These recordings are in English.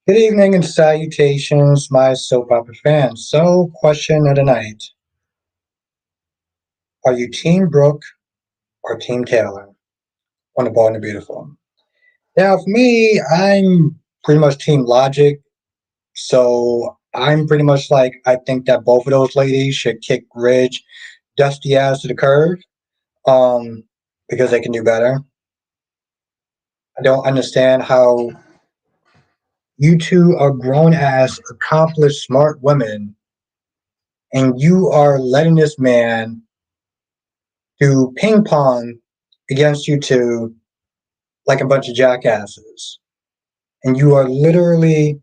Good evening and salutations, my soap opera fans. So, question of the night. Are you Team Brooke or Team Taylor on the Ball and the Beautiful? Now, for me, I'm pretty much Team Logic. So, I'm pretty much like, I think that both of those ladies should kick Ridge dusty ass to the curb um, because they can do better. I don't understand how you two are grown ass, accomplished, smart women, and you are letting this man do ping pong against you two like a bunch of jackasses. And you are literally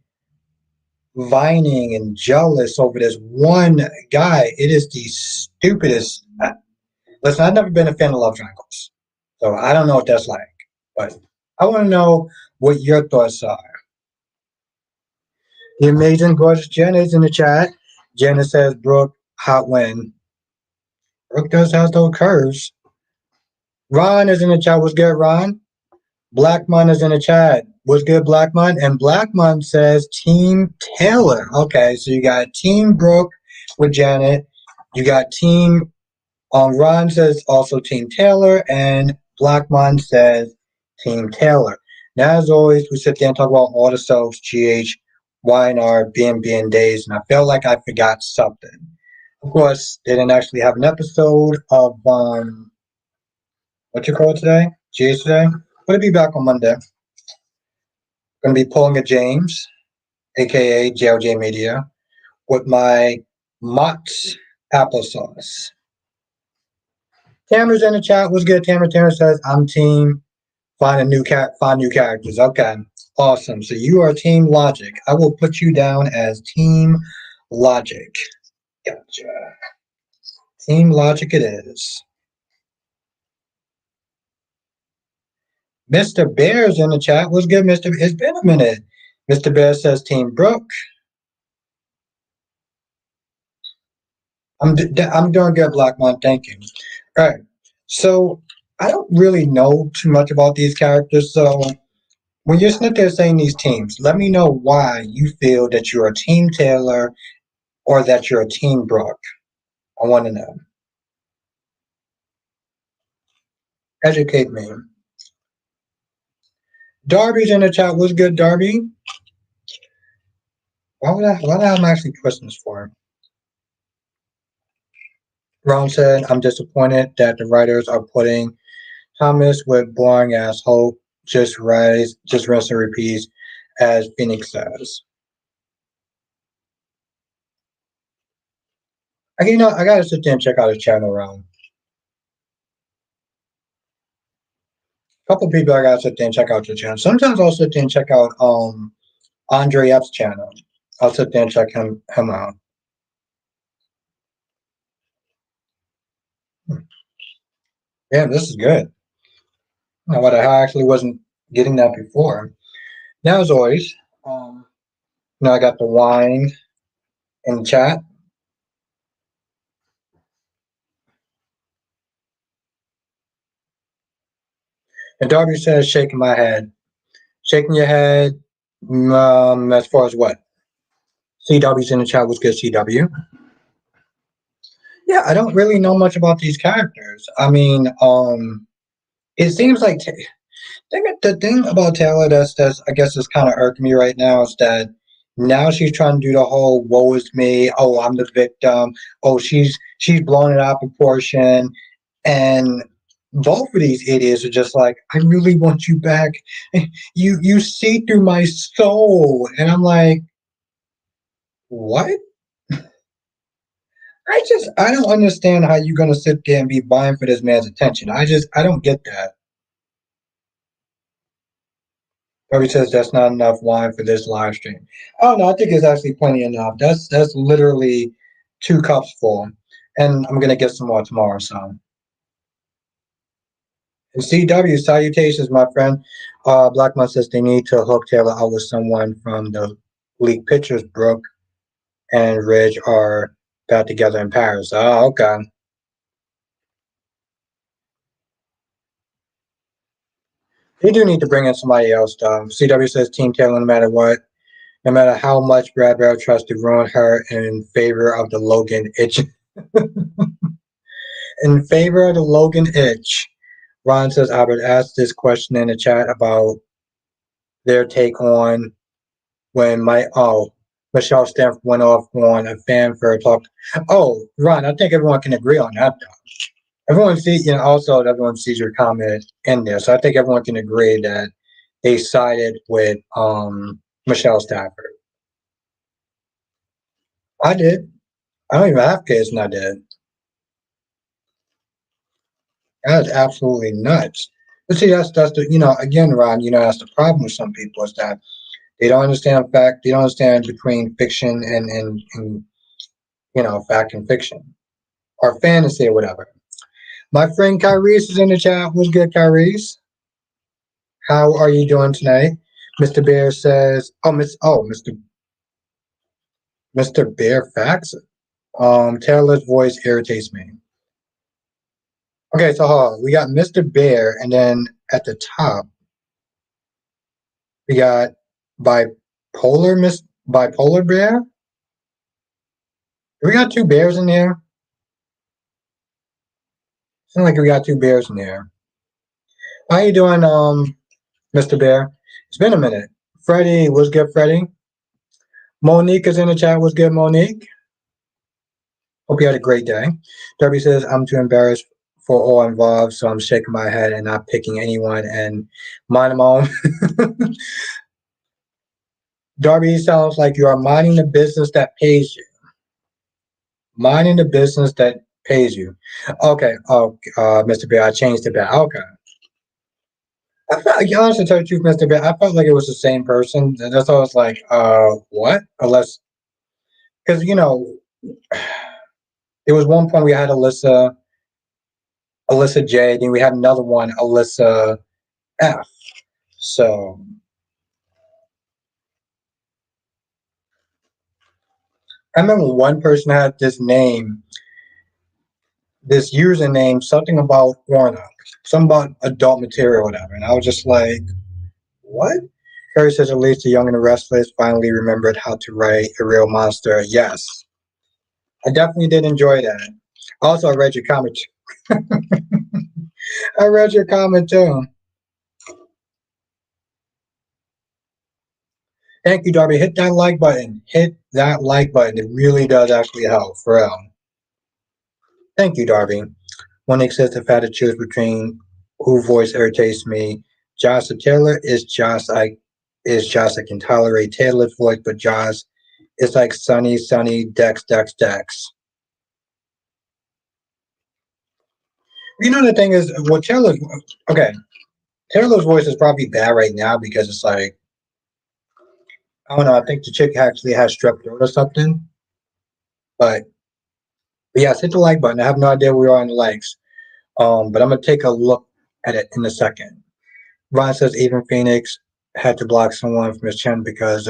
vining and jealous over this one guy. It is the stupidest. Listen, I've never been a fan of love triangles. So I don't know what that's like. But I want to know what your thoughts are. The amazing, gorgeous Jen is in the chat. Jenna says, Brooke, hot win. Brooke does have those curves. Ron is in the chat. What's good, Ron? Blackmon is in the chat. What's good, Blackmon? And Blackmon says Team Taylor. Okay, so you got Team Brooke with Janet. You got Team Ron says also Team Taylor, and Blackmon says Team Taylor. Now, as always, we sit there and talk about all the soaps, GH, YNR, BNB, Days, and I felt like I forgot something. Of course, they didn't actually have an episode of what you call it today? GH today? But it'll be back on Monday. Going to be pulling a James, aka JLJ Media, with my Mott's applesauce. Tamara's in the chat. What's good, Tamara? Tamara says, "I'm team find new characters." Okay, awesome. So you are Team Logic. I will put you down as Team Logic. Gotcha. Team Logic it is. Mr. Bear's in the chat. What's good, Mr. It's been a minute. Mr. Bear says Team Brooke. I'm doing good, Blackmon. Thank you. All right. So I don't really know too much about these characters. So when you're sitting there saying these teams, let me know why you feel that you're a Team Taylor or that you're a Team Brooke. I want to know. Educate me. Darby's in the chat. What's good, Darby? Why the hell am I actually pushing this for? Ron said, I'm disappointed that the writers are putting Thomas with boring ass hope, just rinse and repeat, as Phoenix says. I gotta sit there and check out his channel, Ron. A couple people I gotta sit there and check out your channel. Sometimes I'll sit there and check out Andre Epps' channel. I'll sit there and check him out. Yeah, this is good. What I actually wasn't getting that before. Now, as always, now I got the wine in the chat. And Darby says, shaking my head. Shaking your head, as far as what? CW's in the chat. What's good, CW? Yeah, I don't really know much about these characters. I mean, it seems like the thing about Taylor that's I guess is kind of irking me right now is that now she's trying to do the whole "woe is me," "oh I'm the victim," "oh she's blown it out of proportion," and both of these idiots are just like, "I really want you back. You see through my soul," and I'm like, "What?" I don't understand how you're gonna sit there and be vying for this man's attention. I don't get that. Toby says that's not enough wine for this live stream. Oh no, I think it's actually plenty enough. That's literally 2 cups full, and I'm gonna get some more tomorrow. So, and CW salutations, my friend. Blackmon says they need to hook Taylor out with someone from the league pictures. Brooke and Ridge are back together in Paris. Oh, okay. They do need to bring in somebody else, though. CW says Team Taylor no matter what. No matter how much Brad Barrow tries to ruin her in favor of the Logan itch. In favor of the Logan itch. Ron says Albert asked this question in the chat about their take on when Michelle Stanford went off on a fanfare talk. Oh, Ron, I think everyone can agree on that. Everyone sees, also everyone sees your comment in there, so I think everyone can agree that they sided with Michelle Stafford. I did. I don't even have kids, and I did. That is absolutely nuts. But see, that's the again, Ron, that's the problem with some people is that they don't understand fact. They don't understand between fiction and fact and fiction or fantasy or whatever. My friend Kyrese is in the chat. What's good, Kyrese? How are you doing tonight? Mr. Bear says, Mr. Bear facts. Taylor's voice irritates me. Okay, so hold on. We got Mr. Bear, and then at the top we got bipolar bear. We got two bears in there. Seems like we got two bears in there. How you doing, Mr. Bear? It's been a minute. Freddie, what's good, Freddie? Monique is in the chat. What's good, Monique? Hope you had a great day. Darby says, I'm too embarrassed for all involved, so I'm shaking my head and not picking anyone and minding my own. Darby sounds like you are minding the business that pays you. Minding the business that pays you. Okay. Oh, Mr. Bear, I changed it back. Okay. I felt, honestly, to tell you the truth, Mr. Bear, I felt like it was the same person. That's why I was like, what? Unless, because, there was one point we had Alyssa J, then we had another one, Alyssa F. So I remember one person had this name, this username, something about Pornhub, something about adult material or whatever. And I was just like, what? Harry says, at least the young and the restless finally remembered how to write a real monster. Yes. I definitely did enjoy that. Also, I read your comment. I read your comment too. Thank you, Darby. Hit that like button. Hit that like button. It really does actually help, for real. Thank you, Darby. Monique says if I had to choose between who voice irritates me, Josh or Taylor, is Josh I can tolerate Taylor's voice, but Josh is like Sunny, Dex. The thing is, well, okay, Taylor's voice is probably bad right now because it's like, I don't know, I think the chick actually has strep throat or something. But yes, hit the like button. I have no idea where we are on the likes. But I'm gonna take a look at it in a second. Ron says even Phoenix had to block someone from his channel because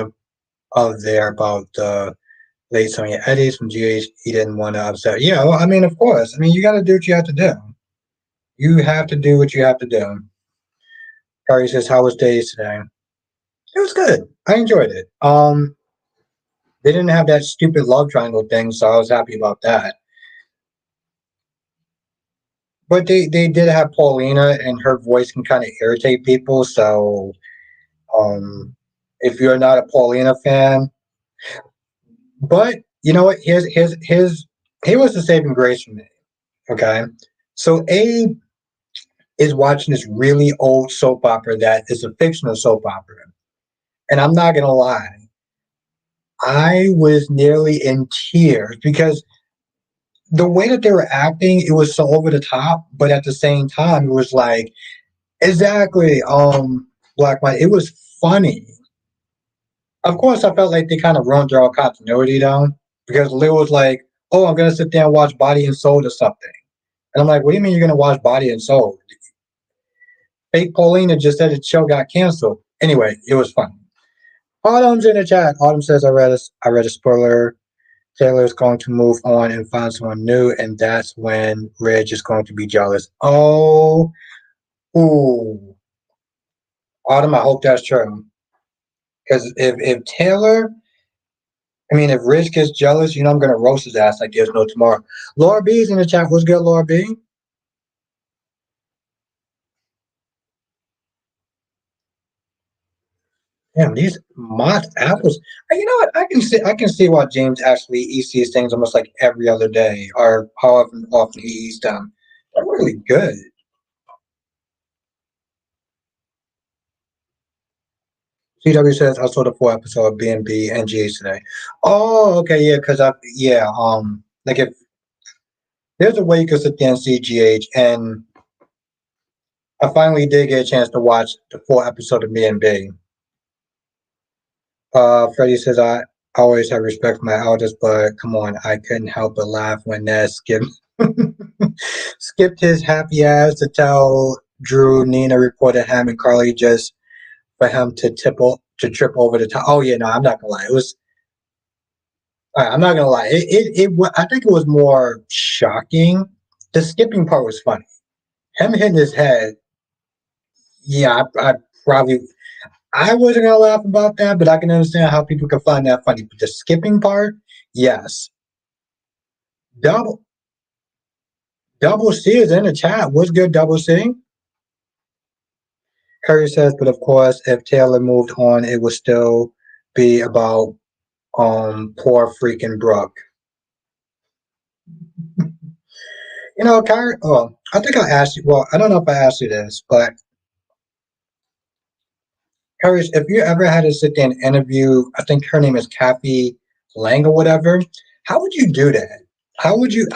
of their about late Sonya Eddies from GH. He didn't want to upset. Yeah, well, I mean, of course. I mean, you got to do what you have to do. You have to do what you have to do. Carrie says, "How was days today?" It was good. I enjoyed it. They didn't have that stupid love triangle thing, so I was happy about that. But they did have Paulina, and her voice can kind of irritate people. So, if you're not a Paulina fan, but you know what? Here was the saving grace for me. Okay, so Abe is watching this really old soap opera that is a fictional soap opera, and I'm not gonna lie, I was nearly in tears because the way that they were acting, it was so over the top, but at the same time, it was like exactly Black White. It was funny. Of course, I felt like they kind of ruined their own continuity down because Lil was like, "Oh, I'm gonna sit there and watch Body and Soul or something," and I'm like, "What do you mean you're gonna watch Body and Soul?" Fake Paulina just said the show got canceled. Anyway, it was fun. Autumn's in the chat. Autumn says, I read a spoiler. Taylor's going to move on and find someone new, and that's when Ridge is going to be jealous. Oh, ooh. Autumn, I hope that's true. Because if Taylor, I mean, if Rich gets jealous, I'm gonna roast his ass like there's no tomorrow. Laura B is in the chat. What's good, Laura B? Damn, these Mott apples. You know what? I can see why James actually eats these things almost like every other day, or however often he eats them. They're really good. CW says I saw the full episode of B&B and GH today. Oh, okay, yeah, because like if there's a way you could sit there and see GH, and I finally did get a chance to watch the full episode of B&B. Freddie says I always have respect for my elders, but come on, I couldn't help but laugh when Ned skipped his happy ass to tell Drew Nina reported him and Carly just for him to trip over the top. Oh yeah, no, I'm not gonna lie. I'm not gonna lie. I think it was more shocking. The skipping part was funny. Him hitting his head. Yeah, I probably I wasn't gonna laugh about that, but I can understand how people can find that funny. But the skipping part, yes. Double Double C is in the chat. What's good, Double C? Curry says, but of course, if Taylor moved on, it would still be about poor freaking Brooke. Kyrie. Oh, I think I asked you. Well, I don't know if I asked you this, but Curry, if you ever had to sit there and interview, I think her name is Kathy Lang or whatever. How would you do that? How would you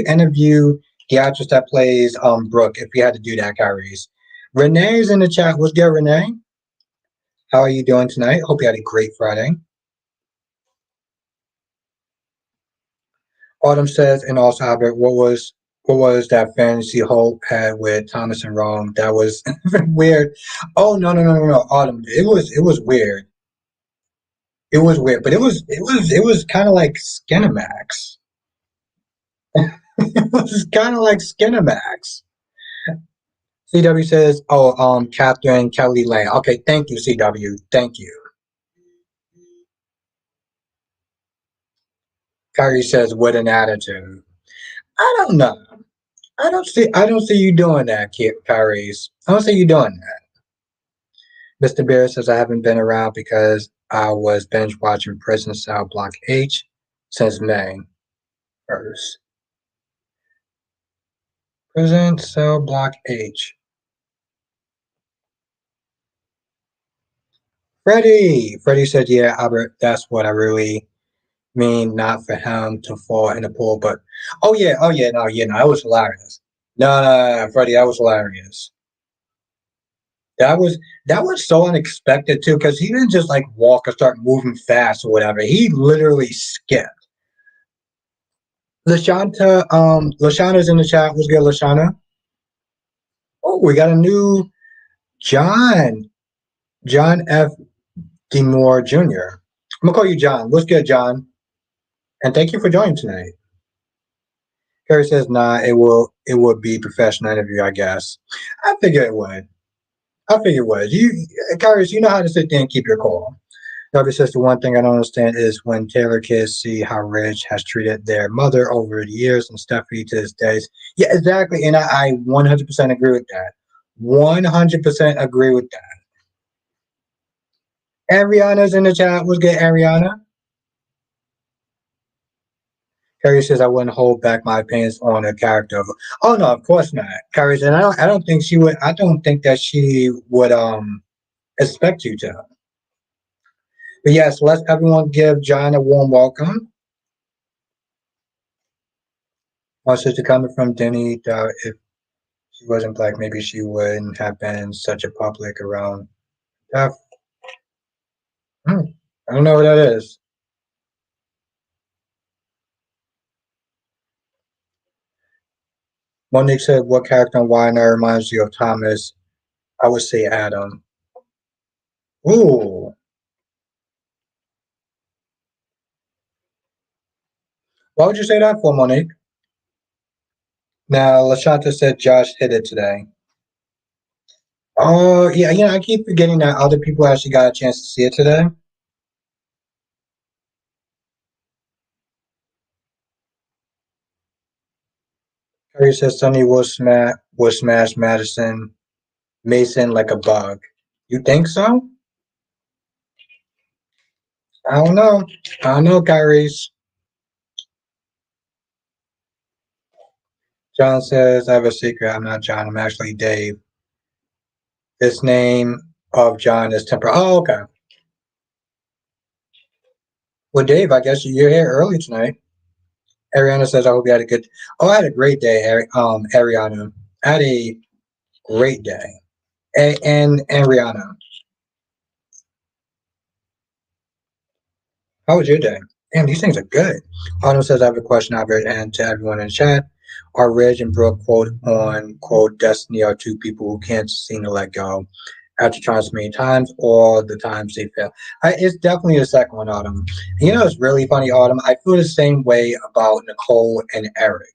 interview the actress that plays Brooke if you had to do that, Kyrie's? Renee's in the chat. What's good, Renee? How are you doing tonight? Hope you had a great Friday. Autumn says, and also Albert, what was that fantasy Hope had with Thomas and Rome? That was weird. Oh no no no no no, Autumn. It was weird. It was weird, but it was kind of like Skinamax. It was kind of like Skinamax. CW says, "Oh, Catherine Kelly Lane." Okay, thank you, CW. Thank you. Kyrie says, "What an attitude." I don't know. I don't see you doing that, Kyrie's. I don't see you doing that. Mr. Bear says I haven't been around because I was binge watching Prison Cell Block H since May 1st. Prison Cell Block H. Freddie said, yeah, Albert, that's what I really mean, not for him to fall in the pool, but oh yeah, no, yeah, no, that was hilarious. No, no, no, Freddie, that was hilarious. That was that was so unexpected too, because he didn't just like walk or start moving fast or whatever. He literally skipped. Lashana's in the chat. What's good, Lashana? Oh, we got a new John. John F. Demore Jr. I'm gonna call you John. What's good, John? And thank you for joining tonight. Harry says, nah, it would be professional interview, I guess. I figure it would. I figure it would. Kyrus, you know how to sit there and keep your cool. Darby says the one thing I don't understand is when Taylor kids see how Rich has treated their mother over the years and Stephanie to this day. Yeah, exactly. And I 100% agree with that. 100% agree with that. Ariana's in the chat. What's good, Ariana? Carrie says I wouldn't hold back my opinions on a character. Oh no, of course not, Carrie. And I don't think she would. I don't think that she would expect you to. But yes, let's everyone give John a warm welcome. My sister coming from Denny. If she wasn't black, maybe she wouldn't have been such a public around death. I don't know what that is. Monique said, "What character in Winer reminds you of Thomas?" I would say Adam. Ooh, why would you say that for, Monique? Now, Lashanta said Josh hit it today. Oh, yeah, I keep forgetting that other people actually got a chance to see it today. Curry says Sonny will smash Madison Mason like a bug. You think so? I don't know. I don't know, Kyrie's. John says, I have a secret. I'm not John. I'm actually Dave. This name of John is temporary. Oh, okay. Well, Dave, I guess you're here early tonight. Ariana says, I hope you had a good. Oh, I had a great day, Ariana. I had a great day. And Rihanna, how was your day? Damn, these things are good. Autumn says, I have a question out there and to everyone in the chat. Are Reg and Brooke, quote, on, quote, Destiny are two people who can't seem to let go after trying so many times or the times they fail? It's definitely the second one, Autumn. You know, it's really funny, Autumn. I feel the same way about Nicole and Eric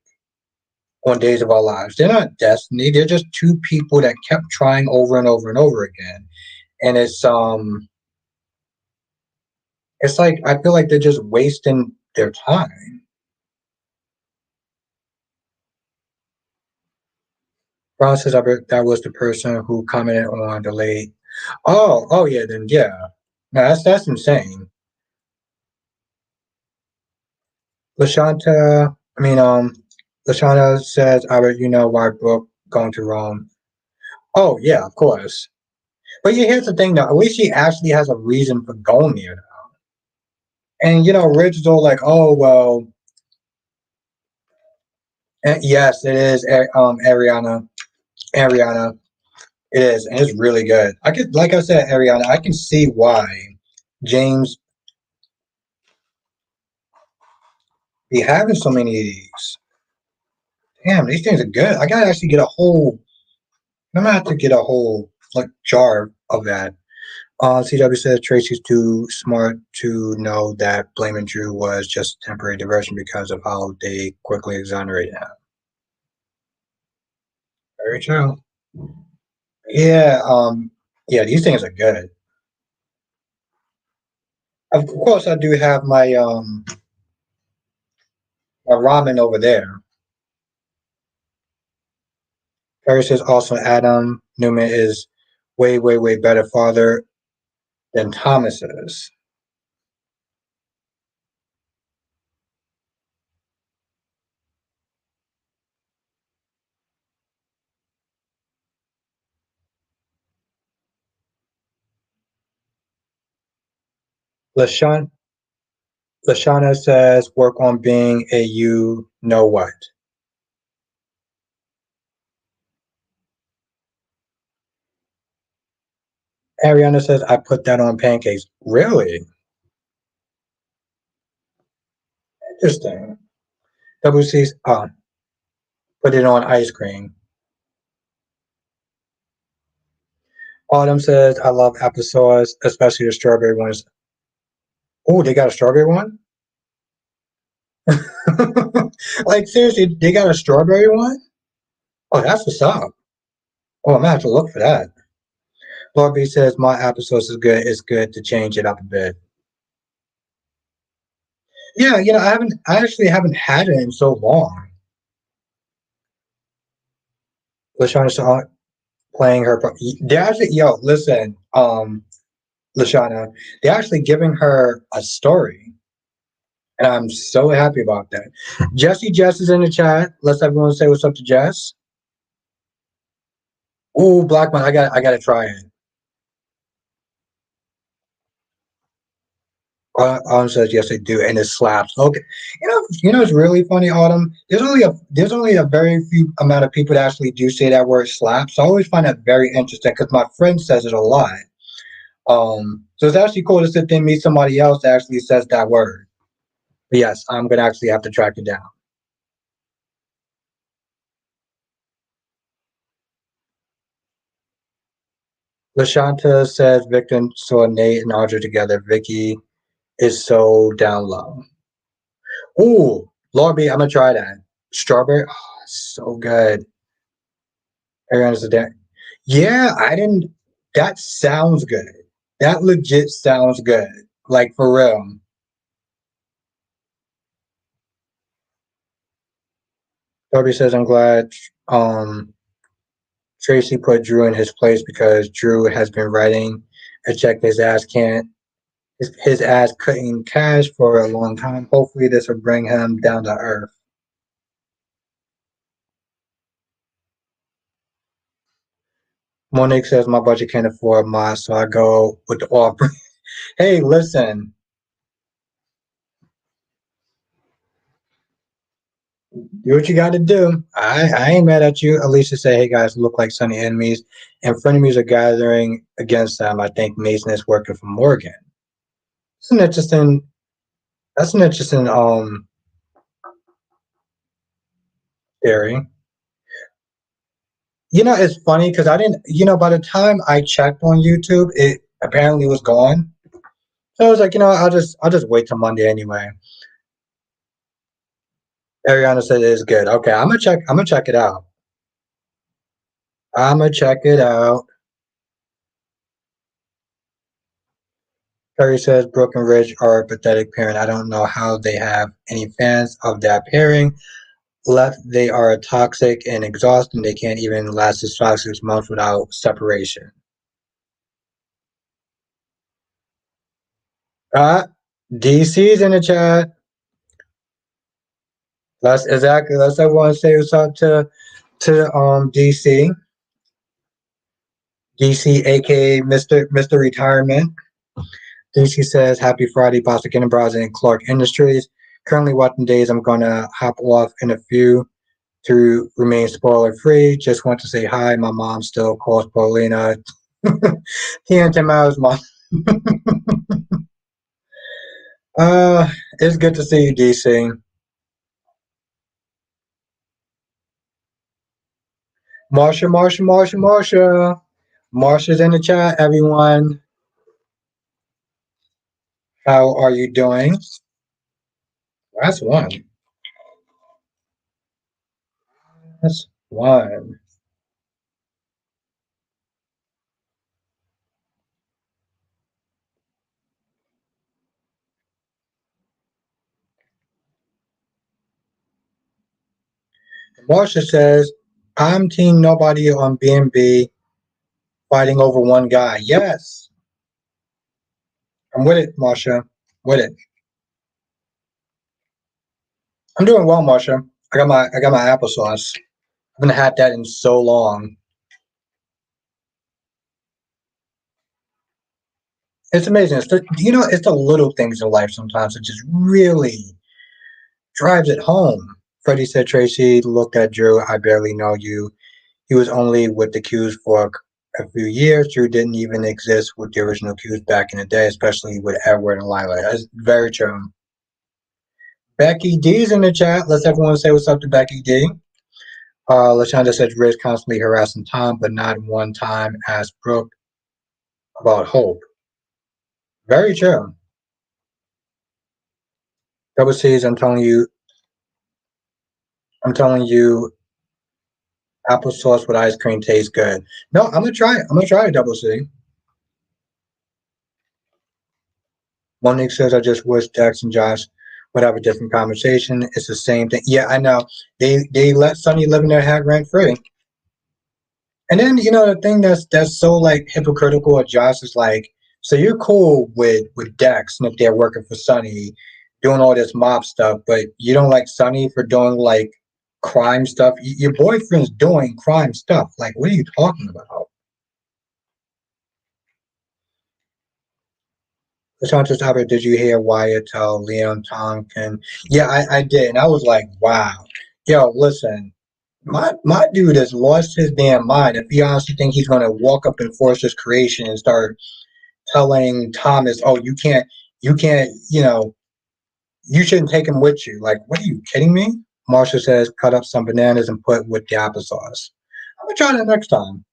on Days of Our Lives. They're not destiny. They're just two people that kept trying over and over and over again. And it's like I feel like they're just wasting their time. Ron says, I bet that was the person who commented on the late. Oh yeah, then yeah. No, that's insane. Lashanta, I mean, Lashanta says, I bet you know why Brooke going to Rome. Oh yeah, of course. But yeah, here's the thing though. At least she actually has a reason for going there. And you know, Rich is all like, oh well, yes, it is. Ariana, it is, and it's really good. I could, like I said, Ariana, I can see why James be having so many of these. Damn, these things are good. I gotta actually get a whole. I'm gonna have to get a whole like jar of that. CW says Tracy's too smart to know that blaming Drew was just temporary diversion because of how they quickly exonerated him. Very true. Yeah, yeah, these things are good. Of course, I do have my ramen over there. Paris says also Adam Newman is way, way, way better father than Thomas is. LaShawn, Lashana says work on being a you know what. Ariana says I put that on pancakes. Really? Interesting. WC's put it on ice cream. Autumn says I love applesauce, especially the strawberry ones. Oh, they got a strawberry one? Like seriously, they got a strawberry one? Oh, that's what's up. Oh, I'm gonna have to look for that. Lord B says my applesauce is good. It's good to change it up a bit. Yeah, you know, I actually haven't had it in so long. Lashana playing her. They're actually, yo, listen, Lashana, they're actually giving her a story, and I'm so happy about that. Jess is in the chat. Let's everyone say what's up to Jess. Ooh, Blackman, I gotta try it. Autumn says yes, they do, and it slaps. Okay, you know, it's really funny, Autumn. There's only a very few amount of people that actually do say that word slaps. So I always find that very interesting because my friend says it a lot. So it's actually cool to sit there and meet somebody else that actually says that word. But yes, I'm gonna actually have to track it down. Lashanta says Victor saw Nate and Audra together. Vicky is so down low. Ooh, Lorby, I'm gonna try that. Strawberry, oh, so good. Ariana's a dad. Yeah, I didn't. That sounds good. That legit sounds good. Like for real. Toby says, I'm glad Tracy put Drew in his place because Drew has been writing a check his ass cutting cash for a long time. Hopefully this will bring him down to earth. Monique says my budget can't afford Moss, so I go with the offer. Hey, listen, do what you got to do. I ain't mad at you. Alicia said, hey guys, look like sunny enemies, and frenemies are gathering against them. I think Mason is working for Morgan. It's an interesting. That's an interesting theory. It's funny because I didn't. By the time I checked on YouTube, it apparently was gone. So I was like, I'll just wait till Monday anyway. Ariana said it is good. Okay, I'm gonna check. I'm gonna check it out. I'm gonna check it out. Perry says Brooke and Ridge are a pathetic parent. I don't know how they have any fans of that pairing left. They are toxic and exhausting. They can't even last this 5 6 months without separation. DC's in the chat. Let's everyone say what's up to DC. DC aka Mr. Retirement. DC says happy Friday, Boston Enterprise and Clark Industries. Currently watching days. I'm gonna hop off in a few to remain spoiler free. Just want to say hi. My mom still calls Paulina TNT Miles mom. It's good to see you, DC. Marsha. Marsha's in the chat, everyone. How are you doing? That's one. That's one. Marsha says, I'm team nobody on BNB fighting over one guy. Yes. I'm with it, Marsha. With it. I'm doing well, Marsha. I got my applesauce. I haven't had that in so long. It's amazing. It's the little things in life sometimes that just really drives it home. Freddie said, Tracy, look at Drew. I barely know you. He was only with the Qs for a few years. Drew didn't even exist with the original Qs back in the day, especially with Edward and Lila. That's very true. Becky D's in the chat. Let's everyone say what's up to Becky D. Lashonda says Riz constantly harassing Tom, but not one time asked Brooke about Hope. Very true. Double C's, I'm telling you, applesauce with ice cream tastes good. No, I'm gonna try it. I'm gonna try a double C. Monique says I just wish Dex and Josh would have a different conversation. It's the same thing. Yeah, I know. They let Sonny live in their head rent free. And then the thing that's so like hypocritical of Josh is like, so you're cool with Dex and if they're working for Sonny, doing all this mob stuff, but you don't like Sonny for doing like crime stuff. Your boyfriend's doing crime stuff. Like, what are you talking about? Santos Albert, did you hear Wyatt tell Leon Tonkin? Yeah, I did, and I was like, wow. Yo, listen, my dude has lost his damn mind. If he honestly think he's gonna walk up and force his creation and start telling Thomas, "Oh, you can't, you shouldn't take him with you." Like, what are you kidding me? Marsha says, cut up some bananas and put with the applesauce. I'm gonna try that next time.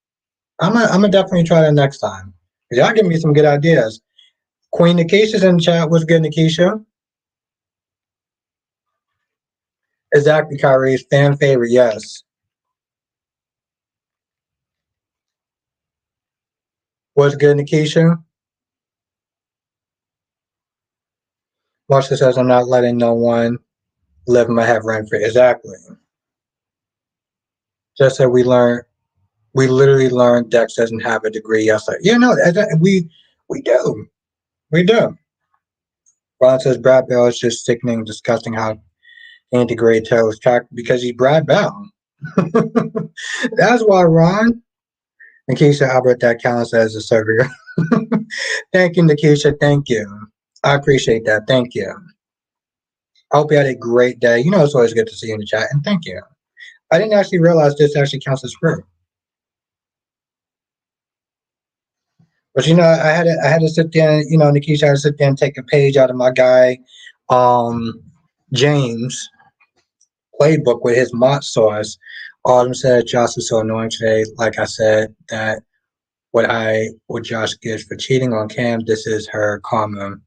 I'm gonna definitely try that next time. Y'all give me some good ideas. Queen Nikisha's in the chat. What's good, Nikisha? Exactly, Kyrie. Fan favorite, yes. What's good, Nikisha? Marsha says, I'm not letting no one live in my head rent free. Exactly. Just said we literally learned Dex doesn't have a degree yesterday. Yeah, no, we do. We do. Ron says Brad Bell is just sickening, disgusting how integrate Taylor's track because he's Brad Bell. That's why, Ron. Nikisha Albert, that counts as a server. Thank you, Nikisha. Thank you. I appreciate that. Thank you. I hope you had a great day. You know, it's always good to see you in the chat, and thank you. I didn't actually realize this actually counts as fruit. But you know, I had to sit there. You know, Nikisha had to sit there and take a page out of my guy, um, James playbook with his mod sauce. Autumn said Josh was so annoying today. Like I said, that what Josh gives for cheating on Cam, this is her karma.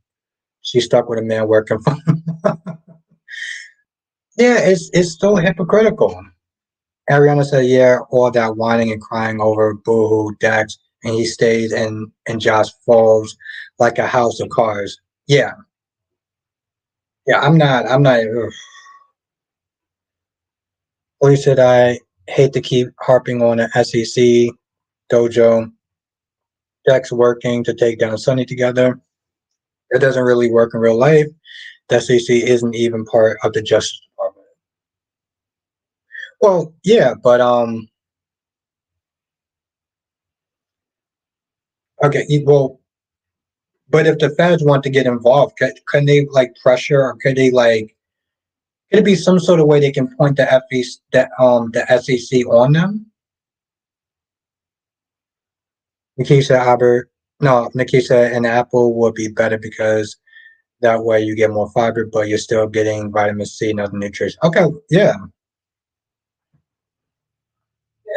She's stuck with a man working for. Yeah, it's so hypocritical. Ariana said, "Yeah, all that whining and crying over boohoo Dax, and he stays and Josh falls like a house of cards." Yeah, yeah. I'm not. Ugh. Well, said, "I hate to keep harping on the SEC dojo. Dex working to take down Sunny together. It doesn't really work in real life. The SEC isn't even part of the Justice Department." Well, yeah, but okay, well, but if the feds want to get involved, can they like pressure or could they like could it be some sort of way they can point the SEC on them? Nikisha Aber, no, Nikisha and Apple would be better because that way you get more fiber, but you're still getting vitamin C and other nutrients. Okay, yeah,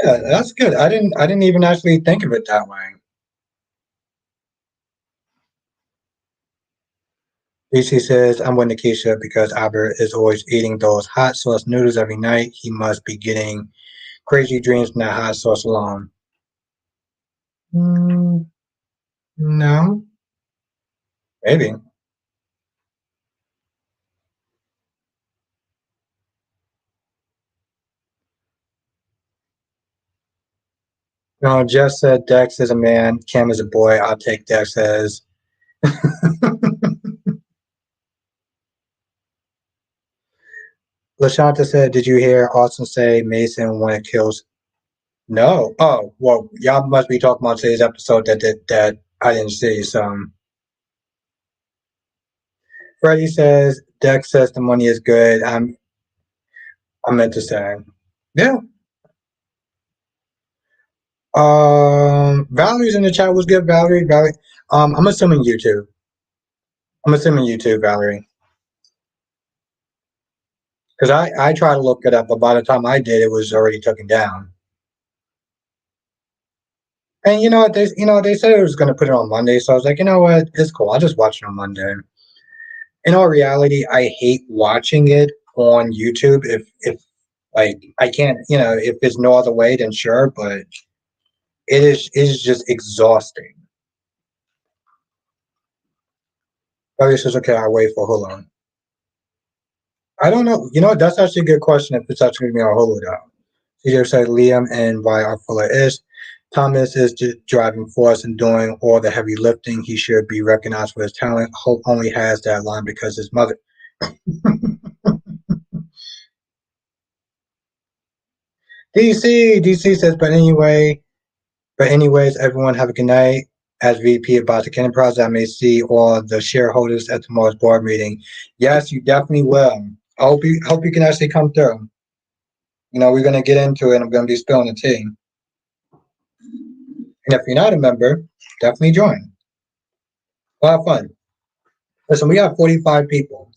yeah, that's good. I didn't even actually think of it that way. DC says, I'm with Nikisha because Albert is always eating those hot sauce noodles every night. He must be getting crazy dreams from that hot sauce alone. Mm, no, maybe. No, Jeff said Dex is a man, Cam is a boy. I'll take Dex as. Lashanta said, Did you hear Austin say Mason when it kills? No. Oh, well, y'all must be talking about today's episode that I didn't see. So, Freddie says, Dex says the money is good. I meant to say. Yeah. Valerie's in the chat. Was good, Valerie. Valerie. I'm assuming YouTube. I'm assuming YouTube, Valerie. Because I tried to look it up, but by the time I did, it was already taken down. And you know what? They said it was going to put it on Monday, so I was like, you know what? It's cool. I'll just watch it on Monday. In all reality, I hate watching it on YouTube. If like I can't, if there's no other way, then sure. But it is just exhausting. Valerie says, okay, I'll wait for Hulu. I don't know. You know, that's actually a good question if it's actually going to be on Hulu though. CJ said Liam and why are fuller is. Thomas is just driving force and doing all the heavy lifting. He should be recognized for his talent. Hope only has that line because his mother. DC says, but anyways, everyone have a good night. As VP of Biotech Enterprise, I may see all the shareholders at tomorrow's board meeting. Yes, you definitely will. I hope you can actually come through. You know, we're gonna get into it. I'm gonna be spilling the tea. And if you're not a member, definitely join. A lot of fun. Listen, we have 45 people.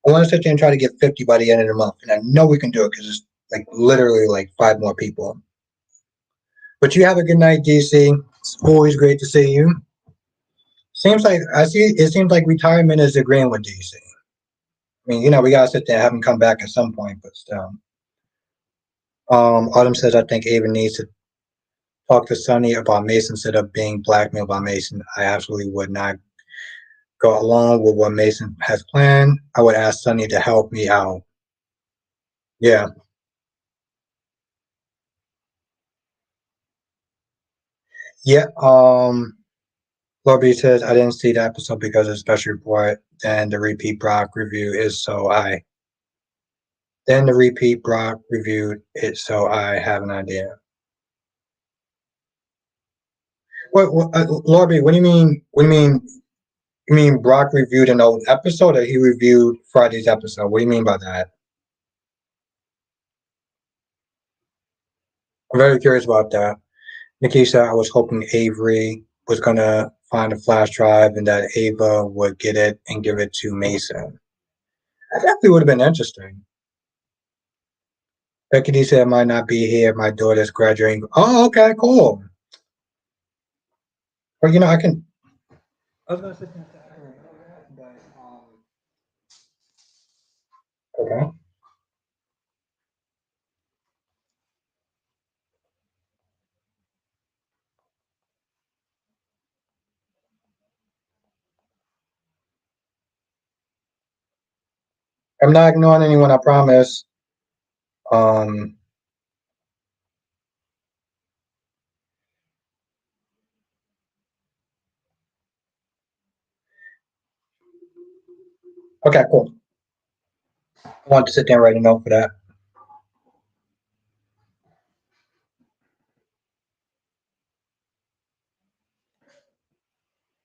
I want to sit there and try to get 50 by the end of the month, and I know we can do it because it's like literally like 5 more people. But you have a good night, DC. It's always great to see you. Seems like I see. It seems like retirement is agreeing with DC. I mean, we gotta sit there and have him come back at some point, but still. Autumn says I think Ava needs to talk to Sonny about Mason instead of being blackmailed by Mason. I absolutely would not go along with what Mason has planned. I would ask Sonny to help me out. Yeah. Yeah. Lobby says I didn't see the episode because of special report. Then the repeat Brock review is so I. Then the repeat Brock reviewed it so I have an idea. What Lobby? What do you mean? What do you mean? You mean Brock reviewed an old episode, or he reviewed Friday's episode? What do you mean by that? I'm very curious about that. Nikki said I was hoping Avery was gonna find a flash drive and that Ava would get it and give it to Mason. That definitely would have been interesting. Becky D said I might not be here. My daughter's graduating. Oh, okay, cool. Well, I can. I was gonna sit there and say I can remember that, but okay. I'm not ignoring anyone. I promise. Um. Okay, cool. I want to sit there and write a note for that.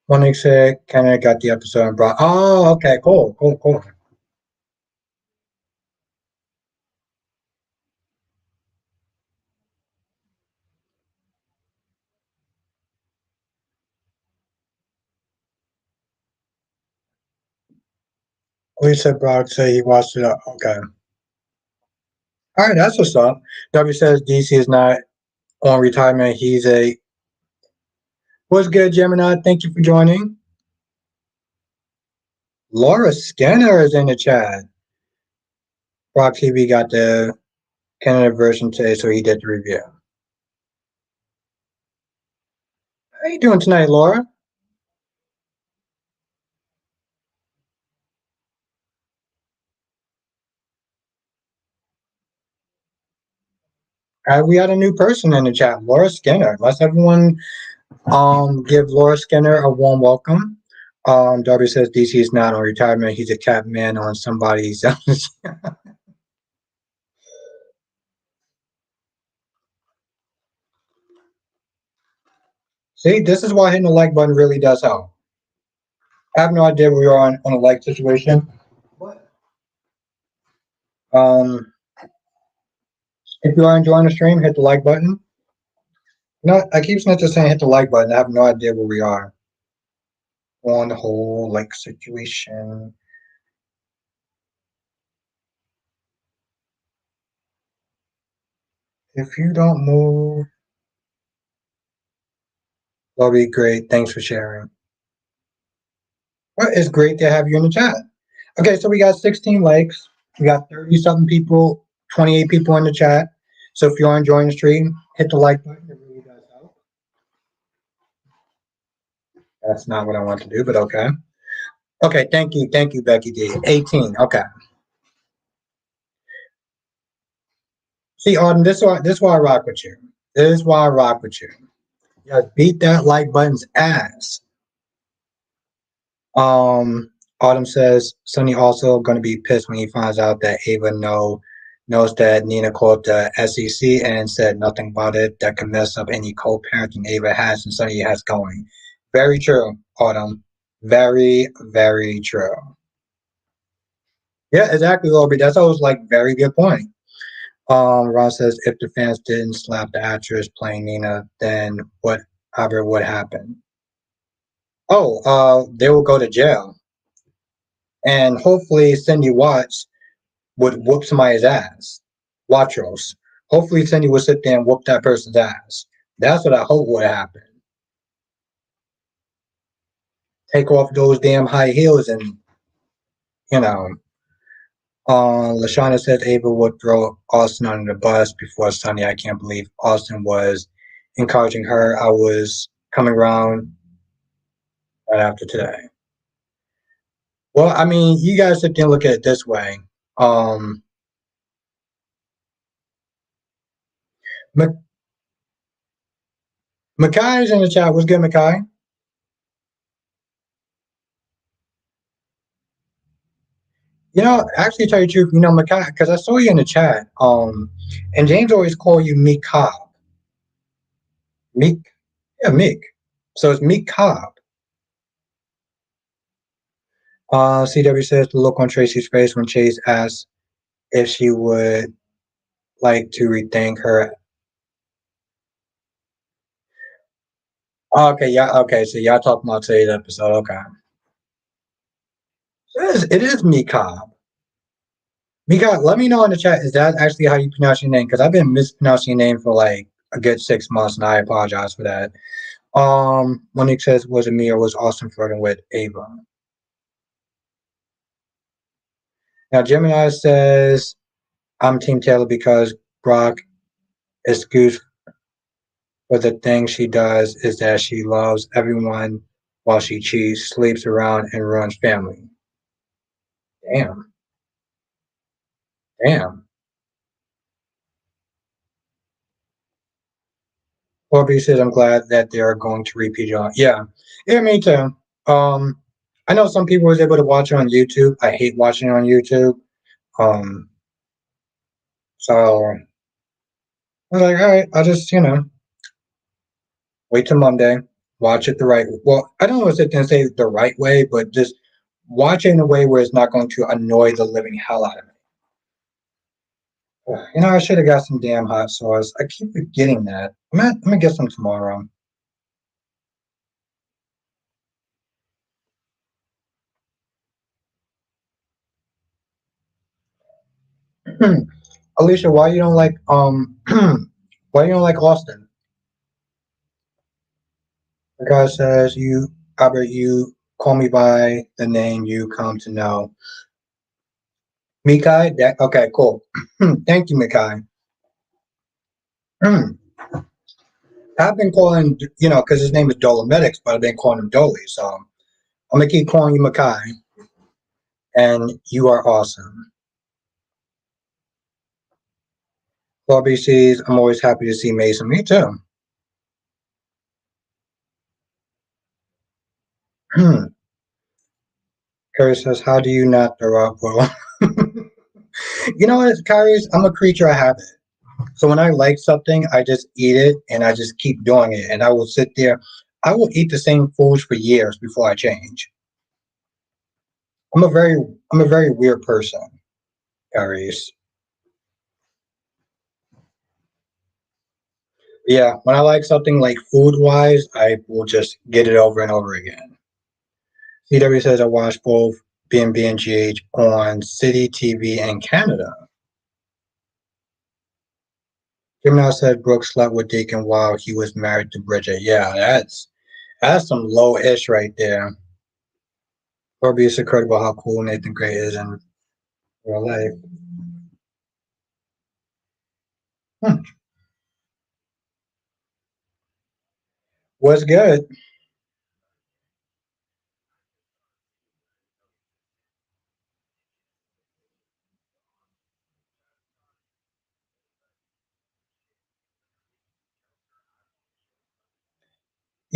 Monique said Canada got the episode and brought. Oh, okay, cool, cool, cool. Lisa Brock said he watched it. Okay. All right, that's what's up. W says DC is not on retirement. He's a. What's good, Gemini? Thank you for joining. Laura Skinner is in the chat. Brock TV got the Canada version today, so he did the review. How you doing tonight, Laura? We had a new person in the chat, Laura Skinner. Let's everyone give Laura Skinner a warm welcome. Darby says DC is not on retirement. He's a cat man on somebody's. See, this is why hitting the like button really does help. I have no idea where we are on a like situation. But if you are enjoying the stream, hit the like button. No, I keep just saying hit the like button. I have no idea where we are on the whole like situation. If you don't move, that'll be great. Thanks for sharing. Well, it's great to have you in the chat. Okay, so we got 16 likes. We got 30 something people, 28 people in the chat. So if you're enjoying the stream, hit the like button. It really does help. That's not what I want to do, but okay. Okay, thank you. Thank you, Becky D. 18. Okay. See, Arden, this is why I rock with you. This is why I rock with you. Yeah, beat that like button's ass. Autumn says Sonny also going to be pissed when he finds out that Ava knows that Nina called the SEC and said nothing about it. That can mess up any co-parenting Ava has and Sonny has going. Very true, Autumn. Very, very true. Yeah, exactly, Lobby. That's always like very good point. Ron says if the fans didn't slap the actress playing Nina, then whatever would happen? Oh, they will go to jail, and hopefully Cindy Watts would whoop somebody's ass. Watchos. Hopefully Cindy would sit there and whoop that person's ass. That's what I hope would happen. Take off those damn high heels and you know. Lashana said Ava would throw Austin under the bus before Sunday. I can't believe Austin was encouraging her. I was coming around right after today. Well, I mean, you guys sit there and look at it this way. Um, Makai's in the chat. What's good, Makai? Actually, tell you the truth, Makai, because I saw you in the chat. And James always call you Meek Cobb. Meek, yeah, Meek. So it's Meek Cobb. CW says the look on Tracy's face when Chase asks if she would like to rethink her. Okay, yeah, okay. So y'all talking about today's episode. Okay, it is Meek Cobb. Mika, let me know in the chat. Is that actually how you pronounce your name? Because I've been mispronouncing your name for like a good 6 months, and I apologize for that. Monique says, "Was it me or was Austin flirting with Ava?" Now Gemini says, "I'm Team Taylor because Brock excuse for the thing she does is that she loves everyone while she cheats, sleeps around, and runs family." Damn, damn. Corby says, "I'm glad that they are going to repeat it on." Yeah, yeah, me too. Um, I know some people was able to watch it on YouTube. I hate watching it on YouTube. Um, so I was like, all right, I'll just wait till Monday, watch it the right. Well, I don't know if it's going to say the right way, but just watch it in a way where it's not going to annoy the living hell out of me. I should have got some damn hot sauce. I keep forgetting that. I'm gonna get some tomorrow. Alicia, why you don't like why you don't like Austin? The guy says, "You, Albert, you call me by the name you come to know." Mikai? Okay, cool. Thank you, Mikai. I've been calling, because his name is Dolomedics, but I've been calling him Dolly. So I'm going to keep calling you Mikai, and you are awesome. Well, BCs, I'm always happy to see Mason. Me too. Curry says, "How do you not throw up?" Well, you know what, Kyrie? I'm a creature of habit. So when I like something, I just eat it and I just keep doing it. And I will sit there. I will eat the same foods for years before I change. I'm a very I'm a very weird person, Aries. Yeah, when I like something like food wise, I will just get it over and over again. CW says I watch both BNB and GH on City TV in Canada. Gemini said Brooke slept with Deacon while he was married to Bridget. Yeah, that's some low ish right there. Corby is incredible how cool Nathan Gray is in real life. Hmm. What's good?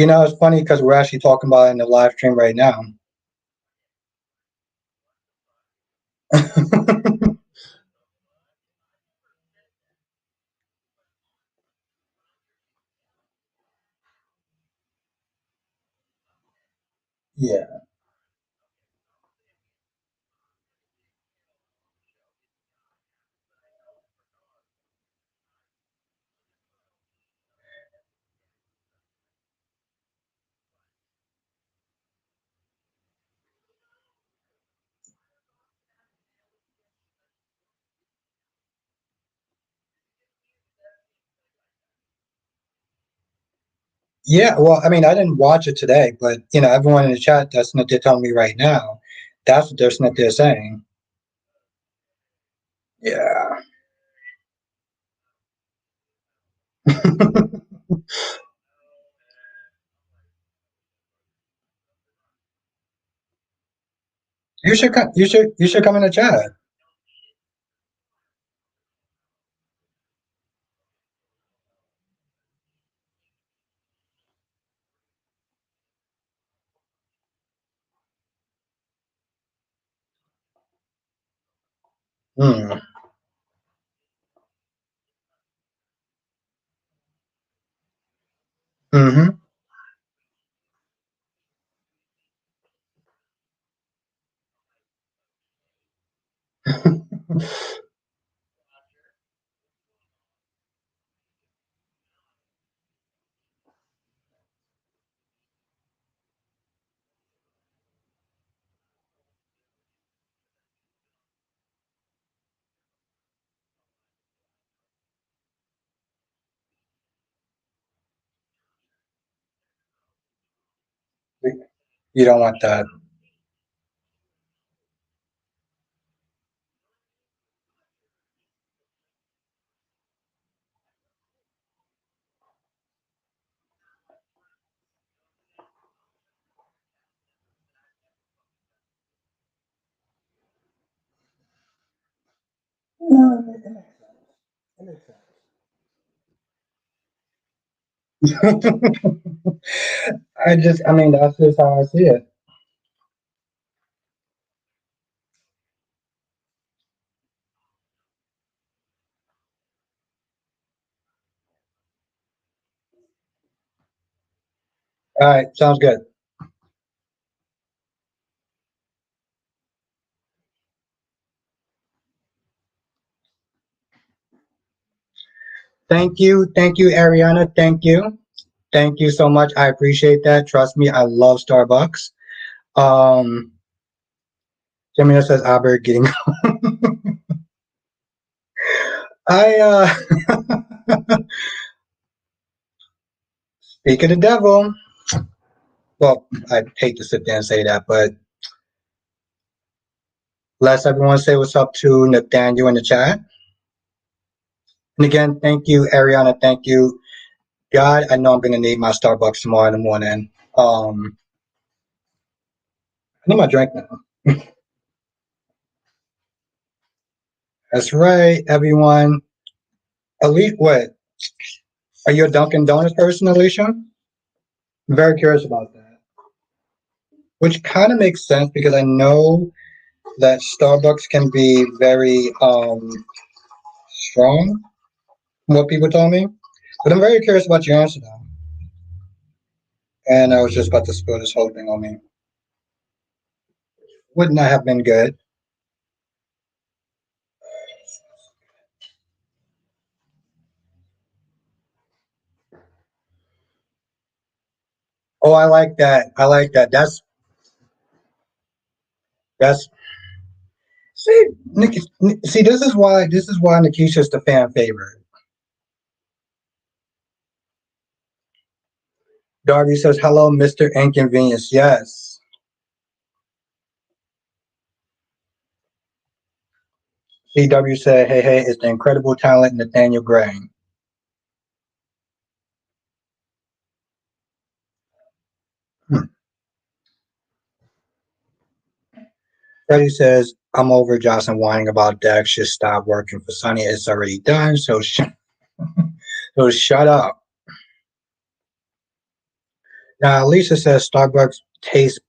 It's funny because we're actually talking about it in the live stream right now. Yeah. Yeah, well, I mean, I didn't watch it today, but everyone in the chat that's what they're telling me right now. That's what they're saying. Yeah. You should come in the chat. Mm. Mm-hmm. You don't want that. No, it makes sense. I mean, that's just how I see it. All right, sounds good. Thank you, Ariana. Thank you so much. I appreciate that. Trust me, I love Starbucks. Um, Jamina says Albert getting. Speak of the devil. Well, I hate to sit there and say that, but let's everyone say what's up to Nathaniel in the chat. And again, thank you, Ariana. Thank you, God. I know I'm gonna need my Starbucks tomorrow in the morning. I need my drink now. That's right, everyone. Elite, what? Are you a Dunkin' Donuts person, Alicia? I'm very curious about that. Which kind of makes sense because I know that Starbucks can be very strong, from what people told me. But I'm very curious about your answer though. And I was just about to spill this whole thing on me. Would not have been good. Oh, I like that. I like that. That's see, Nikki, see, this is why Nikisha's the fan favorite. Darby says, "Hello, Mister Inconvenience." Yes. CW said, "Hey, hey, it's the incredible talent Nathaniel Gray." Hmm. Freddie says, "I'm over Johnson whining about Dex. Just stop working for Sonny. It's already done. So shut up." Now, Lisa says Starbucks taste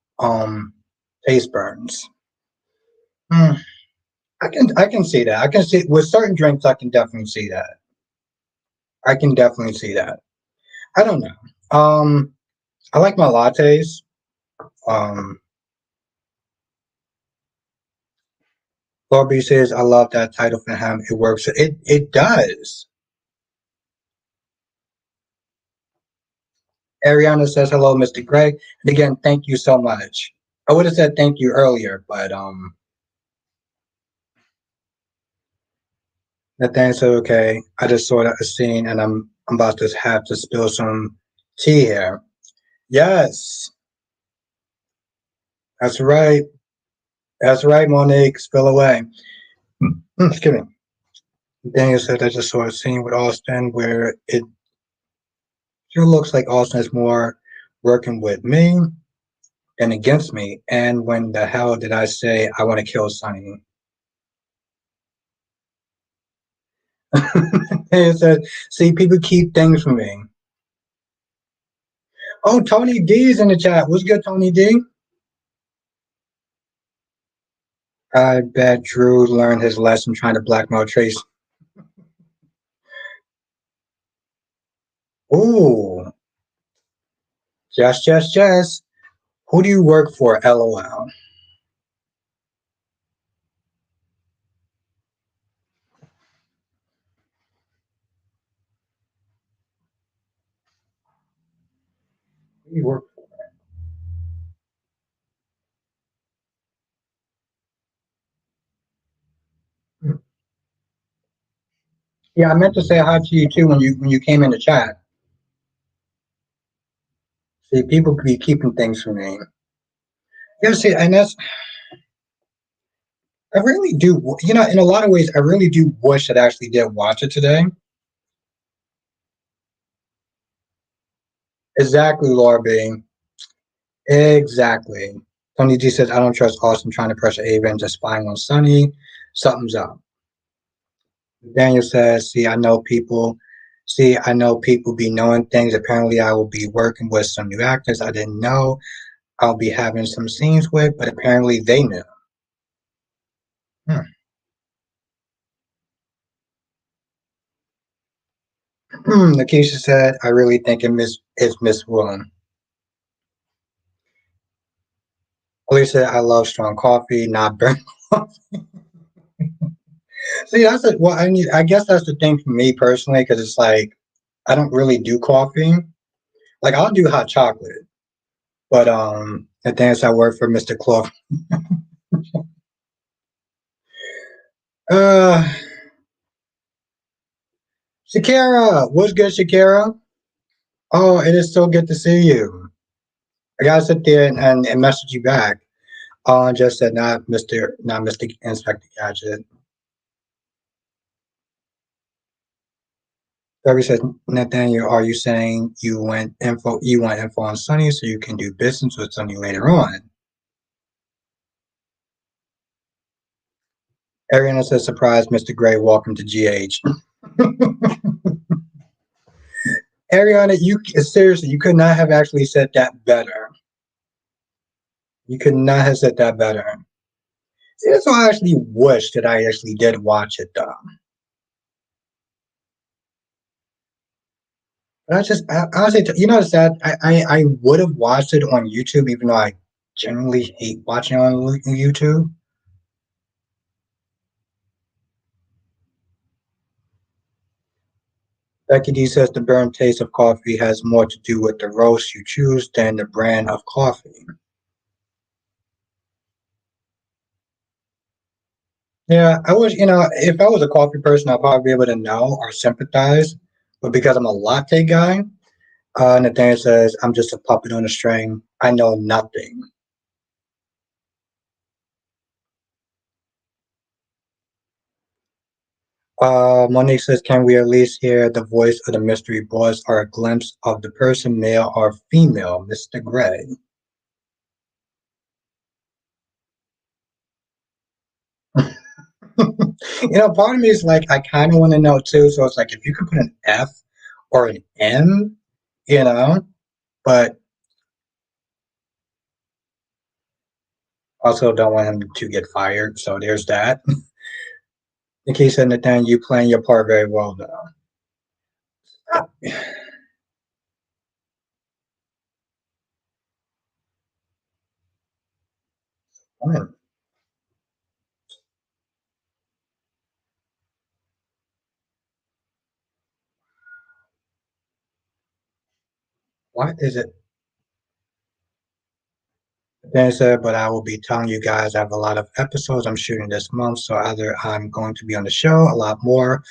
burns. Hmm. I can see that. I can see with certain drinks. I can definitely see that. I can definitely see that. I don't know. I like my lattes. Um, Bobby says I love that title for him. It works. It does. Ariana says hello, Mr. Greg. And again, thank you so much. I would have said thank you earlier, but Nathan said okay. I just saw that a scene, and I'm about to have to spill some tea here. Yes, that's right. That's right, Monique. Spill away. Excuse me. Daniel said I just saw a scene with Austin where it sure looks like Austin is more working with me than against me. And when the hell did I say I want to kill Sonny? Daniel said, see, people keep things from me. Oh, Tony D's in the chat. What's good, Tony D? I bet Drew learned his lesson trying to blackmail Trace. Ooh, just. Who do you work for? LOL. Who do you work for? Yeah, I meant to say hi to you too when you came in the chat. See, people be keeping things from me. Yeah, see, and that's I really do. In a lot of ways, I really do wish that I actually did watch it today. Exactly, Laura B. Exactly. Tony G says, I don't trust Austin trying to pressure Ava into spying on Sonny. Something's up. Daniel says, see, I know people be knowing things. Apparently, I will be working with some new actors I didn't know I'll be having some scenes with, but apparently they knew. Hmm. Lakeisha said, I really think it's Miss Willen. Alicia said, I love strong coffee, not burnt coffee. See, that's it. Well, I guess that's the thing for me personally, because it's like I don't really do coffee. Like I'll do hot chocolate, but the thing is, I work for Mr. Clough. Uh, Shakira, what's good, Shakira? Oh, it is so good to see you. I gotta sit there and message you back. Just said not Mr. Inspector Gadget. Debbie says, Nathaniel, are you saying you want info on Sunny so you can do business with Sunny later on? Ariana says, surprise, Mr. Gray, welcome to GH. Ariana, you seriously, you could not have actually said that better. You could not have said that better. See, that's why I actually wish that I actually did watch it though. But honestly, the sad, I would have watched it on YouTube, even though I generally hate watching on YouTube. Becky D says the burnt taste of coffee has more to do with the roast you choose than the brand of coffee. Yeah, I wish, if I was a coffee person, I'd probably be able to know or sympathize. But because I'm a latte guy, Nathaniel says, I'm just a puppet on a string. I know nothing. Monique says, can we at least hear the voice of the mystery boss or a glimpse of the person, male or female, Mr. Gray? Part of me is like, I kind of want to know too. So it's like, if you could put an F or an M, you know, but also don't want him to get fired. So there's that. Nikki said, Nathan, you playing your part very well, though. What is it? Then said, but I will be telling you guys I have a lot of episodes I'm shooting this month. So either I'm going to be on the show a lot more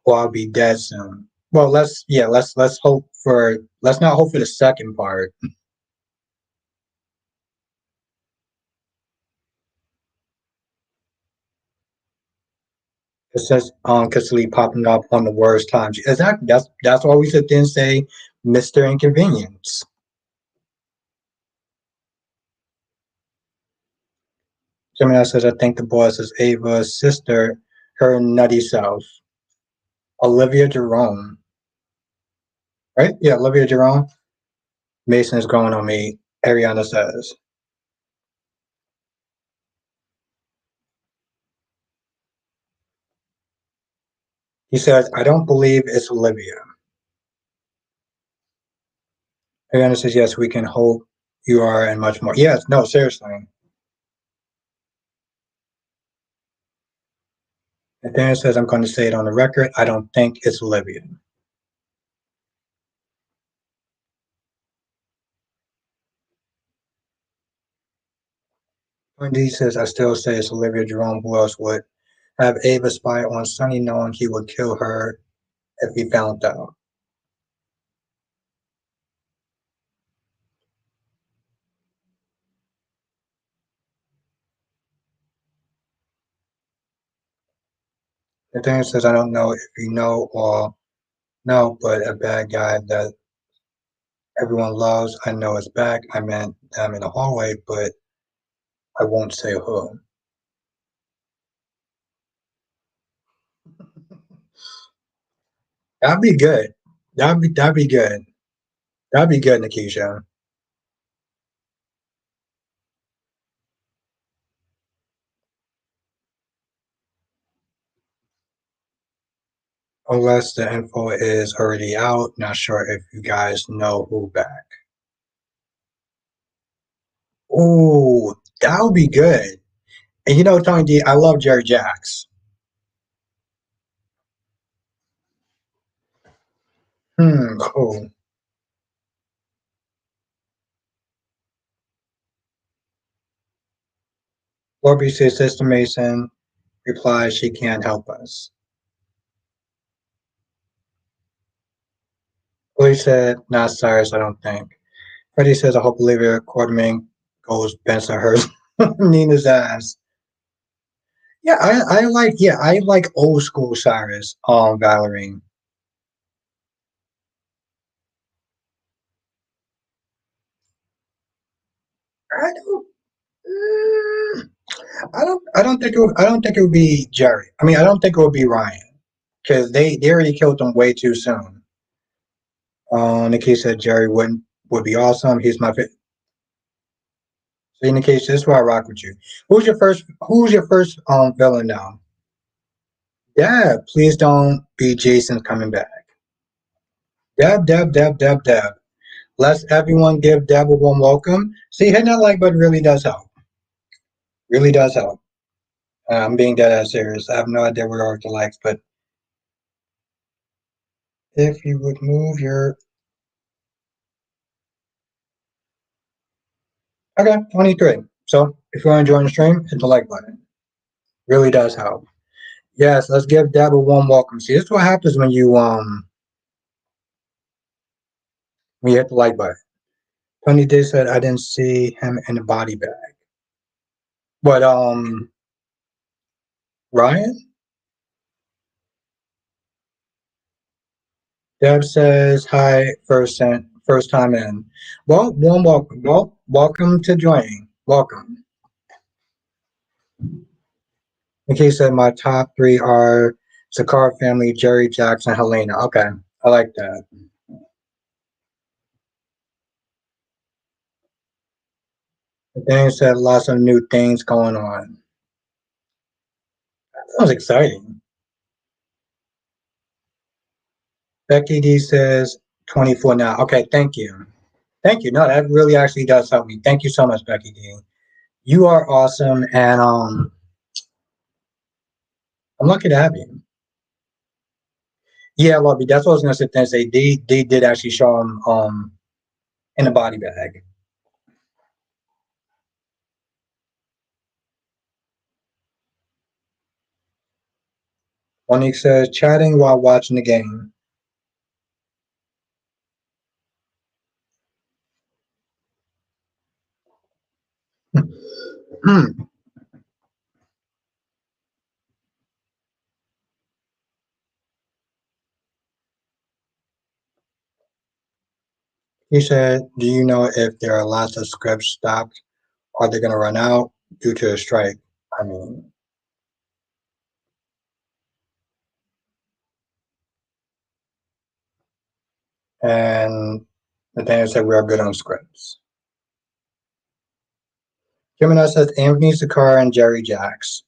or I'll be dead soon. Well, let's not hope for the second part. It says constantly popping up on the worst times. Exactly. That's why we sit there and say Mr. Inconvenience. Gemini says, I think the boss is Ava's sister, her nutty self. Olivia Jerome. Right? Yeah, Olivia Jerome. Mason is growing on me, Ariana says. He says, I don't believe it's Olivia. Ariana says, yes, we can hope you are and much more. Yes, no, seriously. Nathaniel says, I'm going to say it on the record. I don't think it's Olivia. Wendy says, I still say it's Olivia Jerome. Who else would have Ava spy on Sonny knowing he would kill her if he found out? Nathaniel says, I don't know if you know or no, but a bad guy that everyone loves. I know it's back. I meant them in the hallway, but I won't say who. That'd be good. That'd be good. That'd be good, Nikisha. Unless the info is already out. Not sure if you guys know who back. Ooh, that would be good. And you know, Tony D, I love Jerry Jacks. Cool. Lorby says Sister Mason replies she can't help us. Police said, not Cyrus, I don't think. Freddie says, I hope Olivia Quartermain goes Benson hers Nina's ass. Yeah, I like old school Cyrus, Valerie. I don't mm, I don't think it would be Jerry. I mean, I don't think it would be Ryan. Because they already killed him way too soon. Nikki said Jerry would be awesome. He's my favorite. So in the case, this is why I rock with you. Who's your first villain now? Deb, please don't be Jason's coming back. Deb. Let's everyone give Deb a warm welcome. See, hitting that like button really does help. Really does help. I'm being dead ass serious. I have no idea where are the likes, but if you would move your okay, 23. So if you're enjoying the stream, hit the like button. Really does help. Yes, let's give Deb a warm welcome. See, this is what happens when you hit the like button. Tony D said I didn't see him in the body bag. But Ryan? Deb says hi first time in. Well, warm welcome. Well, welcome to joining. Welcome. Nikki said my top three are Sakara family, Jerry, Jackson, Helena. Okay. I like that. Dan said lots of new things going on. That sounds exciting. Becky D says 24 now. Okay, thank you. Thank you. No, that really actually does help me. Thank you so much, Becky D. You are awesome, and I'm lucky to have you. Yeah, Lobby. That's what I was gonna sit there and say. They did actually show him in a body bag. Monique says chatting while watching the game. He said, "Do you know if there are lots of scripts stopped? Are they gonna run out due to a strike? I mean, and Nathaniel said we are good on scripts. Gemini says Anthony Sakara and Jerry Jacks.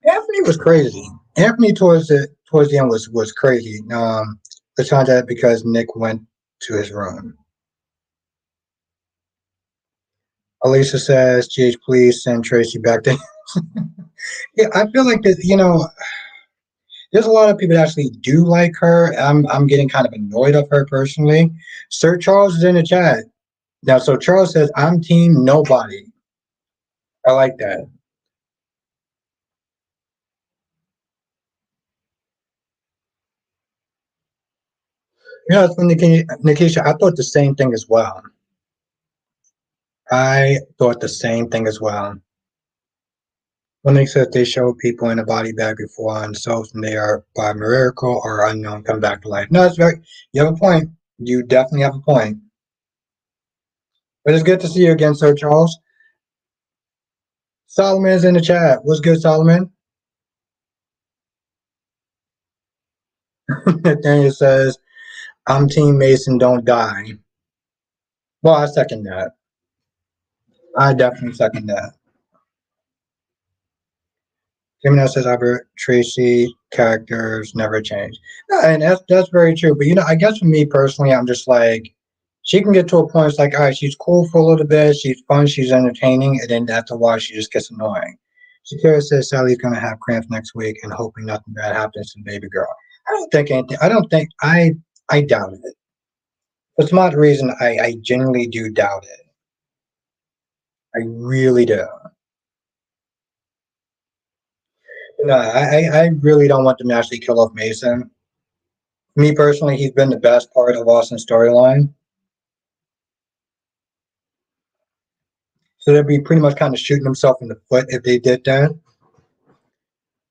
Anthony was crazy. Anthony towards the end was crazy. Let's find that because Nick went to his room. Alicia says, "GH, please send Tracy back to." Yeah, I feel like that. There's a lot of people that actually do like her. I'm getting kind of annoyed of her personally. Sir Charles is in the chat now. So Charles says, "I'm team nobody." I like that. It's from Nikisha. I thought the same thing as well. I thought the same thing as well. When they said they show people in a body bag before and so and they are by miracle or unknown come back to life. No, it's very. You have a point. You definitely have a point. But it's good to see you again, Sir Charles. Solomon's in the chat. What's good, Solomon? Nathaniel says, "I'm Team Mason. Don't die." Well, I second that. I definitely second that. Gemini says, "Albert Tracy characters never change." No, and that's very true. But I guess for me personally, I'm just like, she can get to a point. It's like, all right, she's cool for a little bit, she's fun, she's entertaining, and then after a while, she just gets annoying. Shakira says Sally's gonna have cramps next week, and hoping nothing bad happens to the baby girl. I don't think anything. I don't think I doubt it. For some odd reason, I genuinely do doubt it. I really do. No, I really don't want them to actually kill off Mason. Me personally, he's been the best part of Austin's storyline. So they'd be pretty much kind of shooting himself in the foot if they did that.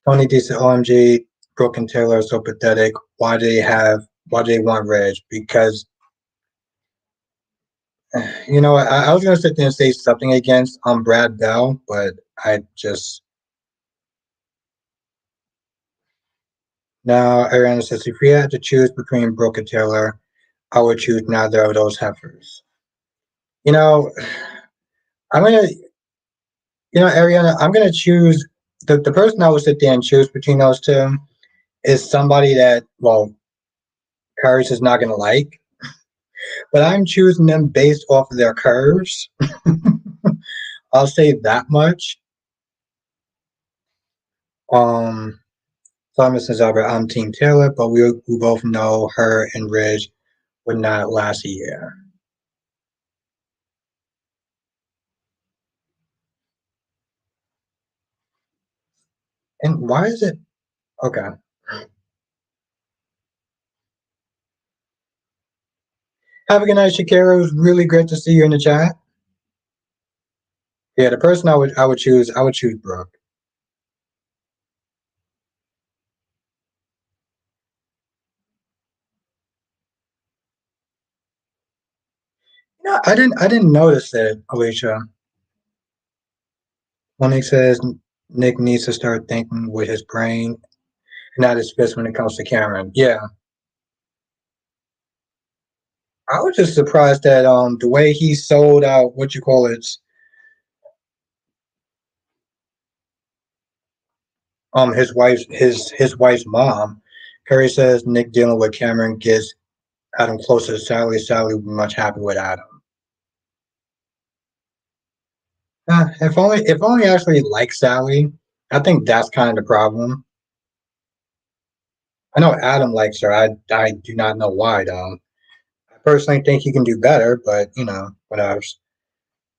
Tony D said, "OMG, Brooke and Taylor are so pathetic. Why do they want Reg? Because I was gonna sit there and say something against Brad Bell, but I just now Ariana says if we had to choose between Brooke and Taylor, I would choose neither of those heifers. You know, I'm gonna Ariana, I'm gonna choose the person I would sit there and choose between those two is somebody that, well, Curse is not gonna like, but I'm choosing them based off of their curves. I'll say that much. Um, Thomas says, Albert, I'm Team Taylor, but we both know her and Ridge would not last a year. And why is it okay? Have a good night, Shakira. It was really great to see you in the chat. Yeah, the person I would choose Brooke. I didn't notice that, Alicia. When he says Nick needs to start thinking with his brain, not his fist when it comes to Cameron. Yeah, I was just surprised that the way he sold out what you call it his wife's mom. Curry says Nick dealing with Cameron gets Adam closer to Sally. Sally would be much happy with Adam. If only I actually like Sally. I think that's kind of the problem. I know Adam likes her. I do not know why though. I personally think he can do better, but whatever.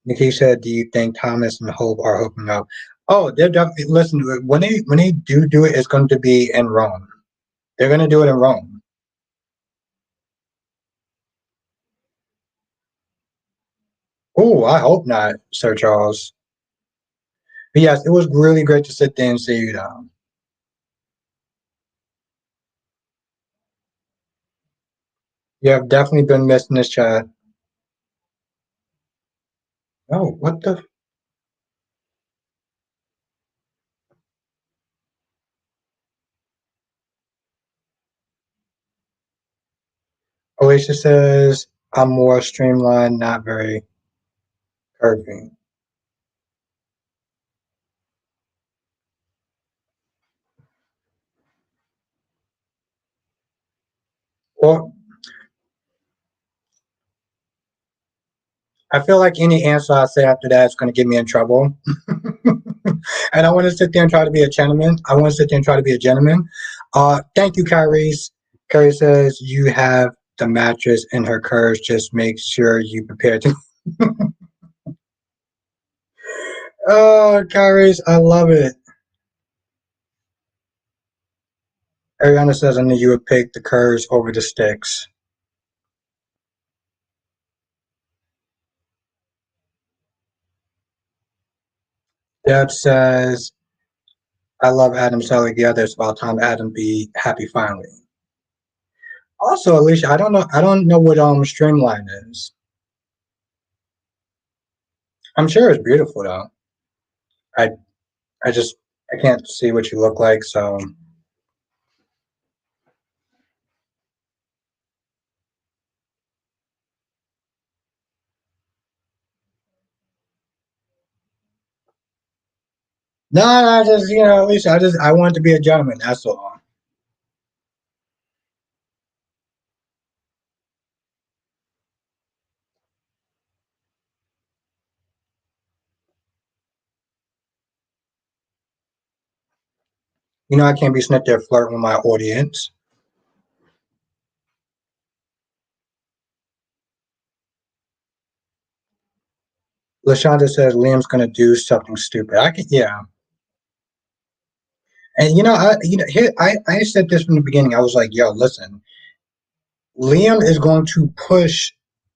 Nikki said, "Do you think Thomas and Hope are hooking up?" Oh, they're definitely listen. When they do it, it's going to be in Rome. They're going to do it in Rome. Oh, I hope not, Sir Charles. But yes, it was really great to sit there and see you down. You have definitely been missed in this chat. Oh, what the? Alicia says, "I'm more streamlined, not very curvy." Well, I feel like any answer I say after that is going to get me in trouble. And I want to sit there and try to be a gentleman. I want to sit there and try to be a gentleman. Thank you, Kyrie. Kyrie says you have the mattress in her curves. Just make sure you prepare to. Oh, Kyrie, I love it. Ariana says I knew you would pick the curves over the sticks. Deb says I love Adam selling the others. About time Adam be happy finally. Also, Alicia, I don't know. I don't know what Streamline is. I'm sure it's beautiful though. I I just I can't see what you look like. So no, no, just Alicia, I wanted to be a gentleman. That's all. I can't be sitting there flirting with my audience. Lashonda says Liam's gonna do something stupid. I can, yeah. And here I said this from the beginning. I was like, yo, listen, Liam is going to push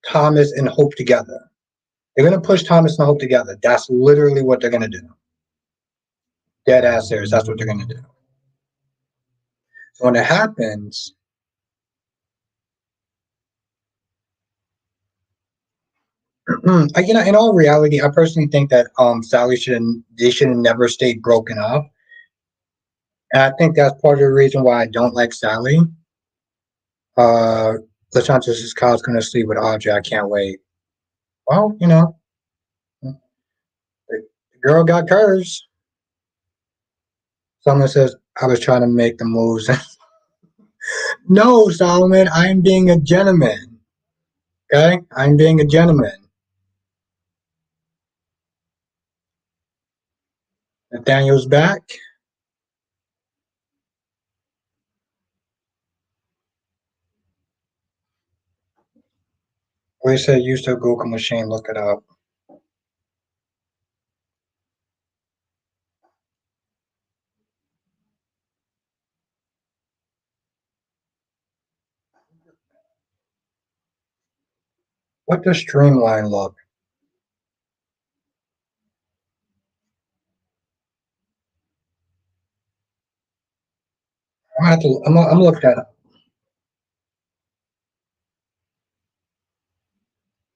Thomas and Hope together. They're gonna push Thomas and Hope together. That's literally what they're gonna do. Dead ass serious. That's what they're gonna do. So when it happens, in all reality, I personally think that Sally shouldn't they should have never stayed broken up. And I think that's part of the reason why I don't like Sally. Uh LaChantis' Kyle's gonna sleep with Audrey. I can't wait. Well, the girl got curves. Someone says I was trying to make the moves. No, Solomon, I'm being a gentleman. Okay? I'm being a gentleman. Nathaniel's back. We said use the Google machine, look it up. What does streamline look? I'm gonna look that up.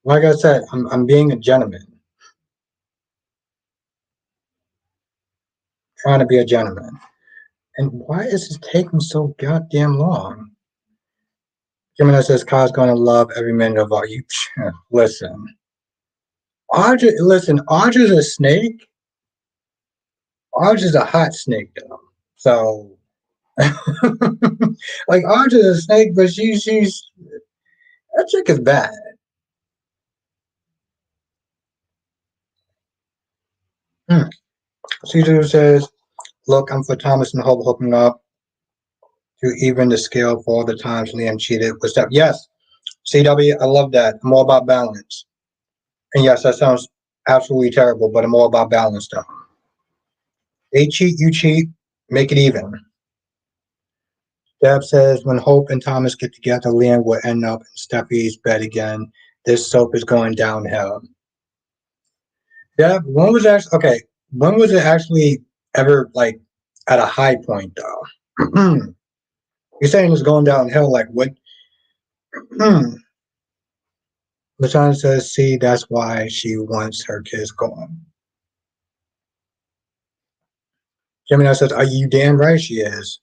Like I said, I'm being a gentleman. Trying to be a gentleman. And why is this taking so goddamn long? Gemini says Kyle's gonna love every minute of all you. Listen, Audrey's a snake. Audrey's a hot snake though. So, like Audrey's a snake, but she's that chick is bad. Hmm. Caesar says, "Look, I'm for Thomas and Hope hooking up to even the scale for all the times Liam cheated with stuff." Yes, CW, I love that. I'm all about balance. And yes, that sounds absolutely terrible, but I'm all about balance stuff. They cheat, you cheat, make it even. Deb says when Hope and Thomas get together, Liam will end up in Steffi's bed again. This soap is going downhill. Deb, when was actually okay? When was it actually ever like at a high point though? You're saying it's going downhill. Like what? Lashana says, "See, that's why she wants her kids gone." Gemini says, "Are you damn right she is?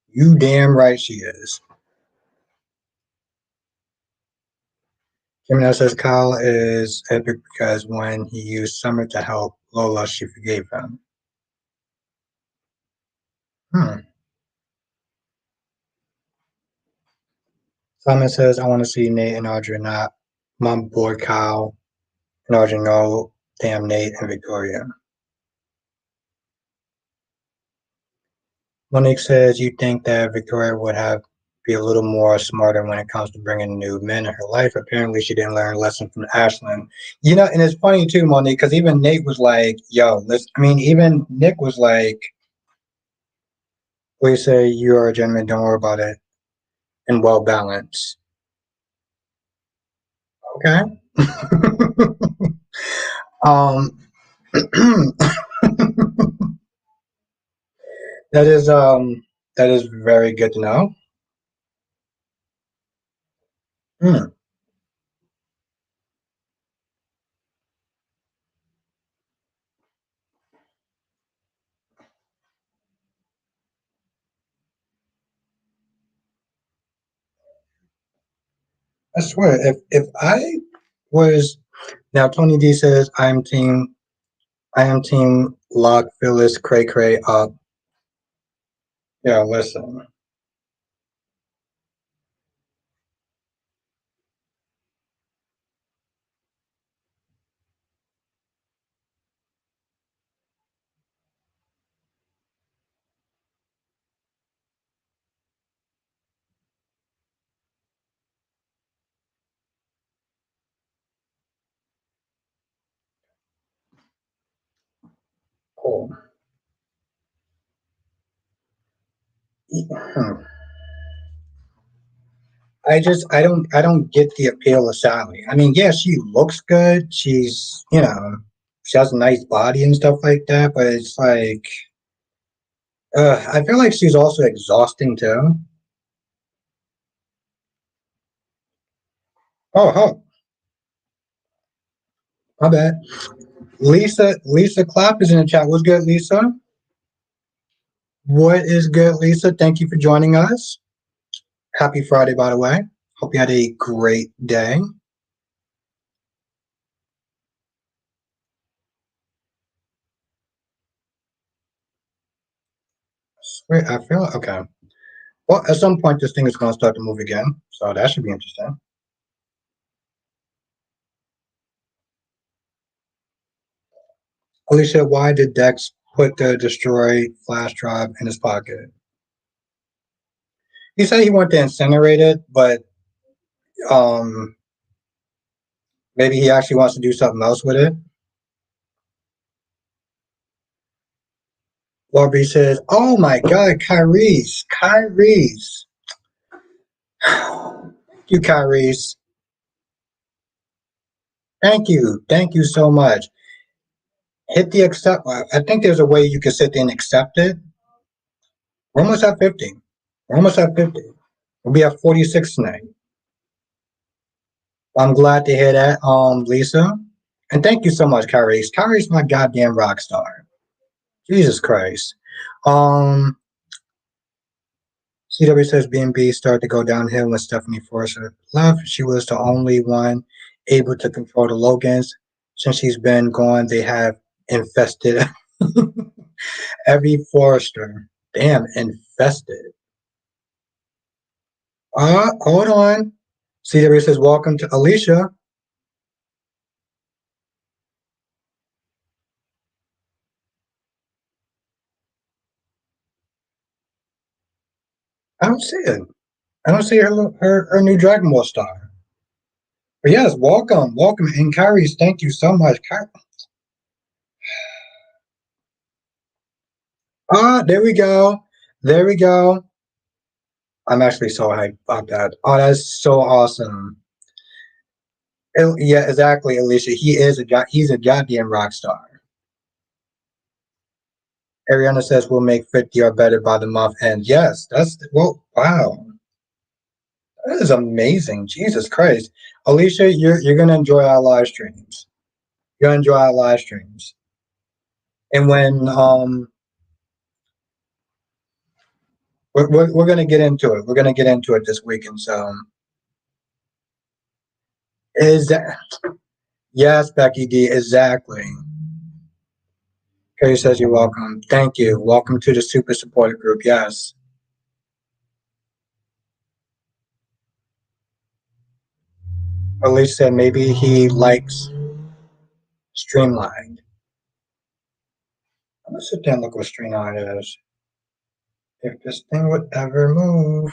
You damn right she is." Gemini says Kyle is epic because when he used Summer to help Lola, she forgave him. Hmm. Simon says, I want to see Nate and Audrey not. My boy Kyle and Audrey no. Damn Nate and Victoria. Monique says, you think that Victoria would have be a little more smarter when it comes to bringing new men in her life. Apparently, she didn't learn a lesson from Ashlyn. You know, and it's funny too, Monique, because even Nate was like, "Yo, let's." I mean, even Nick was like, "We say you are a gentleman. Don't worry about it, and well balanced." Okay. um, that is that is very good to know. Hmm. I swear, if I was now Tony D says I am team lock Phyllis Cray Cray up. Yeah, listen. Cool. Hmm. I don't get the appeal of Sally. I mean, yeah, she looks good. She's she has a nice body and stuff like that. But it's like I feel like she's also exhausting too. Oh, oh, my bad. Lisa Clapp is in the chat. What's good, Lisa? What is good, Lisa? Thank you for joining us. Happy Friday, by the way. Hope you had a great day. Wait, I feel okay. Well, at some point, this thing is going to start to move again, so that should be interesting. Alicia, why did Dex put the destroy flash drive in his pocket? He said he wanted to incinerate it, but um, maybe he actually wants to do something else with it. Warby says, "Oh my God, Kyrie's, you Kyrie's, thank you so much. Hit the accept. I think there's a way you can sit there and accept it. We're almost at 50. We're almost at 50. We'll be at 46 tonight. I'm glad to hear that, Lisa. And thank you so much, Kyrie's. Kyrie's my goddamn rock star. Jesus Christ. Um, CW says B&B started to go downhill when Stephanie Forrester left. She was the only one able to control the Logans. Since she's been gone, they have infested every Forrester. Damn, infested. Hold on. CW says, welcome to Alicia. I don't see it. I don't see her new Dragon Ball star. But yes, welcome, welcome. And Kyrie's, thank you so much. There we go. There we go. I'm actually so hyped about that. Oh, that's so awesome. Yeah, exactly, Alicia. He's a goddamn rock star. Ariana says we'll make 50 or better by the month end. Yes, that's well, wow. That is amazing. Jesus Christ. Alicia, you're gonna enjoy our live streams. You're gonna enjoy our live streams. And when we're gonna get into it. We're gonna get into it this weekend. So is that yes, Becky D, exactly. Carrie says you're welcome. Thank you. Welcome to the super supporter group. Yes. Elise said maybe he likes streamlined. I'm gonna sit there and look what streamlined is. If this thing would ever move.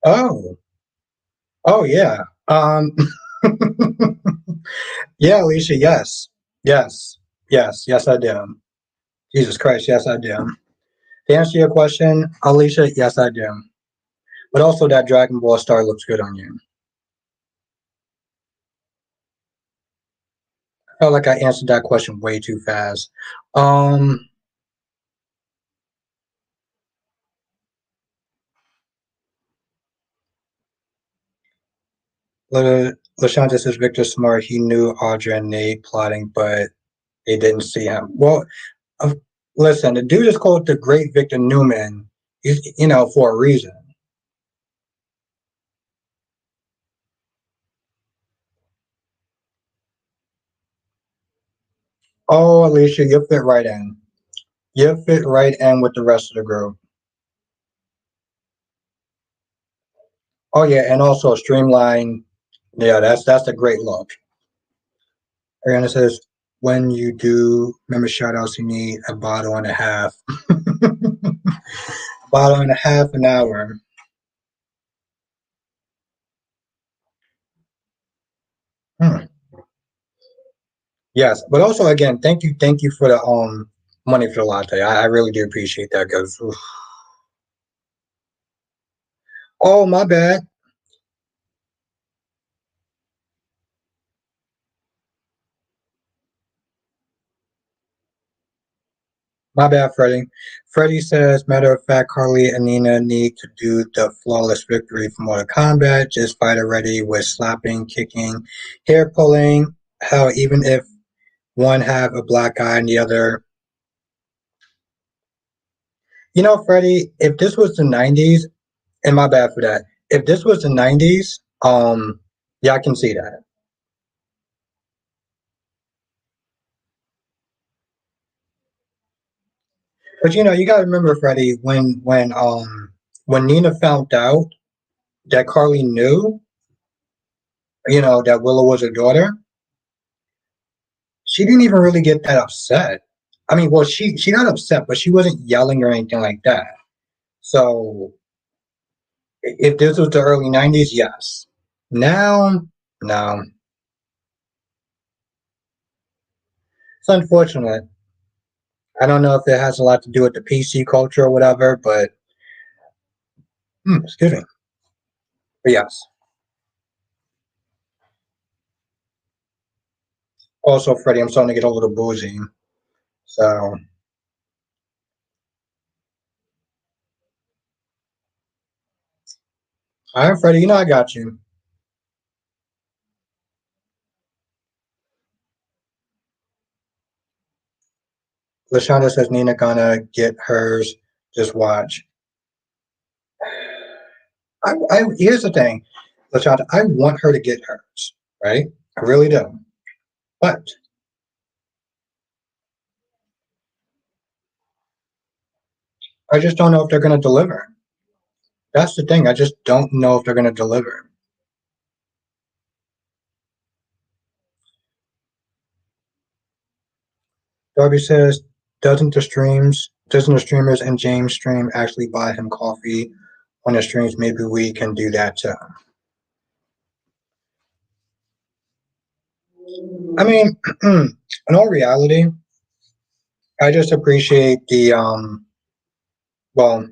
Oh, oh yeah. Yeah, Alicia. Yes, yes, yes. I do. Jesus Christ. Yes, I do. To answer your question, Alicia, yes, I do. But also, that Dragon Ball star looks good on you. I felt like I answered that question way too fast. Um, Lashonda says Victor Smart. He knew Audra and Nate plotting, but they didn't see him. Well, uh, listen, the dude is called the Great Victor Newman. He's, for a reason. Oh, Alicia, you fit right in. You fit right in with the rest of the group. Oh yeah, and also streamline. Yeah, that's a great look. Ariana says, when you do member shout outs, you need a bottle and a half. Bottle and a half an hour. Hmm. Yes, but also again, thank you for the money for the latte. I really do appreciate that because oh my bad. My bad, Freddie. Freddie says, matter of fact, Carly and Nina need to do the flawless victory from Mortal Kombat. Just fight already with slapping, kicking, hair pulling. Hell, even if one have a black eye and the other. Freddie, if this was the 90s, and my bad for that. If this was the 90s, yeah, I can see that. But you gotta remember, Freddie, when Nina found out that Carly knew, that Willow was her daughter, she didn't even really get that upset. I mean, well, she got upset, but she wasn't yelling or anything like that. So if this was the early '90s, yes. Now, no. It's unfortunate. I don't know if it has a lot to do with the PC culture or whatever, but excuse me. But yes. Also, Freddie, I'm starting to get a little boozy. So, all right, Freddie, I got you. Lashonda says Nina gonna get hers. Just watch. Here's the thing, Lashonda. I want her to get hers, right? I really do. But I just don't know if they're gonna deliver. That's the thing. I just don't know if they're gonna deliver. Darby says, doesn't the streamers and James stream actually buy him coffee on the streams? Maybe we can do that too. I mean, in all reality, I just appreciate the well,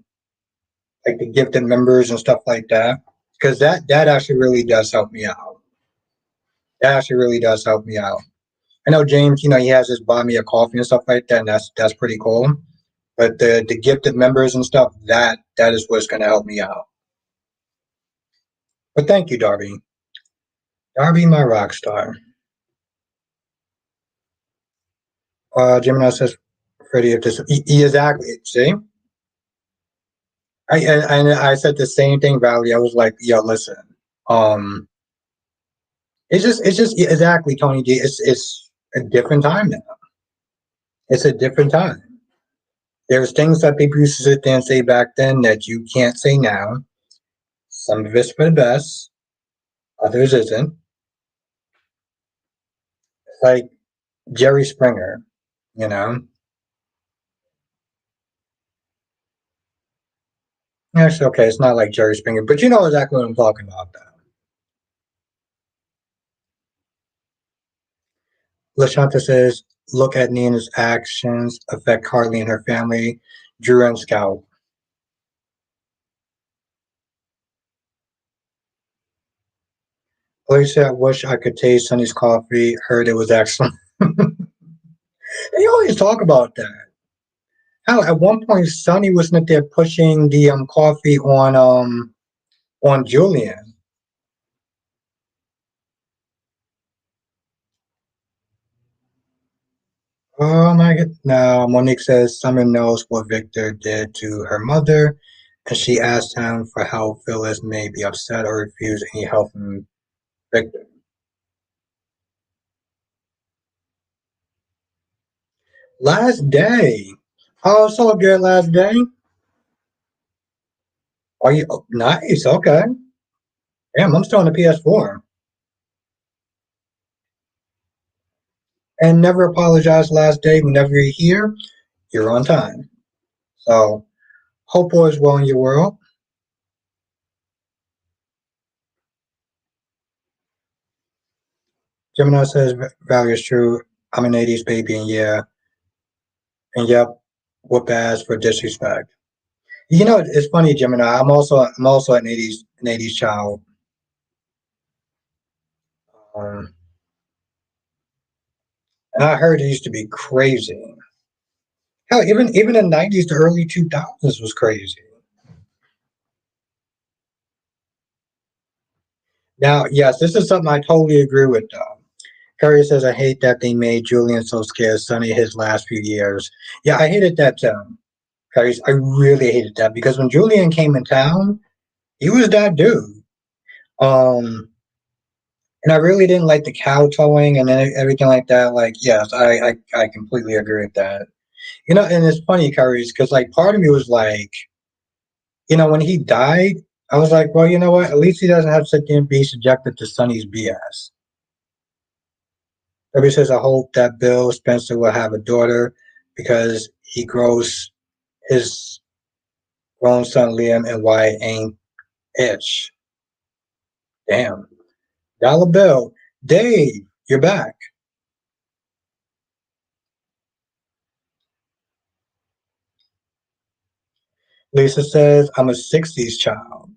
like the gifted members and stuff like that, because that actually really does help me out. That actually really does help me out. I know James, he has his buy me a coffee and stuff like that, and that's pretty cool. But the gifted members and stuff, that is what's going to help me out. But thank you, Darby. Darby, my rock star. Gemini says, Freddie, if this, exactly. See, I said the same thing, Valerie. I was like, yo, listen. Um, it's just exactly Tony D. It's a different time now. It's a different time. There's things that people used to sit there and say back then that you can't say now. Some of it's for the best, others isn't. Like Jerry Springer, you know. Actually, okay, it's not like Jerry Springer, but you know exactly what I'm talking about. Though. Lashanta says, "Look at Nina's actions affect Harley and her family." Drew and Scout. Alicia, I wish I could taste Sonny's coffee. Heard it was excellent. They always talk about that. Hell, at one point, Sonny was not there pushing the coffee on Julian. Oh my god! Now Monique says Summer knows what Victor did to her mother, and she asked him for help. Phyllis may be upset or refuse any help from Victor. Last day. Oh, so good last day. Are you oh, nice? Okay. Damn, I'm still on the PS4. And never apologize last day. Whenever you're here, you're on time. So hope all is well in your world. Gemini says value is true. I'm an 80s baby and yeah. And yep, whoop ass for disrespect. You know, it's funny, Gemini. I'm also an 80s child. Um, and I heard it used to be crazy. Hell, even the 90s, the early 2000s was crazy. Now, yes, this is something I totally agree with, though. Curry says, I hate that they made Julian so scared Sonny his last few years. Yeah, I hated that too. Curry, I really hated that because when Julian came in town, he was that dude. Um, and I really didn't like the cow towing and everything like that. Like, yes, I completely agree with that. You know, and it's funny, Curry, because like part of me was like, when he died, I was like, well, you know what? At least he doesn't have to sit there and be subjected to Sonny's BS. Debbie says, I hope that Bill Spencer will have a daughter because he grows his grown son Liam and Wyatt ain't itch. Damn. Dollar Bill. Dave, you're back. Lisa says, I'm a 60s child.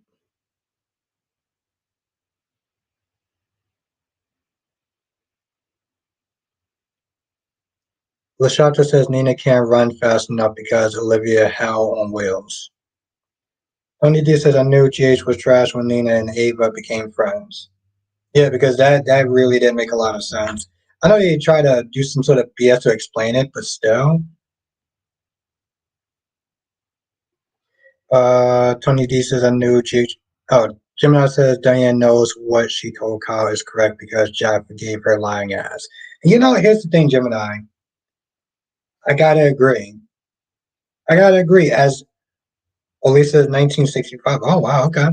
Lashatra says Nina can't run fast enough because Olivia hell on wheels. Tony D says I knew GH was trash when Nina and Ava became friends. Yeah, because that really didn't make a lot of sense. I know they try to do some sort of BS to explain it, but still. Tony D says I knew GH. Oh, Gemini says Diane knows what she told Kyle is correct because Jack forgave her lying ass. And here's the thing, Gemini. I gotta agree. I gotta agree. As Elisa 1965. Oh wow, okay.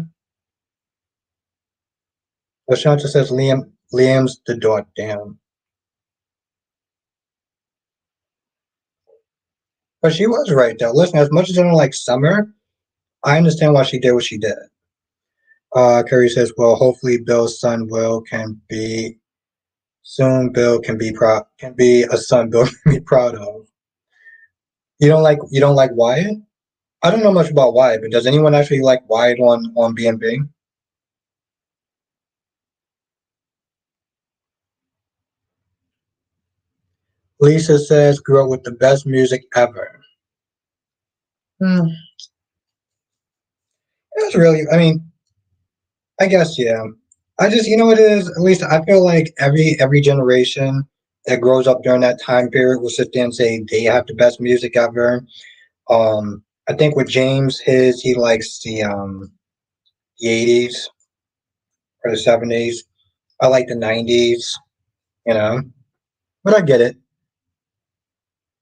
Well, Shanta says Liam's the dog. Damn. But she was right though. Listen, as much as I don't like Summer, I understand why she did what she did. Curry says, well, hopefully Bill's son Will can be soon. Bill can be a son Bill can be proud of. You don't like Wyatt? I don't know much about Wyatt, but does anyone actually like Wyatt on B&B? Lisa says, grew up with the best music ever. Hmm. It was really, I mean, I guess yeah. I just, what it is. At least I feel like every generation that grows up during that time period will sit there and say they have the best music ever. I think with James, he likes the 80s or the 70s. I like the 90s, you know. But I get it.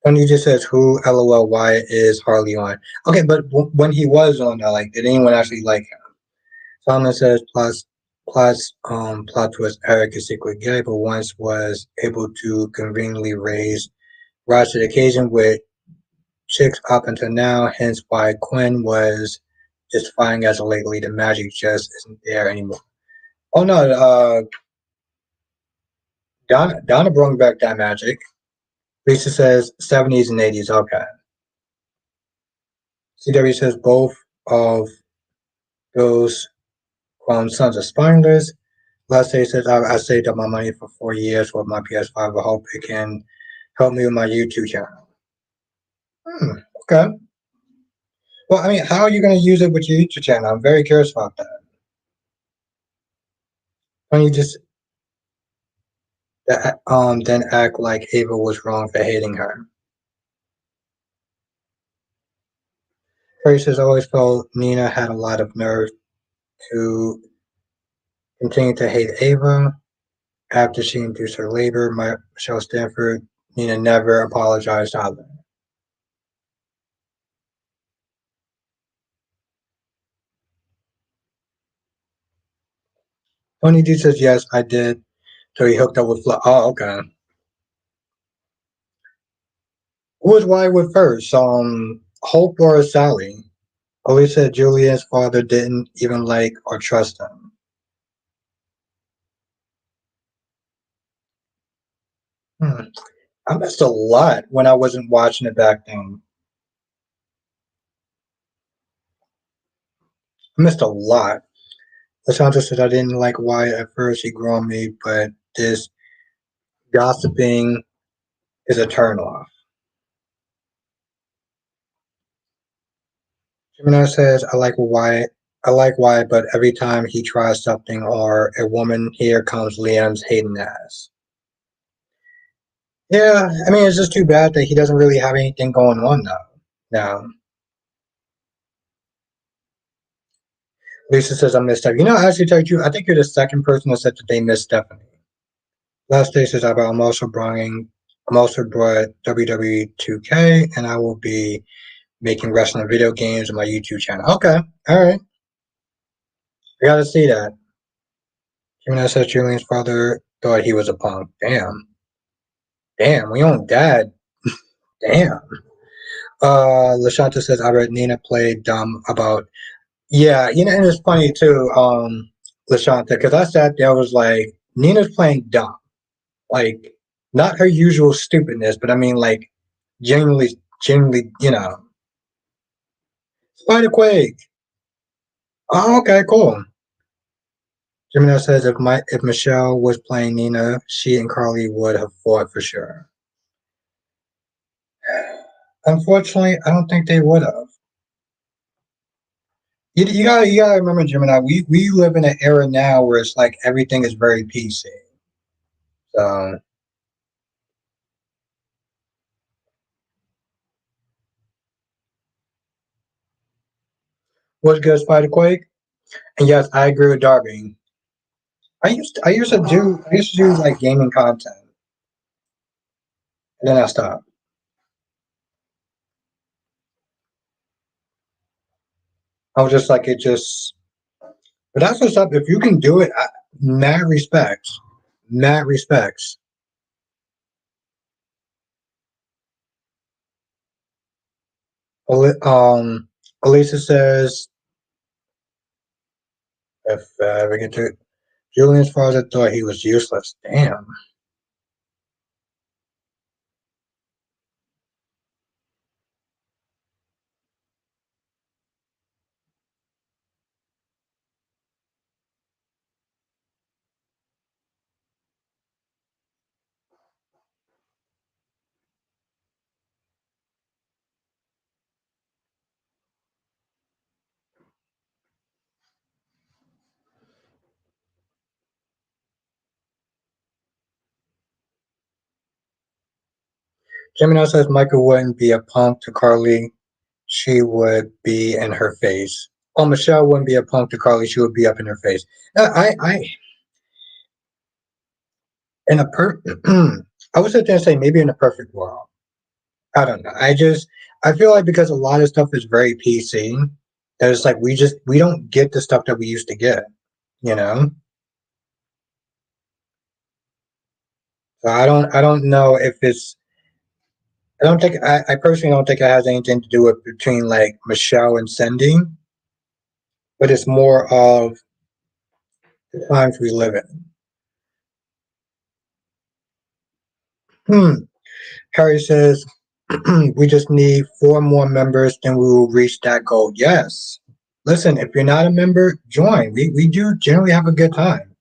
Tony just says who LOL why is Harley on? Okay, but when he was on, like, did anyone actually like him? Solomon says plot twist Eric is secretly gay, but once was able to conveniently rise to the occasion with chicks up until now, hence why Quinn was just fine as a late lead. The magic just isn't there anymore. Oh no, Donna brought back that magic. Lisa says 70s and 80s. Okay. CW says both of those sons are spineless. Last day says I saved up my money for 4 years with my PS5. I hope it can help me with my YouTube channel. Okay. Well, I mean, how are you going to use it with your YouTube channel? I'm very curious about that. Why don't you just then act like Ava was wrong for hating her? Harry says I always felt Nina had a lot of nerve to continue to hate Ava after she induced her labor. Michelle Stanford, Nina never apologized either. Tony D says yes, I did. So he hooked up with Flo. Oh, okay. Who was why with first? Hope or Sally? Always said Julian's father didn't even like or trust him. Hmm. I missed a lot when I wasn't watching it back then. I missed a lot. Lashanta said I didn't like Wyatt at first. He grew on me, but this gossiping is a turnoff. Gemini says I like Wyatt, but every time he tries something or a woman, here comes Liam's hating ass. Yeah, I mean, it's just too bad that he doesn't really have anything going on now. Now, Lisa says I missed Stephanie. You know, I actually tell you, I think you're the second person that said that they missed Stephanie. Last day says I'm also brought WWE 2K, and I will be making wrestling video games on my YouTube channel. Okay, all right, I gotta see that. Gemini says Julian's father thought he was a punk. Damn, we own dad. Damn. Lashanta says I read Nina played dumb about. Yeah, you know, and it's funny too, Lashanta, because I sat there, I was like, Nina's playing dumb. Like, not her usual stupidness, but I mean, like, genuinely, you know. Spider Quake. Oh, okay, cool. Gemini says if Michelle was playing Nina, she and Carly would have fought for sure. Unfortunately, I don't think they would have. You gotta remember, Gemini. We live in an era now where it's like everything is very PC. So what's good, Spider Quake? And yes, I agree with Darby. I used to do like gaming content, and then I stopped. I was just like it just. But that's what's up. If you can do it, mad respects, mad respects. Elisa says if we get to Julian's father thought he was useless. Damn. Gemini says Michael wouldn't be a punk to Carly. she would be in her face. Oh, Michelle wouldn't be a punk to Carly. She would be up in her face. In a I was sit there and say maybe in a perfect world. I don't know. I feel like because a lot of stuff is very PC, that it's like we don't get the stuff that we used to get. You know. So I don't know if it's I personally don't think it has anything to do with between like Michelle and Cindy, but it's more of the times we live in. Hmm. Harry says we just need four more members, then we will reach that goal. Yes. Listen, if you're not a member, join. We do generally have a good time.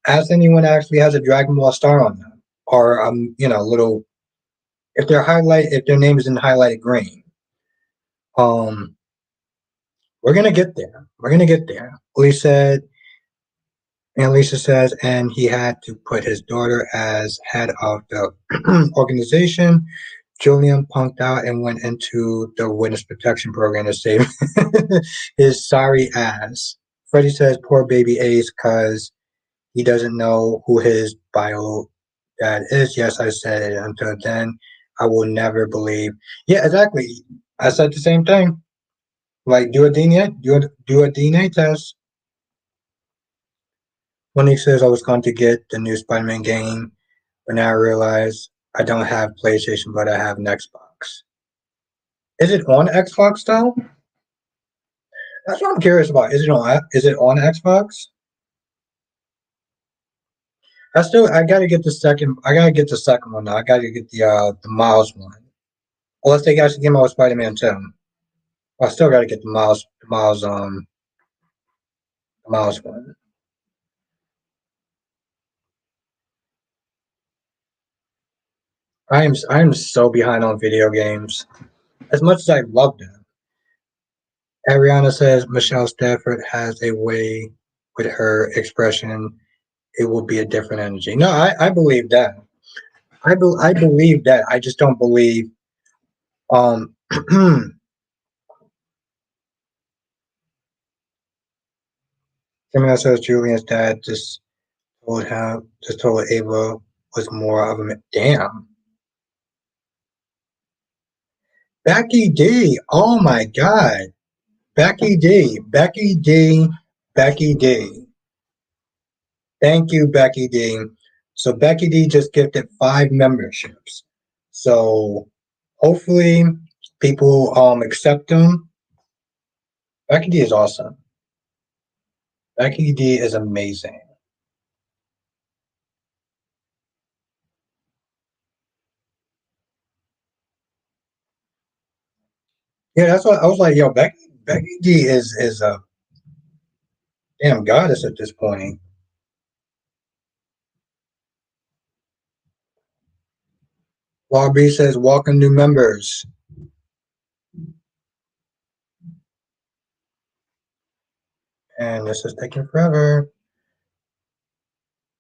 Ask anyone that actually has a Dragon Ball star on them, or little if their name is in highlighted green. Um, we're gonna get there. We're gonna get there. Lee said, and Lisa says, and he had to put his daughter as head of the organization. Julian punked out and went into the witness protection program to save his sorry ass. Freddie says, poor baby Ace, because he doesn't know who his bio dad is. Yes, I said it. Until then, I will never believe. Yeah, exactly. I said the same thing. Like, do a DNA test. When he says I was going to get the new Spider-Man game, but now I realize I don't have PlayStation, but I have an Xbox. Is it on Xbox though? That's what I'm curious about. Is it on Xbox? I gotta get the second. I gotta get the second one. Now. I gotta get the Miles one. Unless they guys came out with Spider-Man 2. I still gotta get the Miles one. I am so behind on video games. As much as I love them. Ariana says Michelle Stafford has a way with her expression. It will be a different energy. No, I believe that. I believe that. I just don't believe. Gemini says Julian's dad just told Ava was more of a damn. Becky D. Oh my God. Becky D. Becky D. Becky D. Thank you, Becky D. So Becky D just gifted 5 memberships. So hopefully people accept them. Becky D is awesome. Becky D is amazing. Yeah, that's what I was like. Yo, Becky D is a damn goddess at this point. Law B says, welcome new members. And this is taking forever.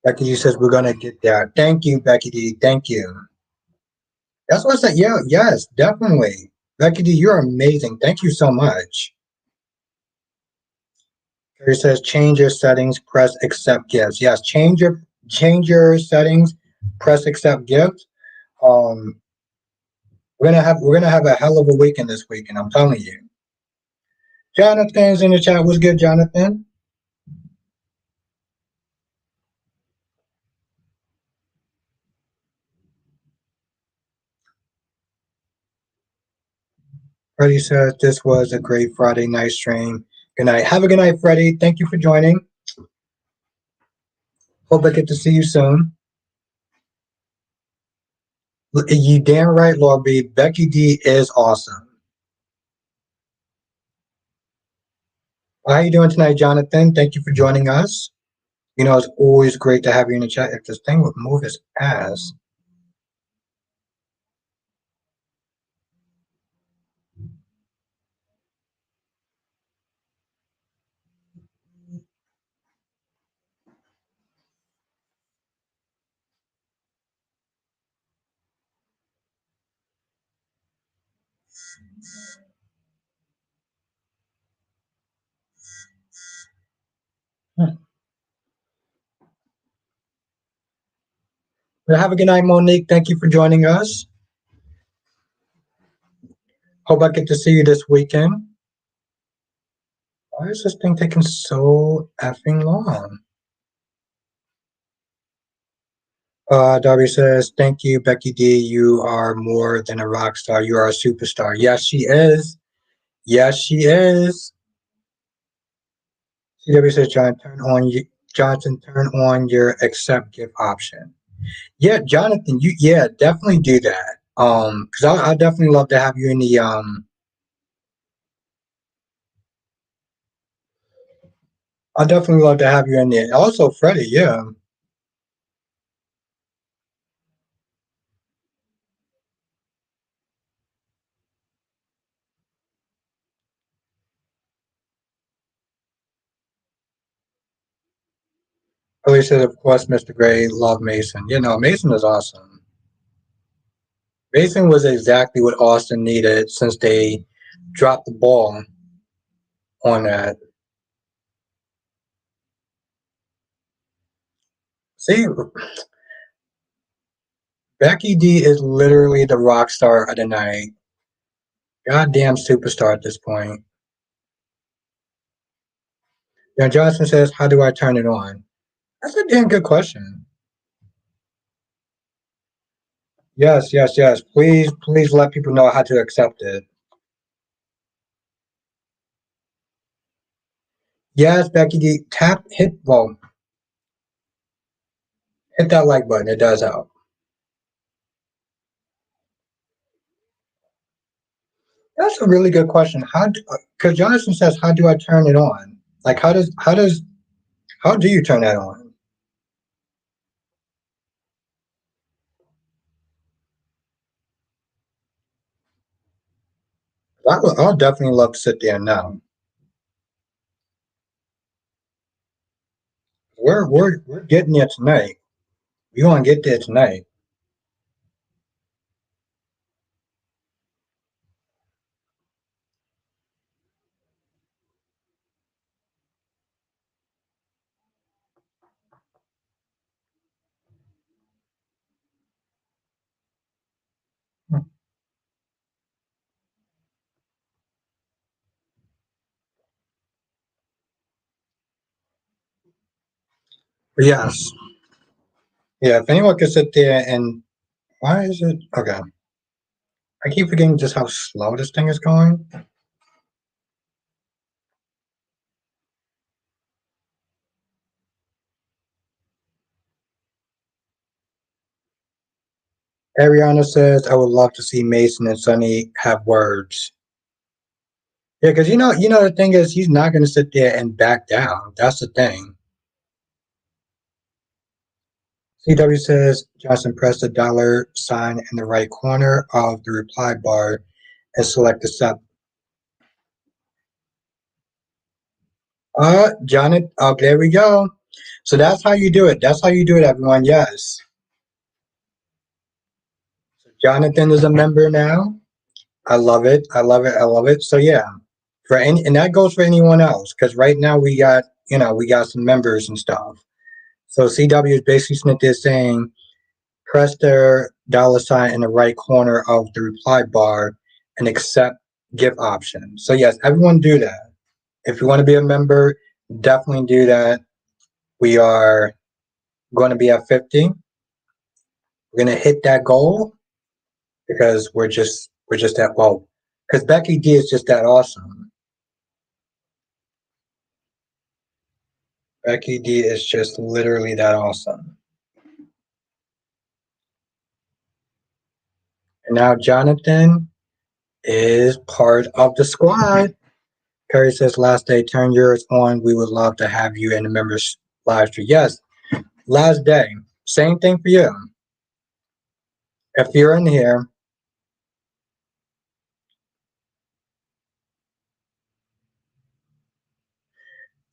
Becky D says, we're going to get there. Thank you, Becky D. Thank you. That's what I said. Yeah, yes, definitely. Becky D, you're amazing. Thank you so much. It says, change your settings, press accept gifts. Yes, change your settings, press accept gifts. Um, we're gonna have a hell of a weekend this weekend. I'm telling you. Jonathan's in the chat. What's good, Jonathan? Freddie says this was a great Friday night stream. Good night. Have a good night, Freddie. Thank you for joining. Hope I get to see you soon. You damn right, Lord B. Becky D is awesome. How you doing tonight, Jonathan? Thank you for joining us. You know, it's always great to have you in the chat. If this thing would move its ass. Well, have a good night, Monique. Thank you for joining us. Hope I get to see you this weekend. Why is this thing taking so effing long? Darby says, "Thank you, Becky D. You are more than a rock star. You are a superstar." Yes, she is. Yes, she is. CW says, Jonathan, turn on your accept gift option. Yeah, Jonathan, yeah, definitely do that. Because I definitely love to have you in the I definitely love to have you in there. Also, Freddie, yeah. Ellie said, of course, Mr. Gray, love Mason. You know, Mason is awesome. Mason was exactly what Austin needed since they dropped the ball on that. See, Becky D is literally the rock star of the night. Goddamn superstar at this point. Now, Johnson says, how do I turn it on? That's a damn good question. Yes, yes, yes. Please, please let people know how to accept it. Yes, Becky D, hit that like button. It does help. That's a really good question. Because Jonathan says, how do I turn it on? Like, how do you turn that on? I'll definitely love to sit there now. We're getting there tonight. We want to get there tonight. Yes. Yeah, if anyone could sit there and why is it okay? I keep forgetting just how slow this thing is going. Ariana says, I would love to see Mason and Sunny have words. Yeah, because the thing is, he's not going to sit there and back down. That's the thing. CW says, Johnson press the dollar sign in the right corner of the reply bar and select accept. Jonathan, oh, there we go. So that's how you do it. That's how you do it, everyone. Yes. So Jonathan is a member now. I love it. I love it. I love it. So yeah, and that goes for anyone else because right now we got some members and stuff. So CW is basically sitting there saying, press their dollar sign in the right corner of the reply bar and accept gift option. So yes, everyone do that. If you want to be a member, definitely do that. We are going to be at 50. We're going to hit that goal because we're just that well. Because Becky D is just that awesome. Becky D is just literally that awesome. And now Jonathan is part of the squad. Perry says, last day, turn yours on. We would love to have you in the members live stream. Yes, last day. Same thing for you. If you're in here,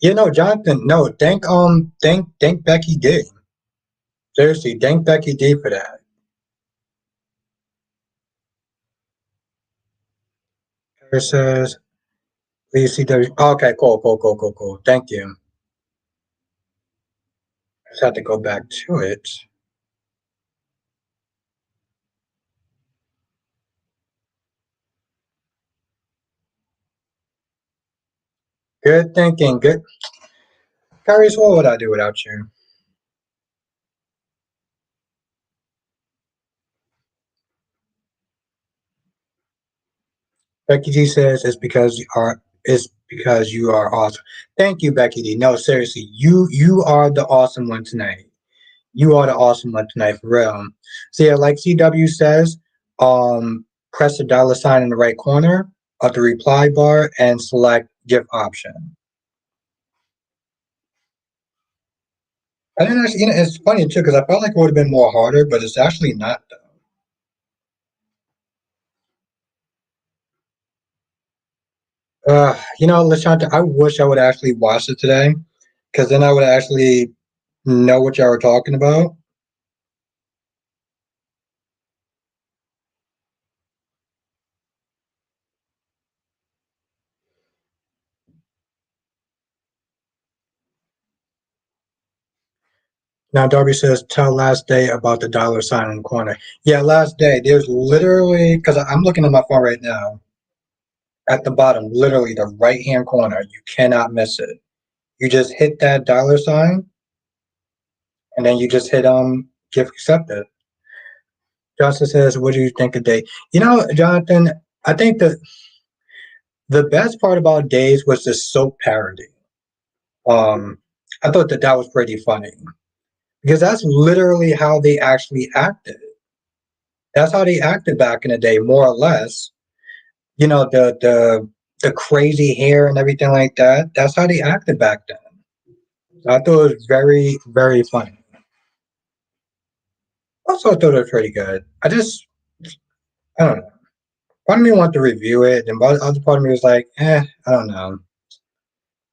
Jonathan, no, thank Becky D. Seriously, thank Becky D for that. Perry says, please see the okay, cool. Thank you. Just have to go back to it. Good thinking. Good. Kyrie, what would I do without you? Becky G says it's because you are awesome. Thank you, Becky D. No, seriously, you are the awesome one tonight. You are the awesome one tonight for real. So yeah, like CW says, press the dollar sign in the right corner of the reply bar and select gift option. I didn't actually, it's funny too because I felt like it would have been more harder, but it's actually not though. Lashanta, I wish I would actually watch it today because then I would actually know what y'all were talking about. Now Darby says, tell last day about the dollar sign in the corner. Yeah, last day. There's literally because I'm looking at my phone right now. At the bottom, literally the right hand corner, you cannot miss it. You just hit that dollar sign and then you just hit gift accepted. Johnson says, what do you think of day? Jonathan, I think that the best part about days was the soap parody. Um, I thought that was pretty funny because that's literally how they actually acted. That's how they acted back in the day, more or less. The crazy hair and everything like that. That's how they acted back then. So I thought it was very, very funny. Also, I thought it was pretty good. I don't know. Part of me wanted to review it, and the other part of me was like, I don't know.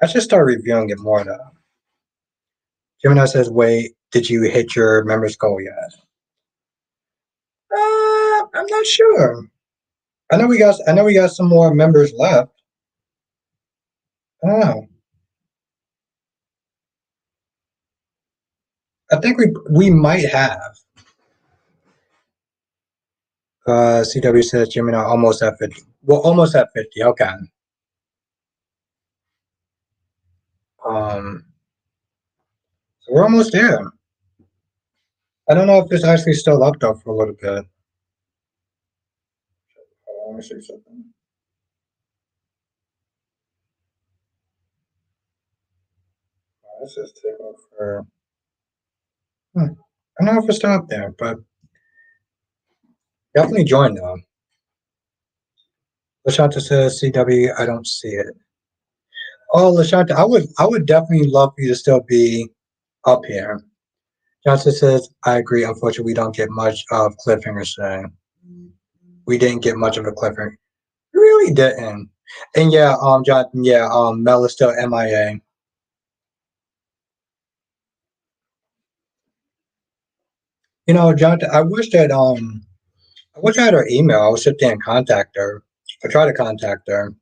I should start reviewing it more though. Gemini says, "Wait, did you hit your members goal yet?" I'm not sure. I know we got some more members left. I don't know. I think we might have. CW says Gemini almost at 50. Well, almost at 50. Okay. Um, so we're almost there. I don't know if it's actually still up though for a little bit. Let me see something. Let's just take over. I don't know if it's still up there, but definitely join though. Lashanta says CW. I don't see it. Oh, Lashanta, I would definitely love for you to still be up here. Johnson says, I agree. Unfortunately, we don't get much of cliffhangers today. We didn't get much of a cliffhanger. We really didn't. And yeah, Jonathan, yeah, Mel is still MIA. Jonathan, I wish I had her email. I would sit there and contact her. I try to contact her.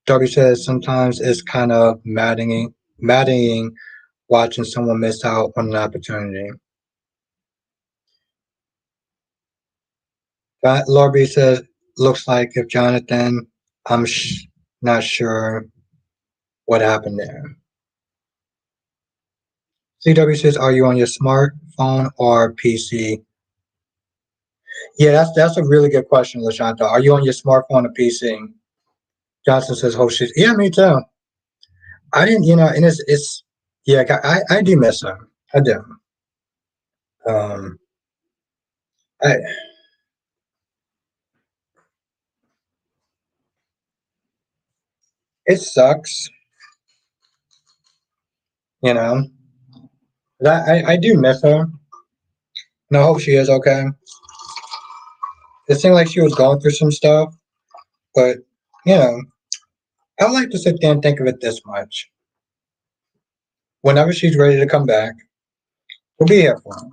Darby says sometimes it's kind of maddening watching someone miss out on an opportunity. But Lorby says, looks like if Jonathan, I'm not sure what happened there. CW says, are you on your smartphone or PC? Yeah, that's a really good question, Lashanta. Are you on your smartphone or PC? Johnson says, oh shit. Yeah, me too. I didn't, and yeah, I do miss him. I do. Um, I, it sucks, you know. But I do miss her. And I hope she is okay. It seemed like she was going through some stuff, but you know, I like to sit there and think of it this much. Whenever she's ready to come back, we'll be here for her.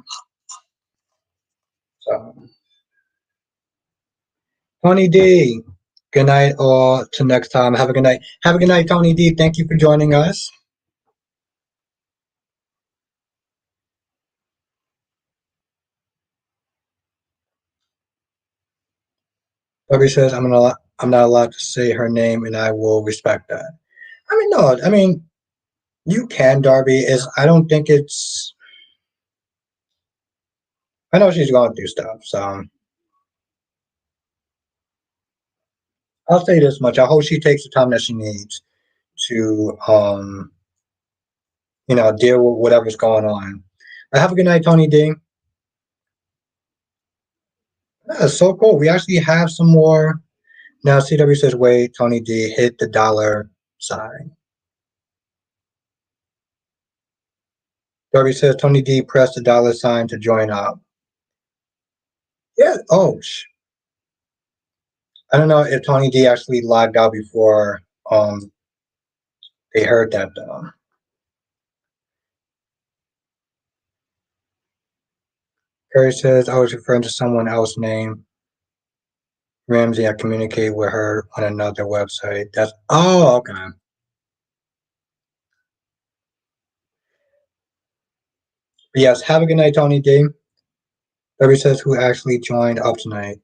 So, Tony D, Good night, or till next time. Have a good night. Have a good night, Tony D. Thank you for joining us. Darby says I'm not allowed to say her name, and I will respect that. I mean, no. I mean, you can, Darby. Is I don't think it's. I know she's going through stuff, so I'll say this much. I hope she takes the time that she needs to, deal with whatever's going on. Have a good night, Tony D. That's so cool. We actually have some more. Now, CW says, wait, Tony D, hit the dollar sign. Darby says, Tony D, press the dollar sign to join up. Yeah. Oh, I don't know if Tony D actually logged out before they heard that, though. Curry says, I was referring to someone else's name. Ramsey, I communicate with her on another website. Okay. But yes, have a good night, Tony D. Darby says, who actually joined up tonight?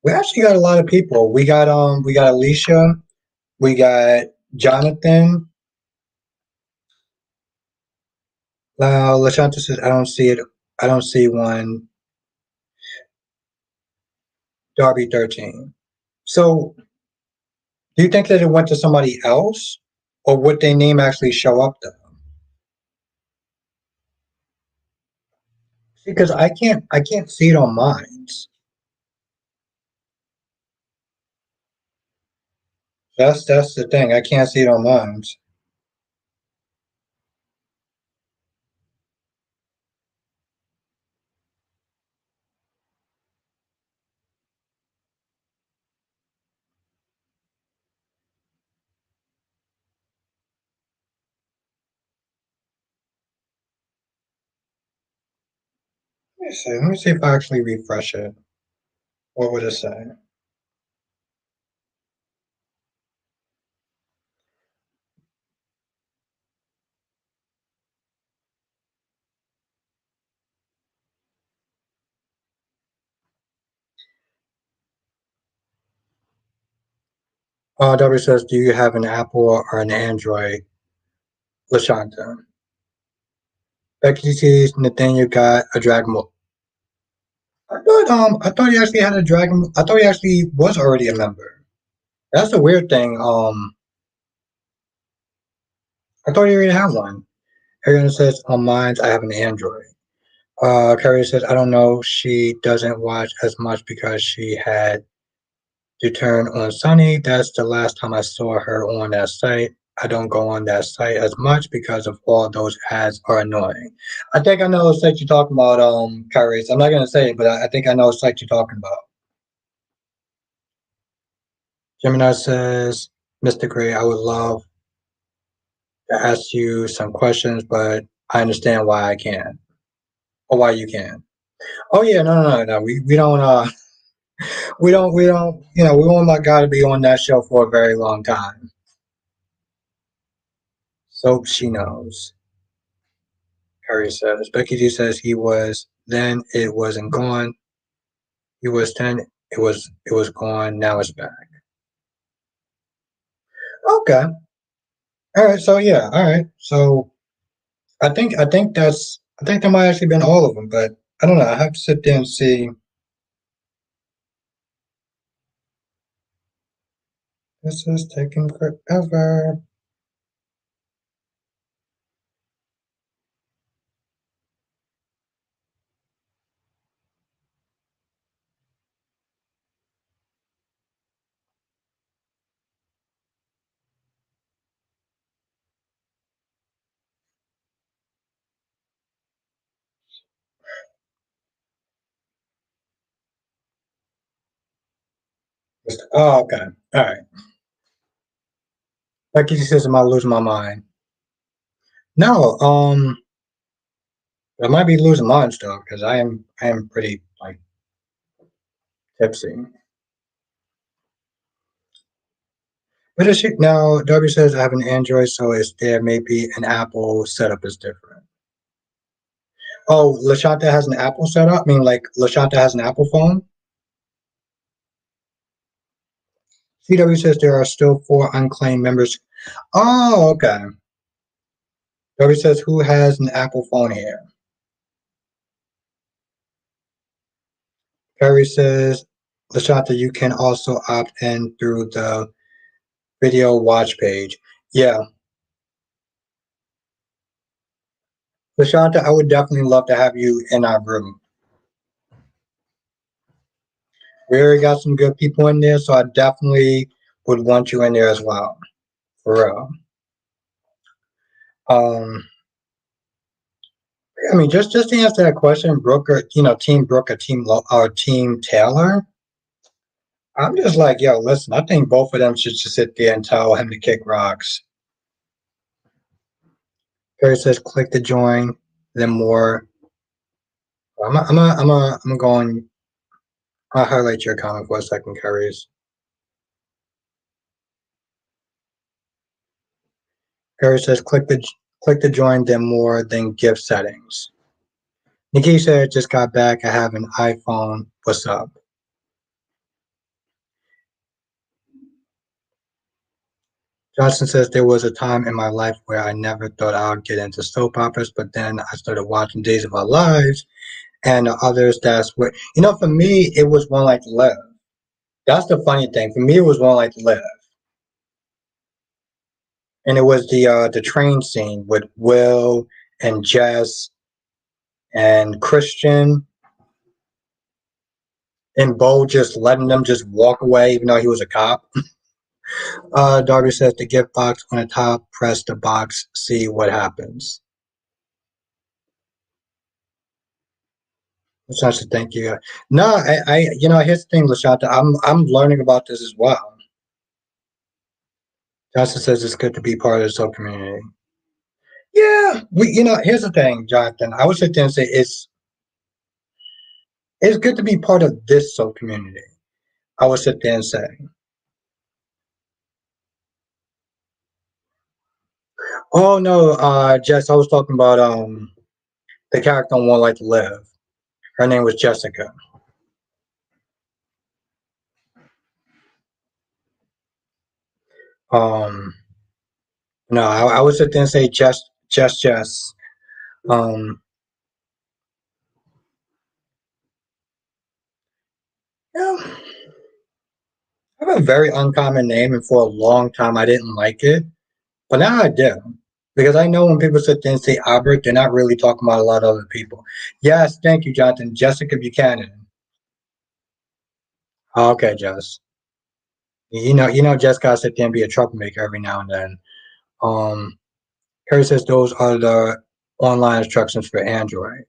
We actually got a lot of people. We got Alicia, we got Jonathan. Lashanta says, I don't see it. I don't see one. Darby 13. So, do you think that it went to somebody else, or would their name actually show up though? Because I can't see it on mine. That's the thing. I can't see it on mine. Let me see. Let me see if I actually refresh it. What would it say? W says, do you have an Apple or an Android? Lashanta. Becky says, Nathaniel got a Dragon Ball. I thought he actually had a Dragon. I thought he actually was already a member. That's the weird thing. I thought he already had one. Ariana says, on mine, I have an Android. Carrie says, I don't know. She doesn't watch as much because she had to turn on Sunny. That's the last time I saw her on that site. I don't go on that site as much because of all those ads are annoying. I think I know the site you're talking about, Carrie. I'm not gonna say it, but I think I know the site you're talking about. Gemini says, Mr. Gray, I would love to ask you some questions, but I understand why I can't. Or why you can't. Oh yeah, no. We don't we won't let God be on that show for a very long time. So she knows. Harry says. Becky G says he was then it wasn't gone. He was then it was gone. Now it's back. Okay. All right. So yeah. All right. So I think that might actually been all of them, but I don't know. I have to sit there and see. This is taking forever. Oh, okay. All right. Becky G says, "Am I losing my mind?" No. I might be losing mine still because I am pretty like tipsy. But is she now? W says I have an Android, so is there maybe an Apple setup is different. Oh, Lashanta has an Apple setup. I mean, like Lashanta has an Apple phone. CW says there are still four unclaimed members. Oh, okay. W says who has an Apple phone here. Perry says Lashanta, you can also opt in through the video watch page. Yeah, Lashanta, I would definitely love to have you in our group. We already got some good people in there, so I definitely would want you in there as well. For real. Um, I mean, just to answer that question, Brooker, Team Brooker, Team Taylor. I'm just like, yo, listen, I think both of them should just sit there and tell him to kick rocks. Perry says, click to join, then more. I'm going. I'll highlight your comment for a second, Carries. Carrie says, click to join, then more, then gift settings. Nikki said, just got back. I have an iPhone. What's up? Johnson says there was a time in my life where I never thought I would get into soap operas, but then I started watching Days of Our Lives and others. That's what for me, it was One Life to Live. That's the funny thing. For me, it was One Life to Live, and it was the train scene with Will and Jess and Christian and Bo just letting them just walk away, even though he was a cop. Darby says the gift box on the top. Press the box. See what happens. Lashanta, thank you. No, here's the thing, Lashanta. I'm learning about this as well. Johnson says it's good to be part of the soul community. Yeah, here's the thing, Jonathan. I would sit there and say it's good to be part of this soul community. I would sit there and say, oh no, Jess, I was talking about the character on One Life to Live. Her name was Jessica. Um, no, I would sit there and say Jess. Um, yeah, I have a very uncommon name, and for a long time I didn't like it, but now I do. Because I know when people sit there and say Albert, they're not really talking about a lot of other people. Yes, thank you, Jonathan. Jessica Buchanan. Oh, okay, Jess. Jess gotta sit there and be a troublemaker every now and then. Um, Harry says those are the online instructions for Android.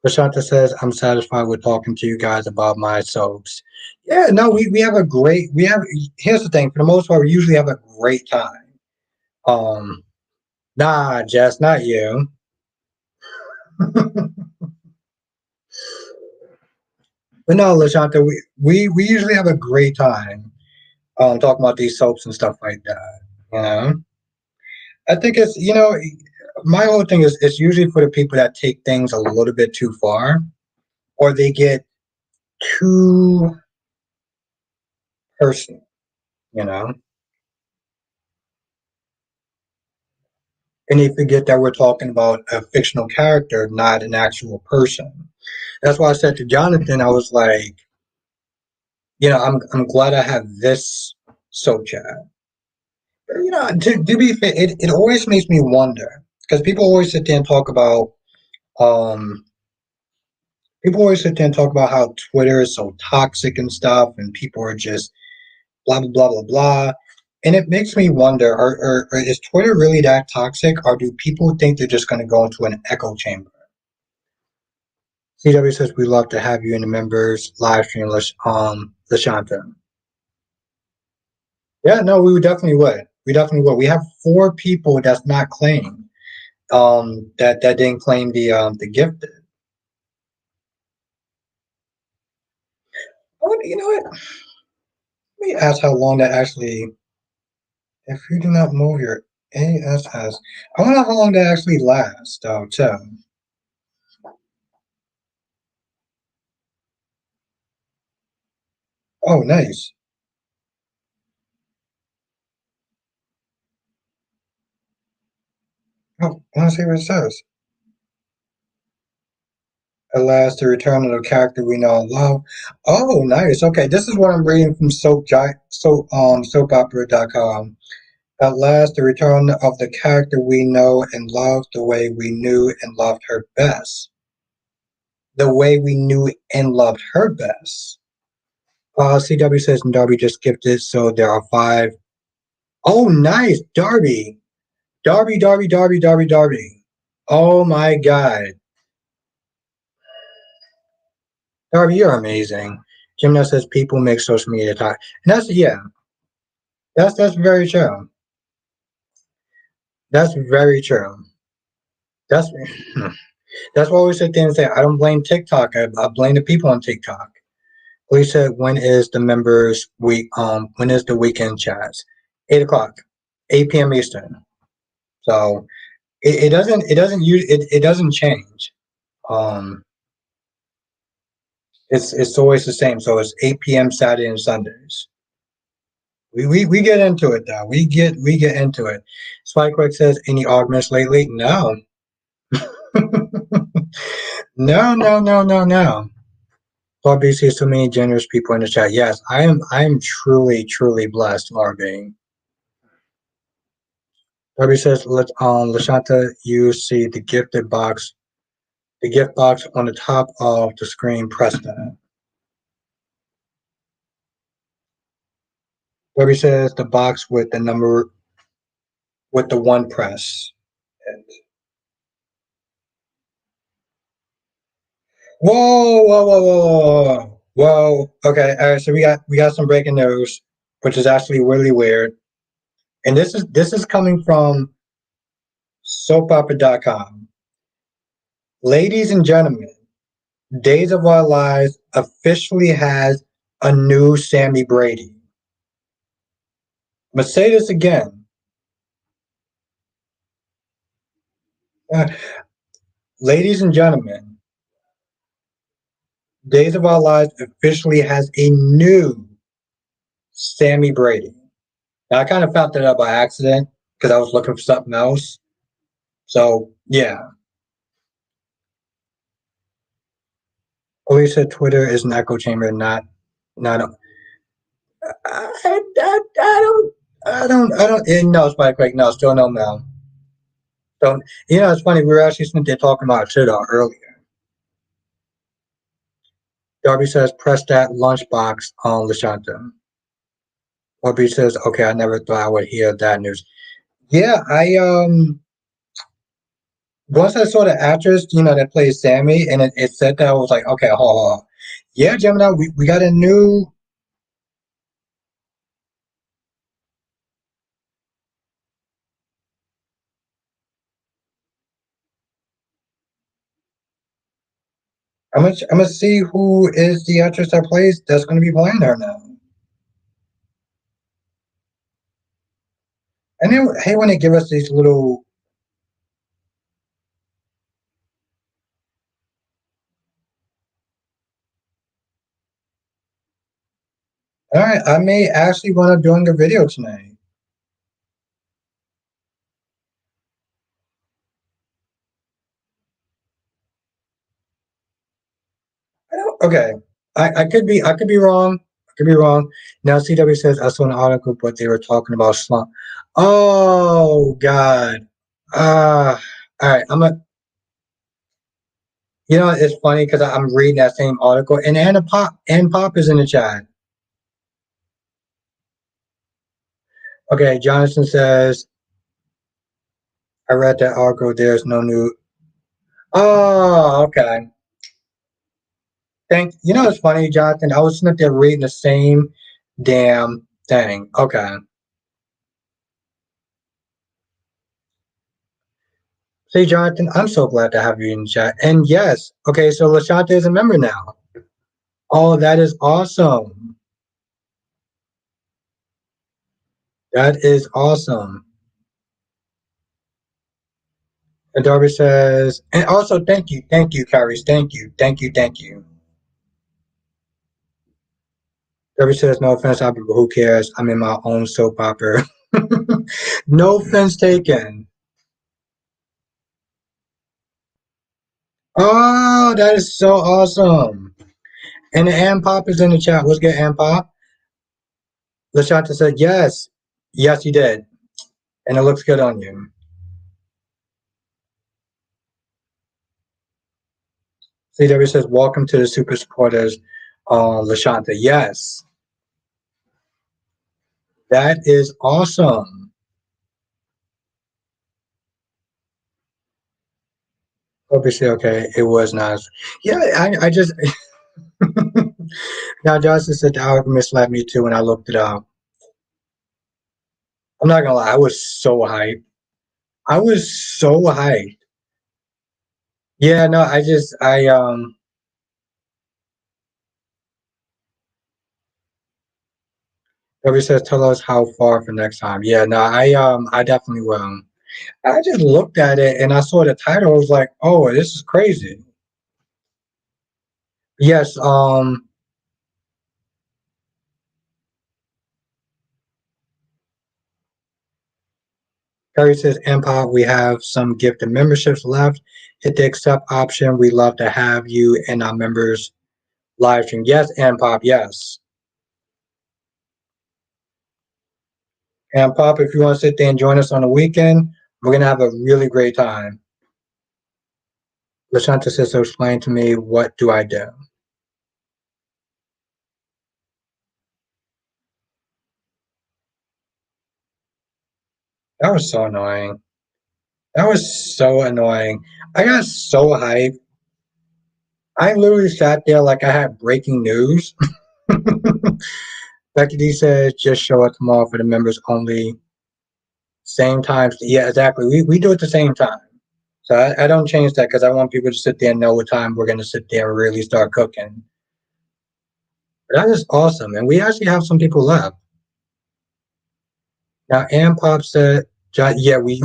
Prashanta says, I'm satisfied with talking to you guys about my soaps. Yeah, no, we have a great here's the thing, for the most part, we usually have a great time. Um nah, Jess, not you. But no, Lashanta, we usually have a great time talking about these soaps and stuff like that. You know? I think my whole thing is it's usually for the people that take things a little bit too far or they get too personal, you know? And they forget that we're talking about a fictional character, not an actual person. That's why I said to Jonathan, I was like, I'm glad I have this soap chat. To be fair, it always makes me wonder because um people always sit there and talk about how Twitter is so toxic and stuff, and people are just blah blah blah blah blah. And it makes me wonder: or is Twitter really that toxic, or do people think they're just going to go into an echo chamber? CW says we love to have you in the members live stream, Lashanta. Yeah, no, we definitely would. We definitely would. We have four people that's not claimed. that didn't claim the gifted. Oh, you know what? Let me ask how long that actually. If you do not move your ASS, I wonder how long that actually lasts. Though, too. Oh, nice. Oh, I want to see what it says. At last, the return of the character we know and love. Oh, nice. Okay, this is what I'm reading from soapopera.com. At last, the return of the character we know and love the way we knew and loved her best. The way we knew and loved her best. CW says Darby just gifted, so there are five. Oh, nice, Darby. Darby. Oh my God. Darby, you're amazing. Jim says people make social media talk. And that's, yeah, that's very true. That's very true. That's that's why we sit there and say I don't blame TikTok. I blame the people on TikTok. Police said when is the members week when is the weekend chats? 8 o'clock. 8 p.m. Eastern. So it doesn't change. Um it's always the same. So it's 8 p.m. Saturday and Sundays. We get into it though. We get into it. Spikework says any arguments lately? No. No. Barbie sees so many generous people in the chat. Yes, I am truly blessed, Barbie. Barbie says let Lashanta you see the gift box on the top of the screen, press that. Barbie says the box with the number with the one press. Whoa. Whoa. Okay, all right, so we got some breaking news, which is actually really weird. And this is coming from soapopera.com. Ladies and gentlemen, Days of Our Lives officially has a new Sammy Brady. I'm gonna say this again. Uh, Ladies and gentlemen, Days of Our Lives officially has a new Sammy Brady. Now I kind of found that out by accident because I was looking for something else. So yeah, Police said Twitter is an echo chamber, not. I don't. No, Spike. Like, no, still no, Mel. Don't. It's funny. We were actually sitting there talking about Twitter earlier. Darby says, "Press that lunchbox on Lashanta." Darby says, "Okay, I never thought I would hear that news." Yeah, I once I saw the actress, that plays Sammy, and it said that I was like, okay, hold on. Yeah, Gemini, we got a new. I'm gonna see who is the actress that's gonna be playing her now. And then hey, when they give us these little. All right, I may actually want to doing a video tonight. Okay, I could be wrong. I could be wrong. Now CW says I saw an article, but they were talking about slump. Oh God. All right. It's funny because I'm reading that same article, and Anna Pop is in the chat. Okay, Jonathan says I read that article. There's no new. Oh, okay. It's funny, Jonathan. I was sitting there reading the same damn thing. Okay. See, Jonathan, I'm so glad to have you in chat. And yes, okay, so Lashanta is a member now. Oh, that is awesome. That is awesome. And Darby says, and also thank you, Kyrie's, thank you. Darby says, no offense, but who cares? I'm in my own soap opera. No offense taken. Oh, that is so awesome. And the Am Pop is in the chat. What's good, Am Pop? Lashanta said, yes. Yes, you did. And it looks good on you. CW says, welcome to the super supporters, Lashanta. Yes. That is awesome. Obviously, okay, it was nice. Yeah, I just now Justin said the alchemist led me to when I looked it up. I'm not gonna lie, I was so hyped. I was so hyped. Yeah, no, I Toby says tell us how far for next time. Yeah, no, I definitely will. I just looked at it and I saw the title. I was like, oh, this is crazy. Yes, Gary says, Empire, we have some gifted memberships left. Hit the accept option. We love to have you in our members live stream. Yes, Empop, yes. Empop, if you want to sit there and join us on the weekend, we're gonna have a really great time. Lashanta says, so explain to me, what do I do? That was so annoying. That was so annoying. I got so hyped. I literally sat there like I had breaking news. Becky D says, just show up tomorrow for the members only. Same times. Yeah, exactly. We do it the same time. So I don't change that because I want people to sit there and know what time we're going to sit there and really start cooking. But that is awesome. And we actually have some people left. Now, Ann Pop said, yeah, we,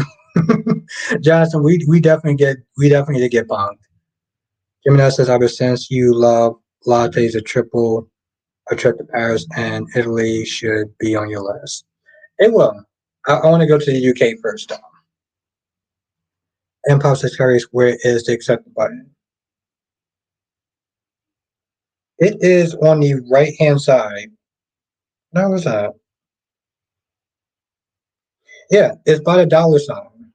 Jonathan, we definitely did get punked. Gemini says, ever since you love lattes, a trip to Paris and Italy should be on your list. It will. I want to go to the UK first, though. And Pop says, Curry's, where is the accept button? It is on the right hand side. No, what's that? Yeah, it's by the dollar sign.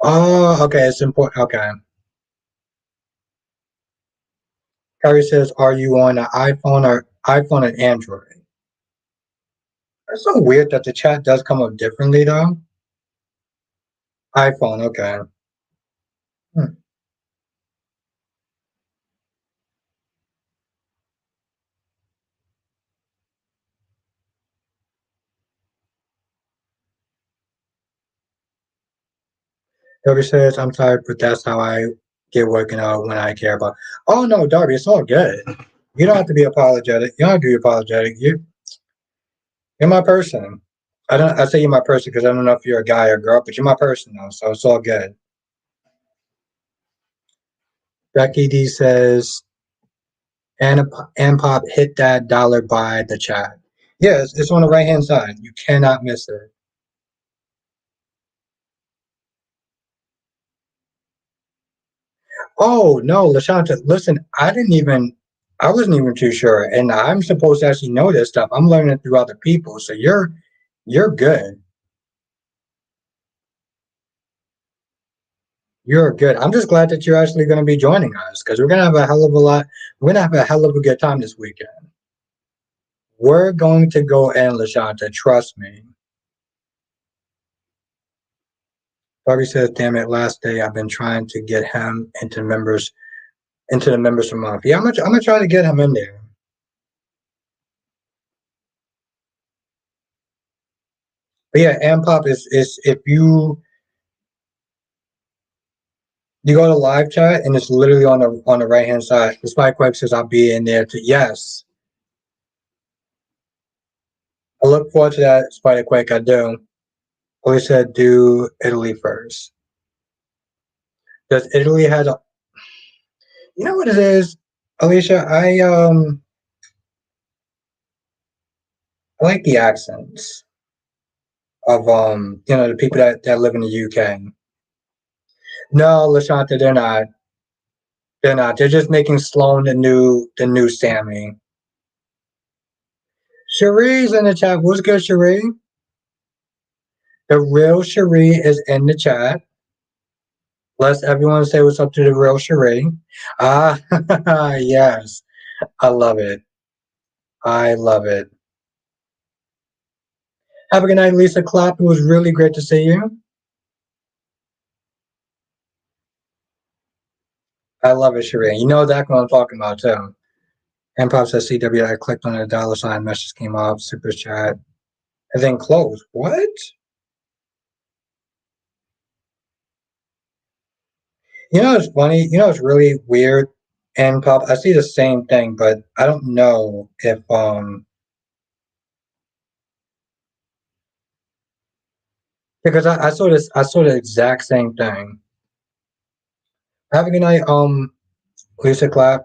Oh, okay, it's important. Okay. Curry says, are you on an iPhone or Android? It's so weird that the chat does come up differently though. iPhone, okay. Hmm. Darby says, I'm tired, but that's how I get working out when I care about. Oh no, Darby, it's all good. You don't have to be apologetic. You don't have to be apologetic. You're my person. I say you're my person because I don't know if you're a guy or girl, but you're my person though, so it's all good. Becky D says, and Pop hit that dollar by the chat. Yes, it's on the right hand side. You cannot miss it. Oh no, Lashanta, listen, I wasn't even too sure. And I'm supposed to actually know this stuff. I'm learning through other people. So you're good. You're good. I'm just glad that you're actually gonna be joining us because we're gonna have a hell of a lot. We're gonna have a hell of a good time this weekend. We're going to go in, Lashanta, trust me. Bobby says, damn it, last day I've been trying to get him into the members for month. Yeah, I'm gonna try to get him in there. But yeah, and pop is if you go to live chat and it's literally on the right hand side. The Spike Web says I'll be in there to yes. I look forward to that Spider Quake. I do. Always said do Italy first. Does Italy has a you know what it is, Alicia? I like the accents of the people that live in the UK. No, Lashanta, they're not. They're not. They're just making Sloan the new Sammy. Cherie's in the chat. What's good, Cherie? The real Cherie is in the chat. Let's everyone say what's up to the real Cherie. Ah, yes. I love it. I love it. Have a good night, Lisa Clapp. It was really great to see you. I love it, Cherie. You know exactly what I'm talking about, too. And Pop says CW. I clicked on a dollar sign. Message came up. Super chat. And then close. What? You know, it's funny. You know, it's really weird. And Pop, I see the same thing, but I don't know if because I saw this. I saw the exact same thing. Have a good night, Lisa Clapp.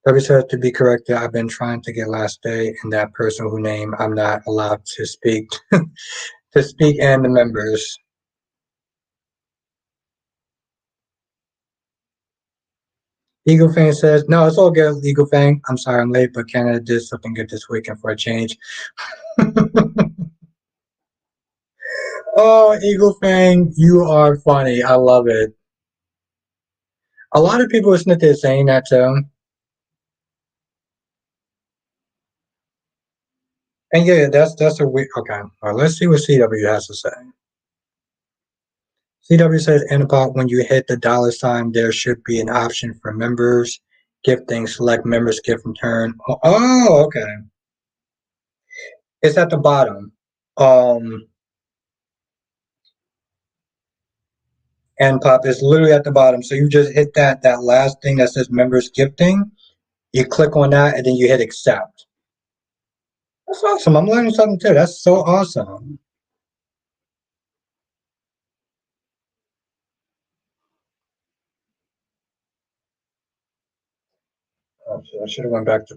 Debbie says to be corrected. I've been trying to get last day, and that person who name I'm not allowed to speak to speak and the members. Eagle Fang says, no, it's all good, Eagle Fang. I'm sorry I'm late, but Canada did something good this weekend for a change. Oh, Eagle Fang, you are funny. I love it. A lot of people listening to this saying that too. And yeah, that's a weird. Okay, all right, let's see what CW has to say. CW says, Anapop, when you hit the dollar sign, there should be an option for members. Gifting, select members gift return. Oh, okay. It's at the bottom. Um, Anapop is literally at the bottom. So you just hit that last thing that says members gifting. You click on that and then you hit accept. That's awesome. I'm learning something too. That's so awesome. Oh, shit, I should have went back to.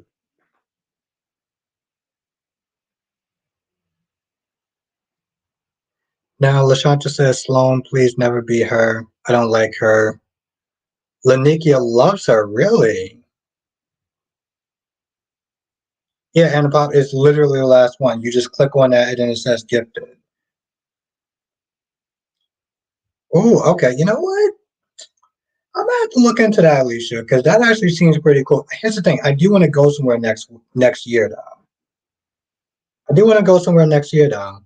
Now, Lashanta says, Sloan, please never be her. I don't like her. Lanikia loves her, really? Yeah, Anapop is literally the last one. You just click on that and then it says gifted. Oh, okay. You know what? I'm gonna have to look into that, Alicia, because that actually seems pretty cool. Here's the thing: I do want to go somewhere next year, though. I do want to go somewhere next year, though.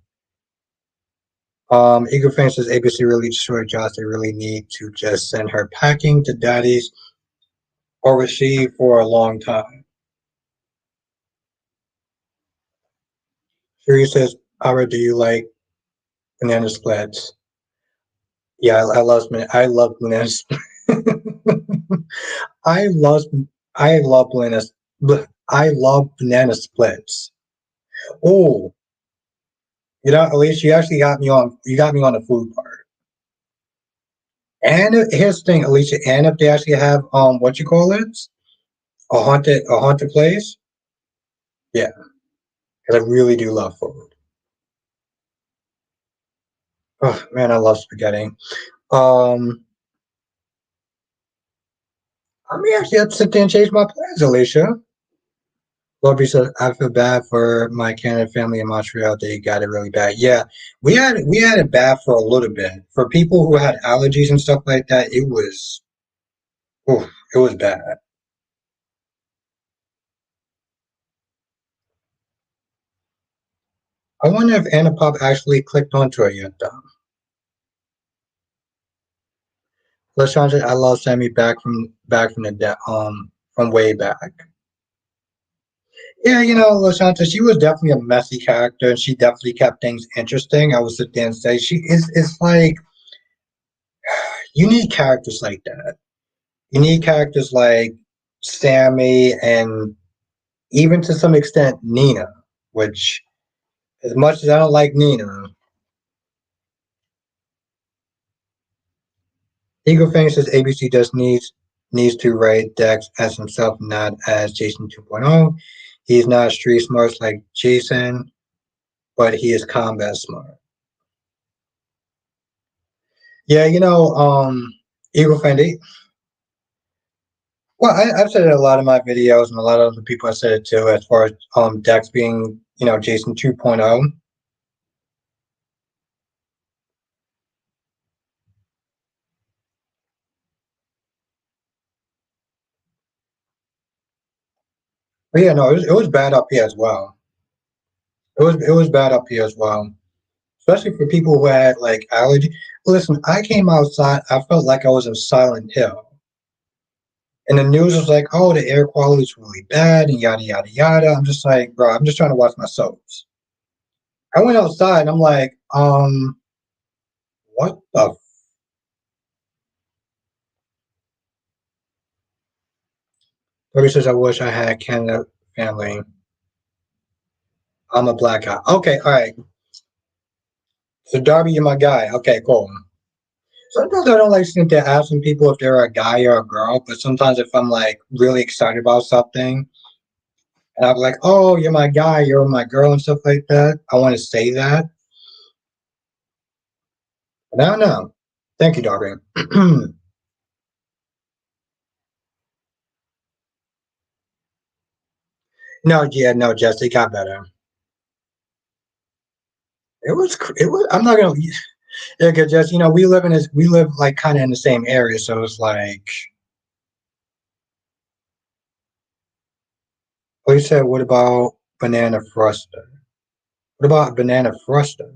Eager Fan says ABC really destroyed Josh. They really need to just send her packing to daddy's or receive for a long time. Siri says, Ara, do you like banana splits? Yeah, I love banana splits. I love I love banana I love banana splits. Oh, you know, at least you actually got me on the food part. And here's the thing, Alicia, and if they actually have what you call it? A haunted place? Yeah, because I really do love food. Oh man, I love spaghetti. Um I may actually have to sit there and change my plans, Alicia. Lobby says I feel bad for my Canada family in Montreal. They got it really bad. Yeah, we had it bad for a little bit. For people who had allergies and stuff like that, it was bad. I wonder if Anna Pop actually clicked onto it yet, though. Lashondra, I love Sammy back from the from way back. Yeah, LaShanta, she was definitely a messy character, and she definitely kept things interesting. I would sit there and say she is. It's like you need characters like that. You need characters like Sammy, and even to some extent Nina. Which, as much as I don't like Nina, Eagle Fang says ABC just needs to write Dex as himself, not as Jason 2.0. He's not street smart like Jason, but he is combat smart. Yeah, Eagle Fang. Well, I've said it in a lot of my videos, and a lot of other people have said it too. As far as Dex being, Jason 2.0. But yeah, no, it was bad up here as well. It was bad up here as well, especially for people who had like allergy. Listen, I came outside. I felt like I was in Silent Hill. And the news was like, oh, the air quality is really bad and yada yada yada. I'm just like, bro, I'm just trying to watch my soaps. I went outside and I'm like, what the Maybe says I wish I had a Canada family. I'm a black guy. Okay, all right. So Darby, you're my guy. Okay, cool. Sometimes I don't like sitting there asking people if they're a guy or a girl, but sometimes if I'm like really excited about something and I'm like, oh, you're my guy, you're my girl and stuff like that, I want to say that. But I don't know. Thank you, Darby. No, yeah, no, Jess, it got better. It was. I'm not gonna. Yeah, cause just we live like kind of in the same area, so it's like. Oh, you said what about banana frusta? What about banana frusta?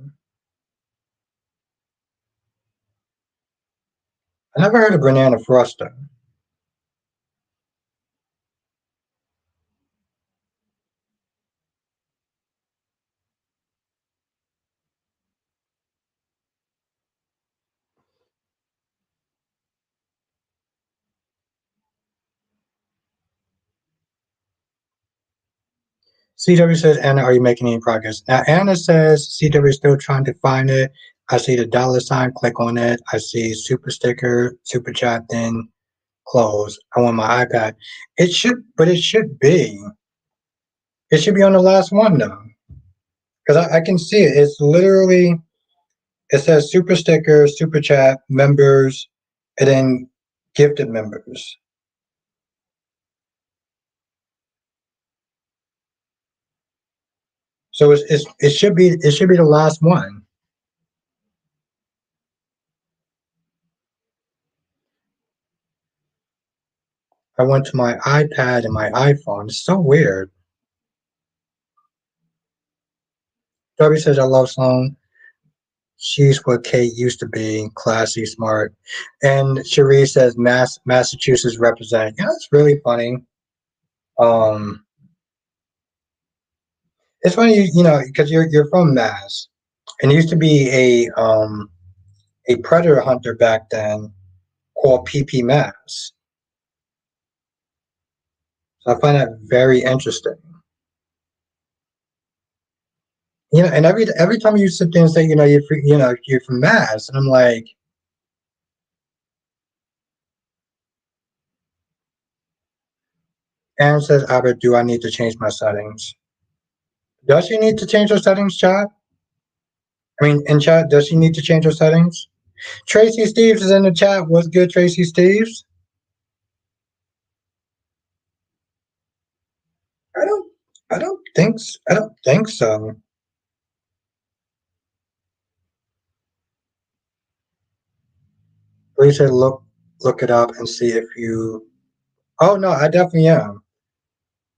I never heard of banana frusta. CW says, Anna, are you making any progress? Now, Anna says CW is still trying to find it. I see the dollar sign, click on it. I see super sticker, super chat, then close. I want my iPad. But it should be. It should be on the last one though. Because I can see it. It's literally, it says super sticker, super chat, members, and then gifted members. So it should be the last one. I went to my iPad and my iPhone. It's so weird. Debbie says I love Sloan. She's what Kate used to be, classy, smart. And Cherie says Massachusetts represent. Yeah, it's really funny. Um, it's funny, because you're from Mass, and it used to be a predator hunter back then called PP Mass. So I find that very interesting. And every time you sit there and say, you're from Mass, and I'm like, Aaron says, Albert, do I need to change my settings? Does she need to change her settings, chat? I mean, in chat, does she need to change her settings? Tracy Steves is in the chat. What's good, Tracy Steves? I don't, I don't think so. Please say look it up and see if you. Oh no, I definitely am.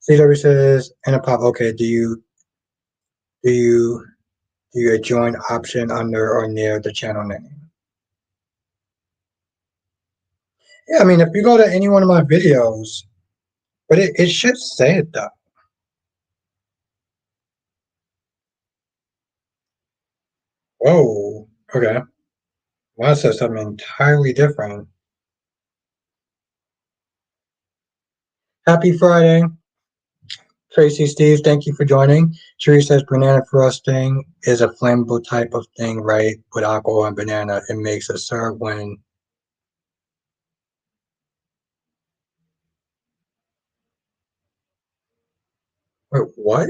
CW says, and a pop. Okay, do you do you join option under or near the channel name? Yeah, I mean, if you go to any one of my videos, but it should say it though. Oh, okay. Well, that says something entirely different. Happy Friday, Tracy, Steve. Thank you for joining. Sherry says banana frosting is a flammable type of thing, right? With alcohol and banana, it makes a syrup when. Wait, what?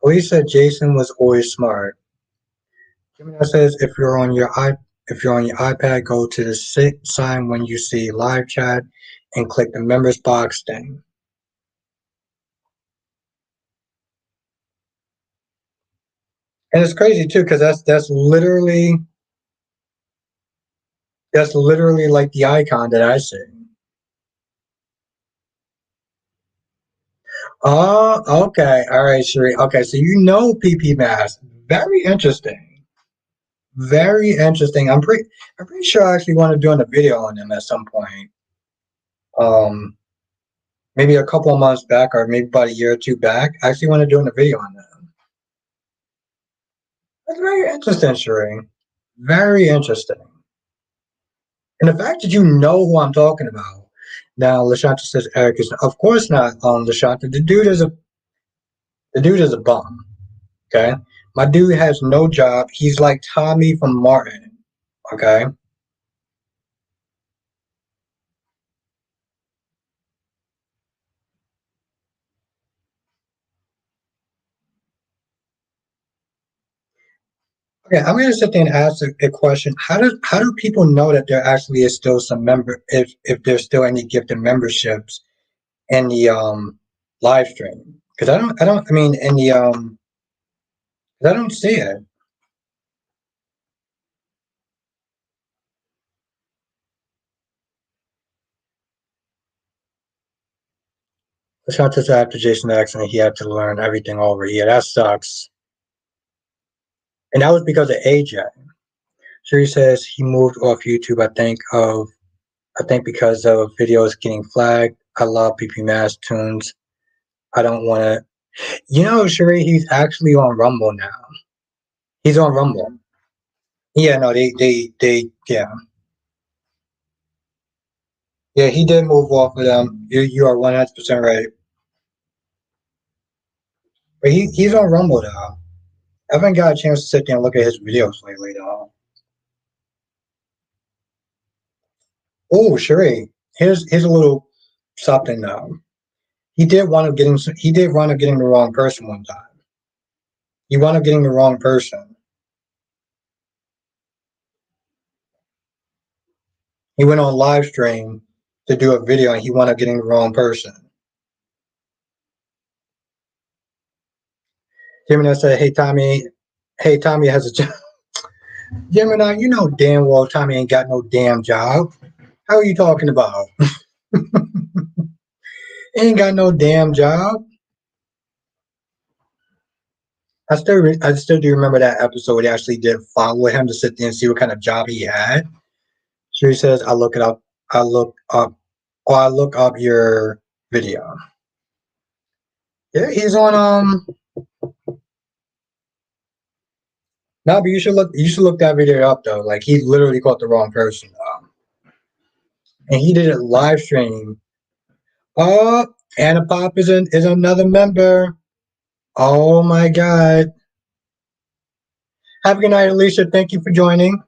Police said Jason was always smart. Gemini says if you're on your iPad, go to the sit sign when you see live chat and click the members box thing. And it's crazy too, because that's literally like the icon that I see. Oh, okay. All right, Sheree. Okay, so you know PP Mask. Very interesting. Very interesting. I'm pretty sure I actually want to do a video on them at some point. Um Maybe a couple of months back or maybe about a year or two back. I actually want to do a video on them. That's very interesting, Sheree. Very interesting. And the fact that you know who I'm talking about. Now, Lashanta says Eric is of course not Lashanta. The dude is a bum. Okay. My dude has no job. He's like Tommy from Martin. Okay. Okay, I'm gonna sit there and ask a question. How do people know that there actually is still some member if there's still any gifted memberships in the live stream? Because I don't I mean in the 'cause I don't see it. Shout out to after Jason accident, he had to learn everything over. Yeah, that sucks. And that was because of AJ. Siri says he moved off YouTube. I think because of videos getting flagged. I love PP Mass tunes. I don't want to. You know, Sheree, he's actually on Rumble now. He's on Rumble. Yeah, no, yeah, yeah. He did move off of them. You are 100% right. But he's on Rumble now. I haven't got a chance to sit there and look at his videos lately, though. Oh, Sheree, here's a little something now. He did wind up getting the wrong person one time. He wound up getting the wrong person. He went on live stream to do a video and he wound up getting the wrong person. Gemini said, hey Tommy has a job. Gemini, you know damn well Tommy ain't got no damn job. How are you talking about? Ain't got no damn job. I still do remember that episode. They actually did follow him to sit there and see what kind of job he had. She says, I look it up. I look up, or I look up your video. Yeah, he's on. No, but you should look. You should look that video up though. Like he literally caught the wrong person, and he did it live stream. Oh, Anna Pop is another member. Oh my God. Have a good night, Alicia. Thank you for joining.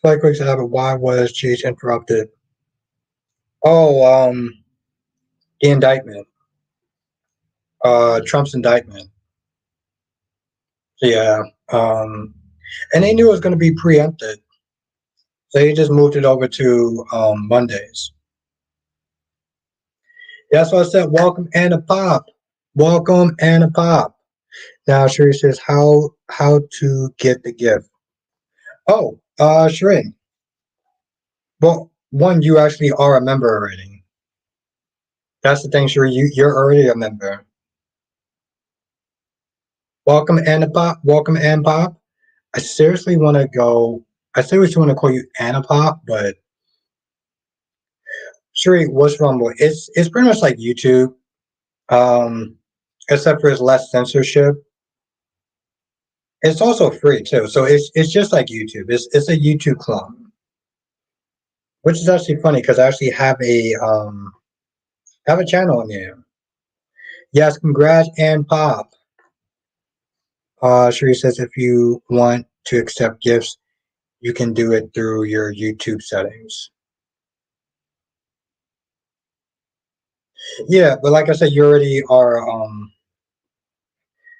Like quick said, why was Cheech interrupted? Oh, the indictment. Trump's indictment. Yeah. Um, and they knew it was going to be preempted, so they just moved it over to Mondays. That's why I said, welcome Anna Pop. Welcome Anna Pop. Now Sheree says how to get the gift. Oh, Sheree. Well, one, you actually are a member already. That's the thing, Sheree. You're already a member. Welcome Anna Pop. Welcome Anna Pop. I seriously want to go. I seriously want to call you Anna Pop, but Sheree, what's Rumble? It's pretty much like YouTube, um, except for it's less censorship. It's also free too, so it's just like YouTube. It's a YouTube clone, which is actually funny because I actually have a channel on there. Yes, congrats and pop. Sheree says if you want to accept gifts, you can do it through your YouTube settings. Yeah, but like I said, you already are.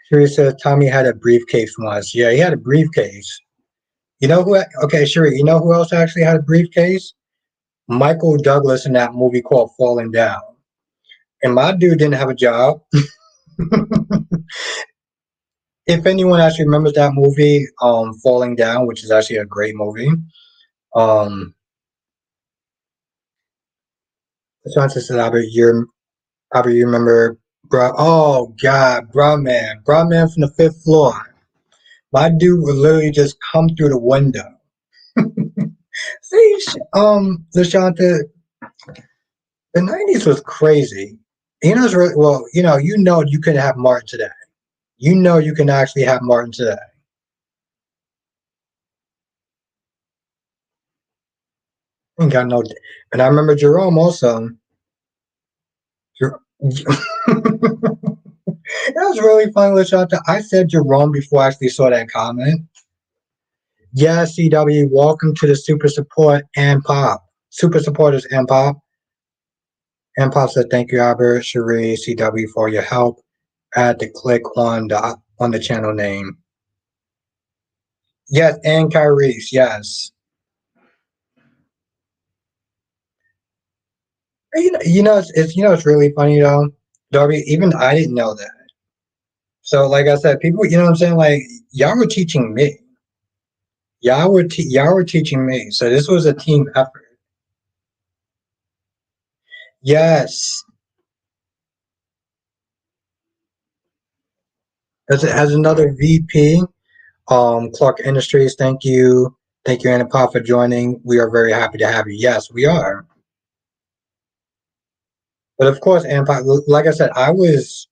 Sheree says Tommy had a briefcase once. Yeah, he had a briefcase. You know who? Okay, Sheree. You know who else actually had a briefcase? Michael Douglas in that movie called Falling Down. And my dude didn't have a job. If anyone actually remembers that movie, Falling Down, which is actually a great movie. Um, Johnson said, Albert, you remember, bro? Oh God, bro, man from the fifth floor. My dude would literally just come through the window. See, Lashanta, the '90s was crazy. You know, it's really well. You can have Martin today. You know, you can actually have Martin today. Ain't got no. And I remember Jerome also. That was really funny, Lashanta. I said Jerome before I actually saw that comment. Yeah, CW, welcome to the Super Support and Pop. Super Supporters and Pop. And Pop said, thank you, Albert, Cherie, CW, for your help. I had to click on the channel name. Yes, and Kyrie's, yes. It's really funny though, Darby. Even I didn't know that. So, like I said, people, you know what I'm saying? Like y'all were teaching me. Y'all were teaching me. So this was a team effort. Yes. As another VP, Clark Industries, thank you, Anna Pop, for joining. We are very happy to have you. Yes, we are. But of course, Anna Pop, like I said, I was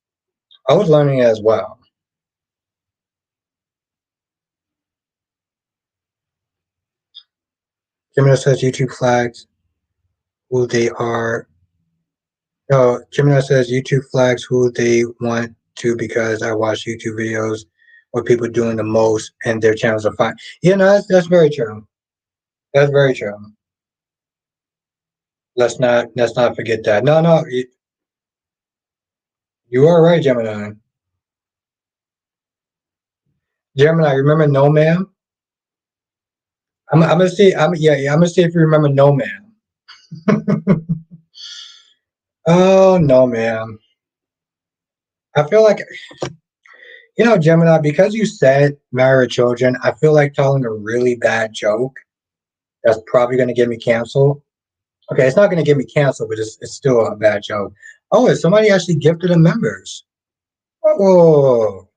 learning as well. Gemini says YouTube flags who they are. No, Gemini says YouTube flags who they want to because I watch YouTube videos with people doing the most and their channels are fine. Yeah, no, that's very true. That's very true. Let's not forget that. No, no, you are right, Gemini. Gemini, remember No Man? I'm gonna see. I'm gonna see if you remember No Man. Oh no, man. I feel like Gemini, because you said marry children. I feel like telling a really bad joke that's probably gonna get me canceled. Okay, it's not gonna get me canceled, but it's still a bad joke. Oh, is somebody actually gifted the members? Oh,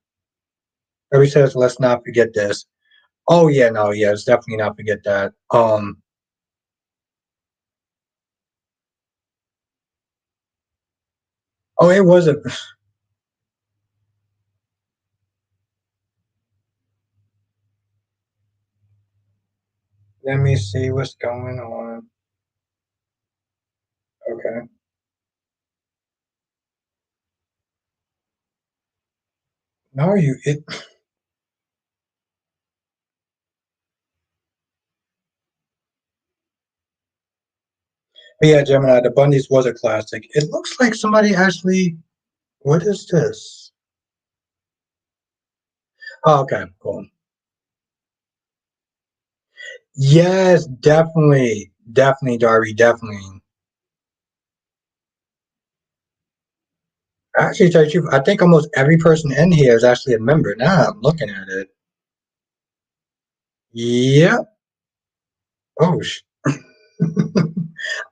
everybody says let's not forget this. Oh yeah, no, yeah, let's definitely not forget that. Oh, it was a. Let me see what's going on. Okay. No, it. But yeah, Gemini, the Bundys was a classic. It looks like somebody actually. What is this? Oh, okay, cool. Yes, definitely, definitely, Darby, definitely. Actually, tell you the truth, I think almost every person in here is actually a member. Now I'm looking at it. Yep. Oh,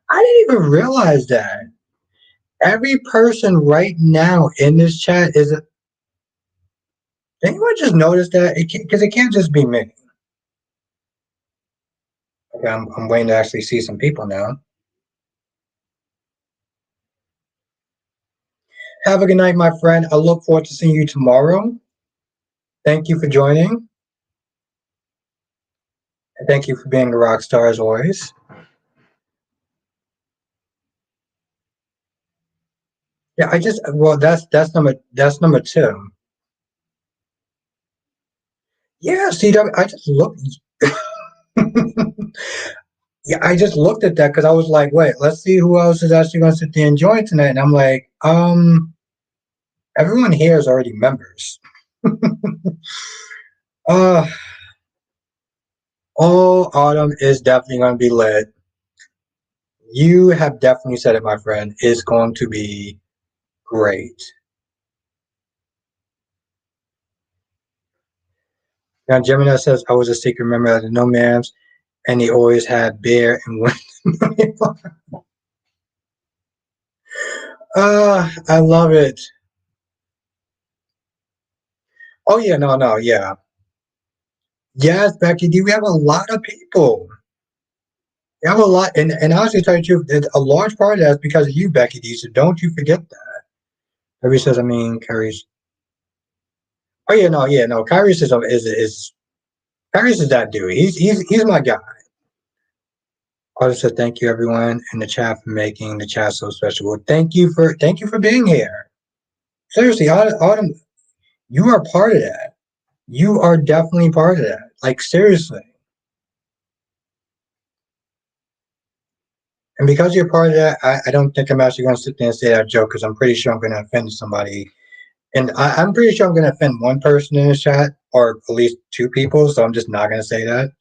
I didn't even realize that. Every person right now in this chat is a. Anyone just notice that? Because it can't just be me. Okay, I'm waiting to actually see some people now. Have a good night, my friend. I look forward to seeing you tomorrow. Thank you for joining, and thank you for being a rock star as always. Yeah, I just well, that's number two. Yeah, CW. I just looked. Yeah, I just looked at that because I was like, wait, let's see who else is actually going to sit there and join tonight. And I'm like, everyone here is already members. uh, oh, autumn is definitely going to be lit. You have definitely said it, my friend. It's going to be great. Now, Gemini says I was a secret member of the No Mams, and he always had beer and went. I love it. Oh yeah, no, no, yeah, yes, Becky D. We have a lot of people. We have a lot, and honestly, to tell you the truth, a large part of that is because of you, Becky D. So don't you forget that. Kyrie says, I mean, Kyrie's. Oh yeah, no. Kyrie's is Kyrie's is that dude. He's my guy. Artist said, thank you everyone in the chat for making the chat so special. Well, thank you for being here. Seriously, Autumn, you are part of that. You are definitely part of that. Like seriously. And because you're part of that, I don't think I'm actually going to sit there and say that joke because I'm pretty sure I'm going to offend somebody. And I'm pretty sure I'm going to offend one person in the chat or at least two people. So I'm just not going to say that.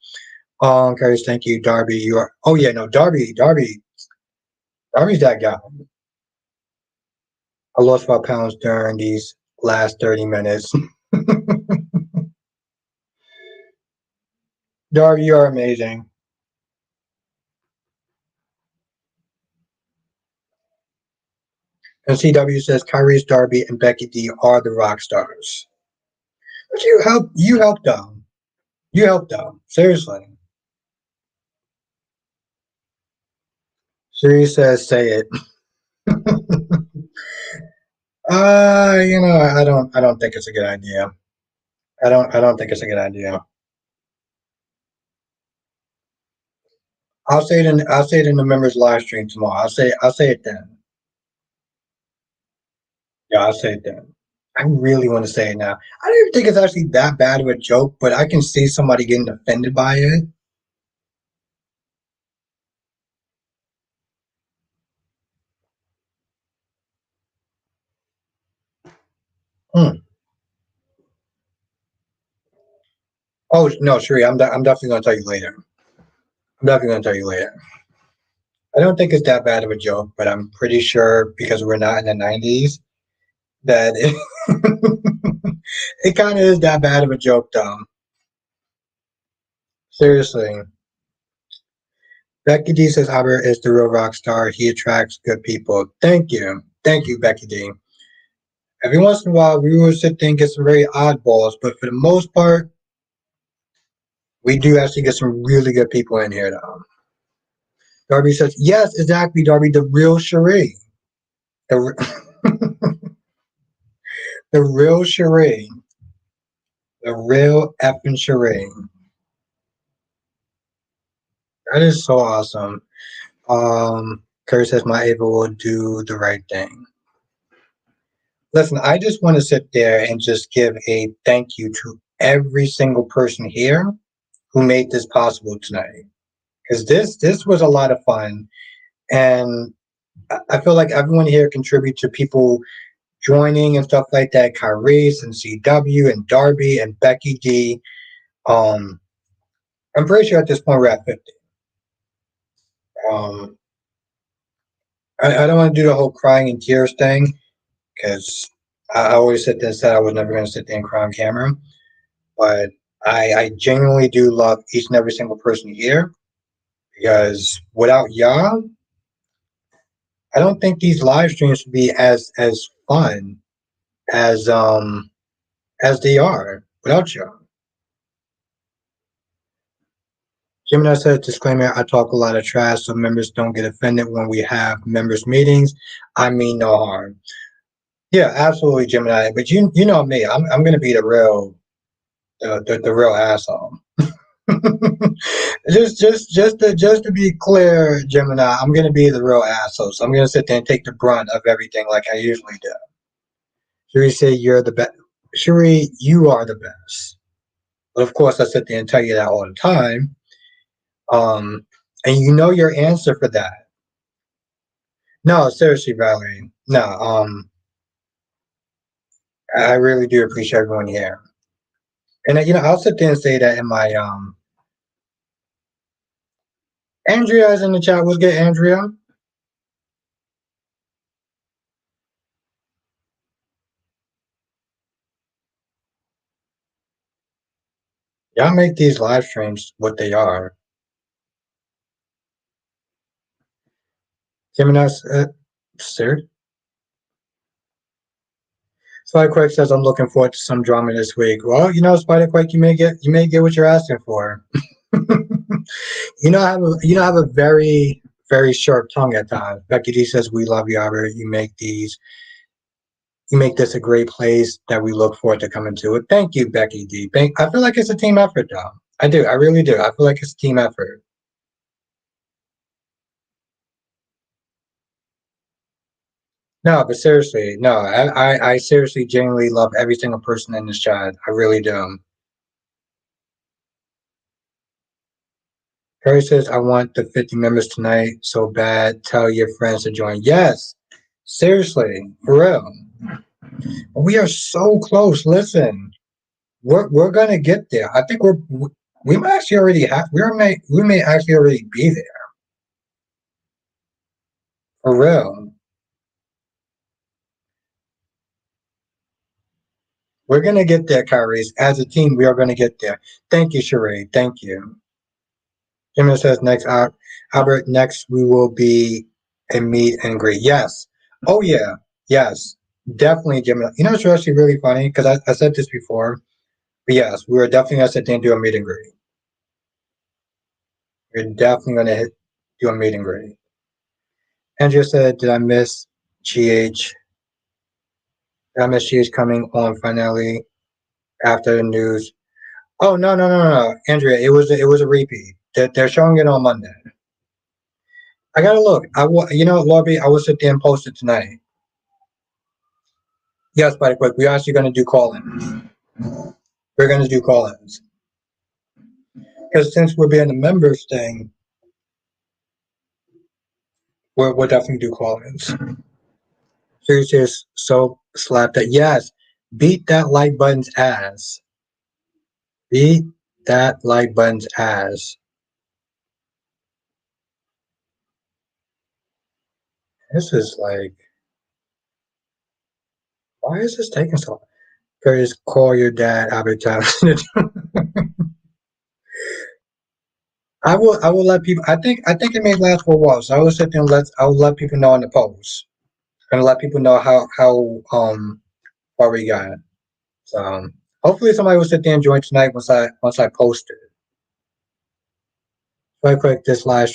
Curtis, thank you. Darby, you are. Oh, yeah, no, Darby's that guy. I lost 5 pounds during these last 30 minutes. Darby, you are amazing. And CW says Kyrie's Darby and Becky D are the rock stars. But you helped them. You helped them. Seriously. Siri says say it. I don't think it's a good idea. I don't think it's a good idea. I'll say it in the members live stream tomorrow. I'll say it then. Yeah, I'll say it then. I really want to say it now. I don't even think it's actually that bad of a joke, but I can see somebody getting offended by it. Hmm. Oh no, Sheree, I'm definitely gonna tell you later. I'm definitely gonna tell you later. I don't think it's that bad of a joke, but I'm pretty sure because we're not in the '90s that it kind of is that bad of a joke, though. Seriously. Becky D says Albert is the real rock star. He attracts good people. Thank you. Thank you, Becky D. Every once in a while, we will sit there and get some very oddballs, but for the most part, we do actually get some really good people in here, though. Darby says, yes, exactly, Darby, the real Cherie. The, the real Cherie. The real effing Cherie. That is so awesome. Kurt says, my Ava will do the right thing. Listen, I just want to sit there and just give a thank you to every single person here who made this possible tonight. Because this was a lot of fun, and I feel like everyone here contributed to people joining and stuff like that. Kyrese and CW and Darby and Becky D. Um, I'm pretty sure at this point we're at 50. Um, I don't want to do the whole crying and tears thing because I always sit there and said I was never going to sit there and cry on camera. But I genuinely do love each and every single person here because without y'all, I don't think these live streams would be as fun as they are without y'all. Gemini says, disclaimer, I talk a lot of trash so members don't get offended when we have members meetings. I mean no harm. Yeah, absolutely, Gemini. But you know me, I'm gonna be the real the real asshole. Just to be clear, Gemini, I'm gonna be the real asshole. So I'm gonna sit there and take the brunt of everything like I usually do. Shuri say you're the best. Shuri, you are the best. But of course, I sit there and tell you that all the time. Um, and you know your answer for that. No, seriously, Valerie. No, I really do appreciate everyone here. And I'll sit there and say that in my Andrea is in the chat. What's good, Andrea? Y'all make these live streams what they are. Gemini, sir. Spiderquake says I'm looking forward to some drama this week. Well, Spiderquake, you may get what you're asking for. I have a very very sharp tongue at times. Becky D says we love you, Albert. You make this a great place that we look forward to coming to it. Thank you, Becky D. I feel like it's a team effort, though. I do. I really do. I feel like it's a team effort. No, but seriously, no. I seriously, genuinely love every single person in this chat. I really do. Harry says, I want the 50 members tonight so bad. Tell your friends to join. Yes, seriously, for real. We are so close. Listen, we're gonna get there. I think we might actually already have we may actually already be there for real. We're gonna get there, Kyrie. As a team, we are gonna get there. Thank you, Sheree. Thank you. Jimmy says next Albert, next we will be a meet and greet. Yes. Oh yeah. Yes. Definitely, Jimmy. It's actually really funny because I said this before. But yes, we are definitely gonna sit there and do a meet and greet. We're definitely gonna do a meet and greet. Andrea said, "Did I miss GH? Did I miss GH coming on finally after the news?" Oh no no no no no, Andrea, it was a repeat. They're showing it on Monday. I gotta look. Lobby, I will sit there and post it tonight. Yes, by the quick, we're actually gonna do call-ins. We're gonna do call-ins because since we're being a members thing, we'll definitely do call-ins. Seriously, so slap that. Yes, beat that like button's ass. Beat that like button's ass. This is like, why is this taking so long? Curtis, call your dad, Albert Thompson. I will let people. I think it may last for a while, so I will sit there and I will let people know in the post and let people know how far we got. So hopefully somebody will sit there and join tonight once I post it. Right quick, this live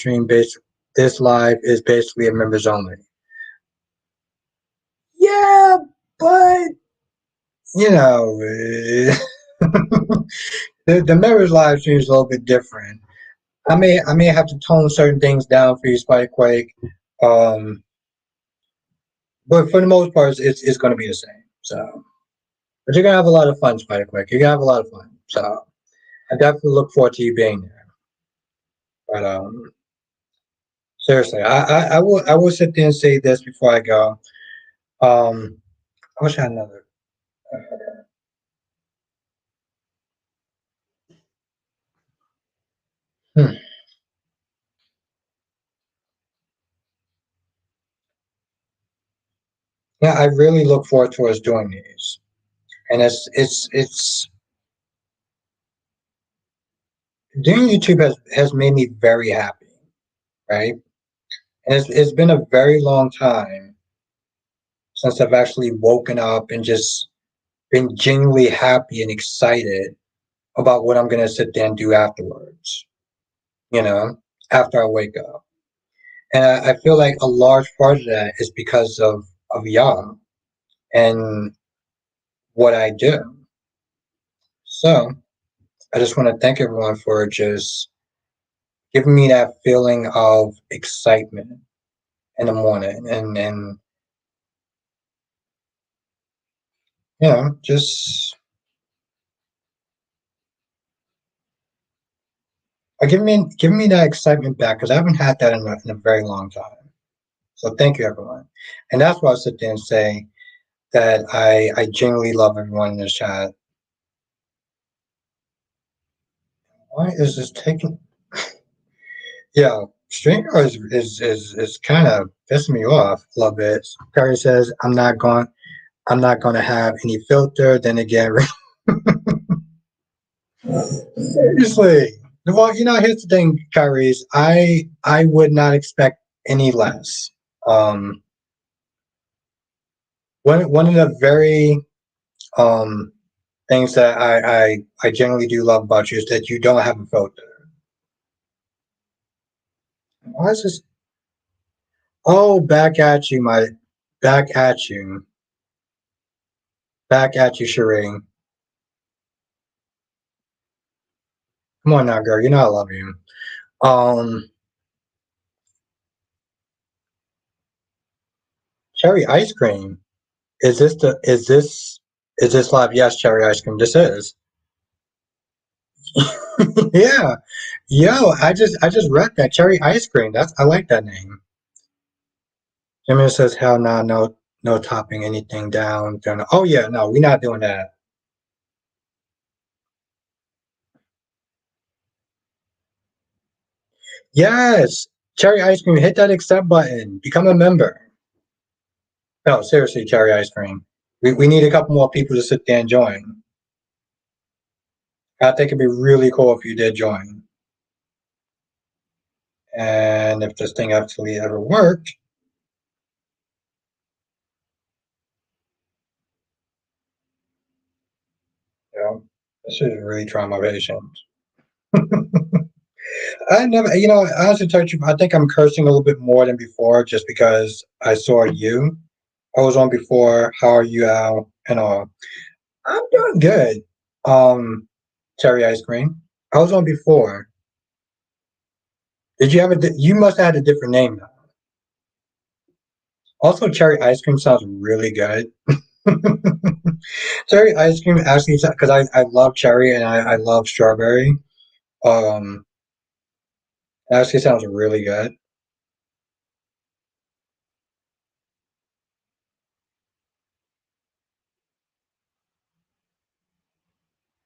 is basically a members only. Yeah, but you know, the members live stream is a little bit different. I may have to tone certain things down for you, Spikequake. Um, but for the most part, it's going to be the same. So, but you're gonna have a lot of fun, Spikequake. You're gonna have a lot of fun. So, I definitely look forward to you being there. But seriously, I will sit there and say this before I go. I wish I had another. Hmm. Yeah, I really look forward to us doing these, and it's doing YouTube has made me very happy, right? And it's been a very long time since I've actually woken up and just been genuinely happy and excited about what I'm gonna sit there and do afterwards. You know, after I wake up, and I feel like a large part of that is because of y'all. in what I do. So I just want to thank everyone for just giving me that feeling of excitement in the morning and just give me that excitement back because I haven't had that in a very long time. So thank you, everyone. And that's why I sit there and say that I genuinely love everyone in this chat. Why is this taking? Yeah, Stringer is kind of pissing me off a little bit. Perry says I'm not going to have any filter. Then again, seriously. Well, here's the thing, Kyrie. I would not expect any less. Um, one of the very um things that I generally do love about you is that you don't have a filter. Why is this? Oh, back at you, back at you, Shireen. Come on now, girl. You know I love you. Um, cherry ice cream. Is this live? Yes, cherry ice cream. This is. Yeah. Yo, I just read that cherry ice cream. I like that name. Jimmy says, "Hell no, no topping anything down." Oh yeah, no, we're not doing that. Yes, cherry ice cream. Hit that accept button. Become a member. No, seriously, cherry ice cream. We need a couple more people to sit there and join. I think it'd be really cool if you did join. And if this thing actually ever worked, this is really trying my patience. I never, honestly, tell you, I think I'm cursing a little bit more than before just because I saw you. I was on before. How are you, Al? And all. I'm doing good. Um, cherry ice cream. I was on before. Did you have you must have had a different name now. Also, cherry ice cream sounds really good. Cherry ice cream actually, because I love cherry and I love strawberry. Um, it actually sounds really good.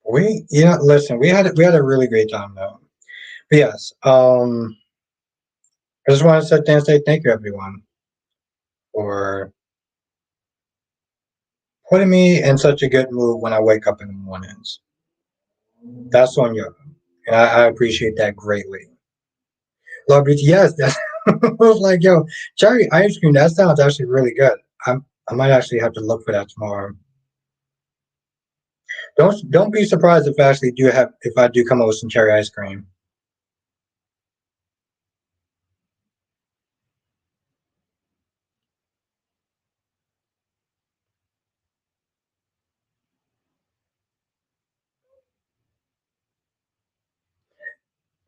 Listen, we had a really great time though. But yes, I just want to sit there and say thank you, everyone, for putting me in such a good mood when I wake up in the mornings. That's on you, and I appreciate that greatly. Love it. Yes, that's. I was like, yo, cherry ice cream. That sounds actually really good. I might actually have to look for that tomorrow. Don't be surprised if I do come up with some cherry ice cream.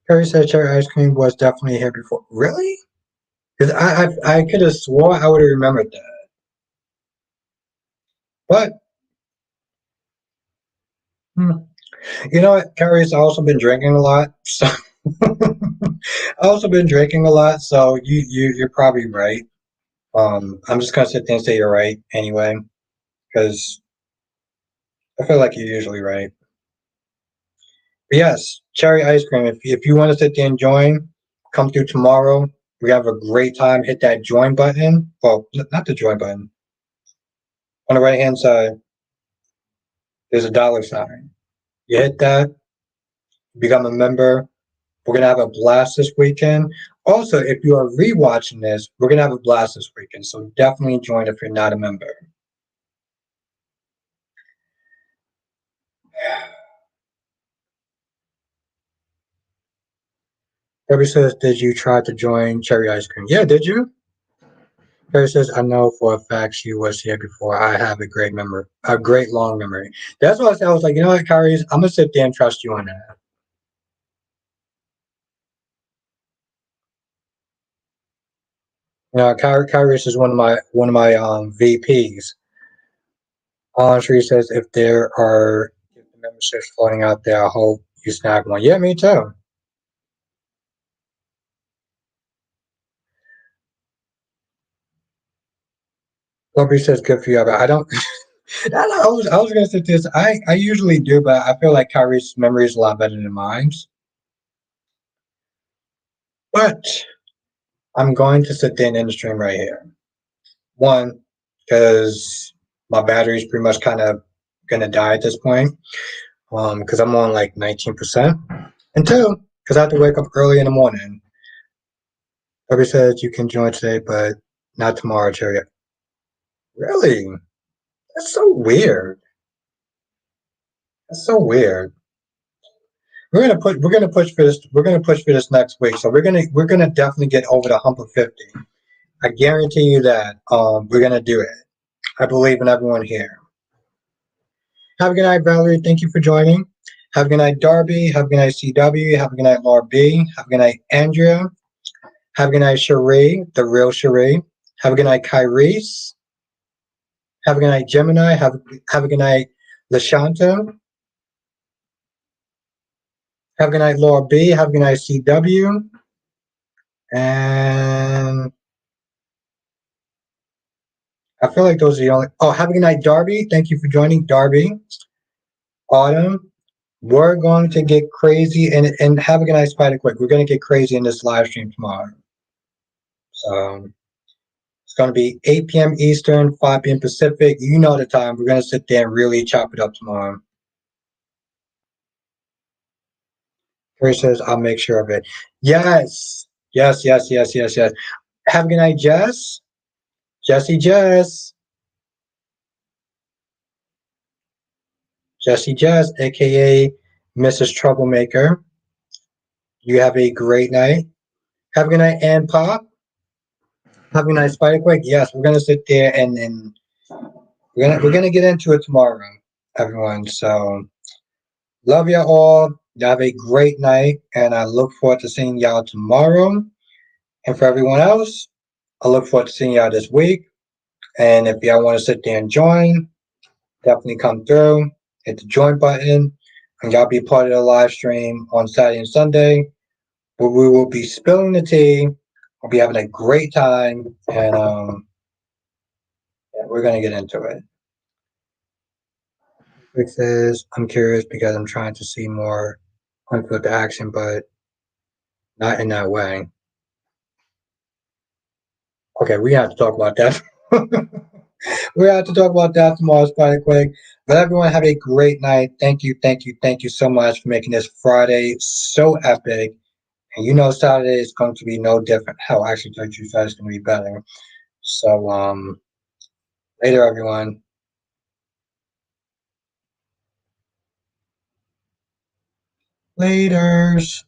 Perry said cherry ice cream was definitely here before. Really? Because I could have swore I would have remembered that. But hmm, you know what, Carrie's also been drinking a lot. So I also been drinking a lot, so you're probably right. I'm just gonna sit there and say you're right anyway, because I feel like you're usually right. But yes, cherry ice cream. If you want to sit there and join, come through tomorrow. We have a great time. Hit that join button. Well, not the join button. On the right hand side, there's a dollar sign. You hit that, become a member. We're gonna have a blast this weekend. Also, if you are rewatching this, we're gonna have a blast this weekend. So definitely join if you're not a member. Debbie says, "Did you try to join Cherry Ice Cream? Yeah, did you? Terry says, I know for a fact she was here before. I have a great memory, a great long memory. That's what I said. I was like, you know what, Kyrie, I'm gonna sit there and trust you on that. You know, Kyrie is one of my VPs. She says, if the memberships floating out there, I hope you snag one. Yeah, me too. Nobody says good for you, but I don't. I was gonna say this. I usually do, but I feel like Kyrie's memory is a lot better than mine. But I'm going to sit there and end the stream right here. One, because my battery's pretty much kind of gonna die at this point. Because I'm on like 19%. And two, because I have to wake up early in the morning. Everybody says you can join today, but not tomorrow, Cherry. Really? That's so weird. That's so weird. We're gonna push for this. We're gonna push for this next week. So we're gonna definitely get over the hump of 50. I guarantee you that. We're gonna do it. I believe in everyone here. Have a good night, Valerie. Thank you for joining. Have a good night, Darby. Have a good night, CW. Have a good night, Laura B. Have a good night, Andrea. Have a good night, Cherie, the real Cherie. Have a good night, Kyrese. Have a good night, Gemini. Have a good night, Lashanta. Have a good night, Laura B. Have a good night, CW. And I feel like those are the only. Oh, have a good night, Darby. Thank you for joining, Darby. Autumn. We're going to get crazy and have a good night, Spider Quick. We're going to get crazy in this live stream tomorrow. So it's going to be 8 p.m. Eastern, 5 p.m. Pacific. You know the time. We're going to sit there and really chop it up tomorrow. Harry says, I'll make sure of it. Yes. Yes, yes, yes, yes, yes. Have a good night, Jess. Jessie Jess. Jessie Jess, aka Mrs. Troublemaker. You have a great night. Have a good night, Ann Pop. Have a good night, Spider Quick. Yes, we're gonna sit there and we're gonna get into it tomorrow, everyone. So love you all. You have a great night, and I look forward to seeing y'all tomorrow. And for everyone else, I look forward to seeing y'all this week. And if y'all want to sit there and join, definitely come through. Hit the join button, and y'all be part of the live stream on Saturday and Sunday, where we will be spilling the tea. We'll be having a great time, and yeah, we're gonna get into it. Rick says, "I'm curious because I'm trying to see more unfiltered action, but not in that way." Okay, we have to talk about that. We have to talk about that tomorrow, Spider Quick. But everyone have a great night. Thank you, thank you, thank you so much for making this Friday so epic. And you know Saturday is going to be no different. Hell, actually, Thursday is going to be better. So, later, everyone. Laters.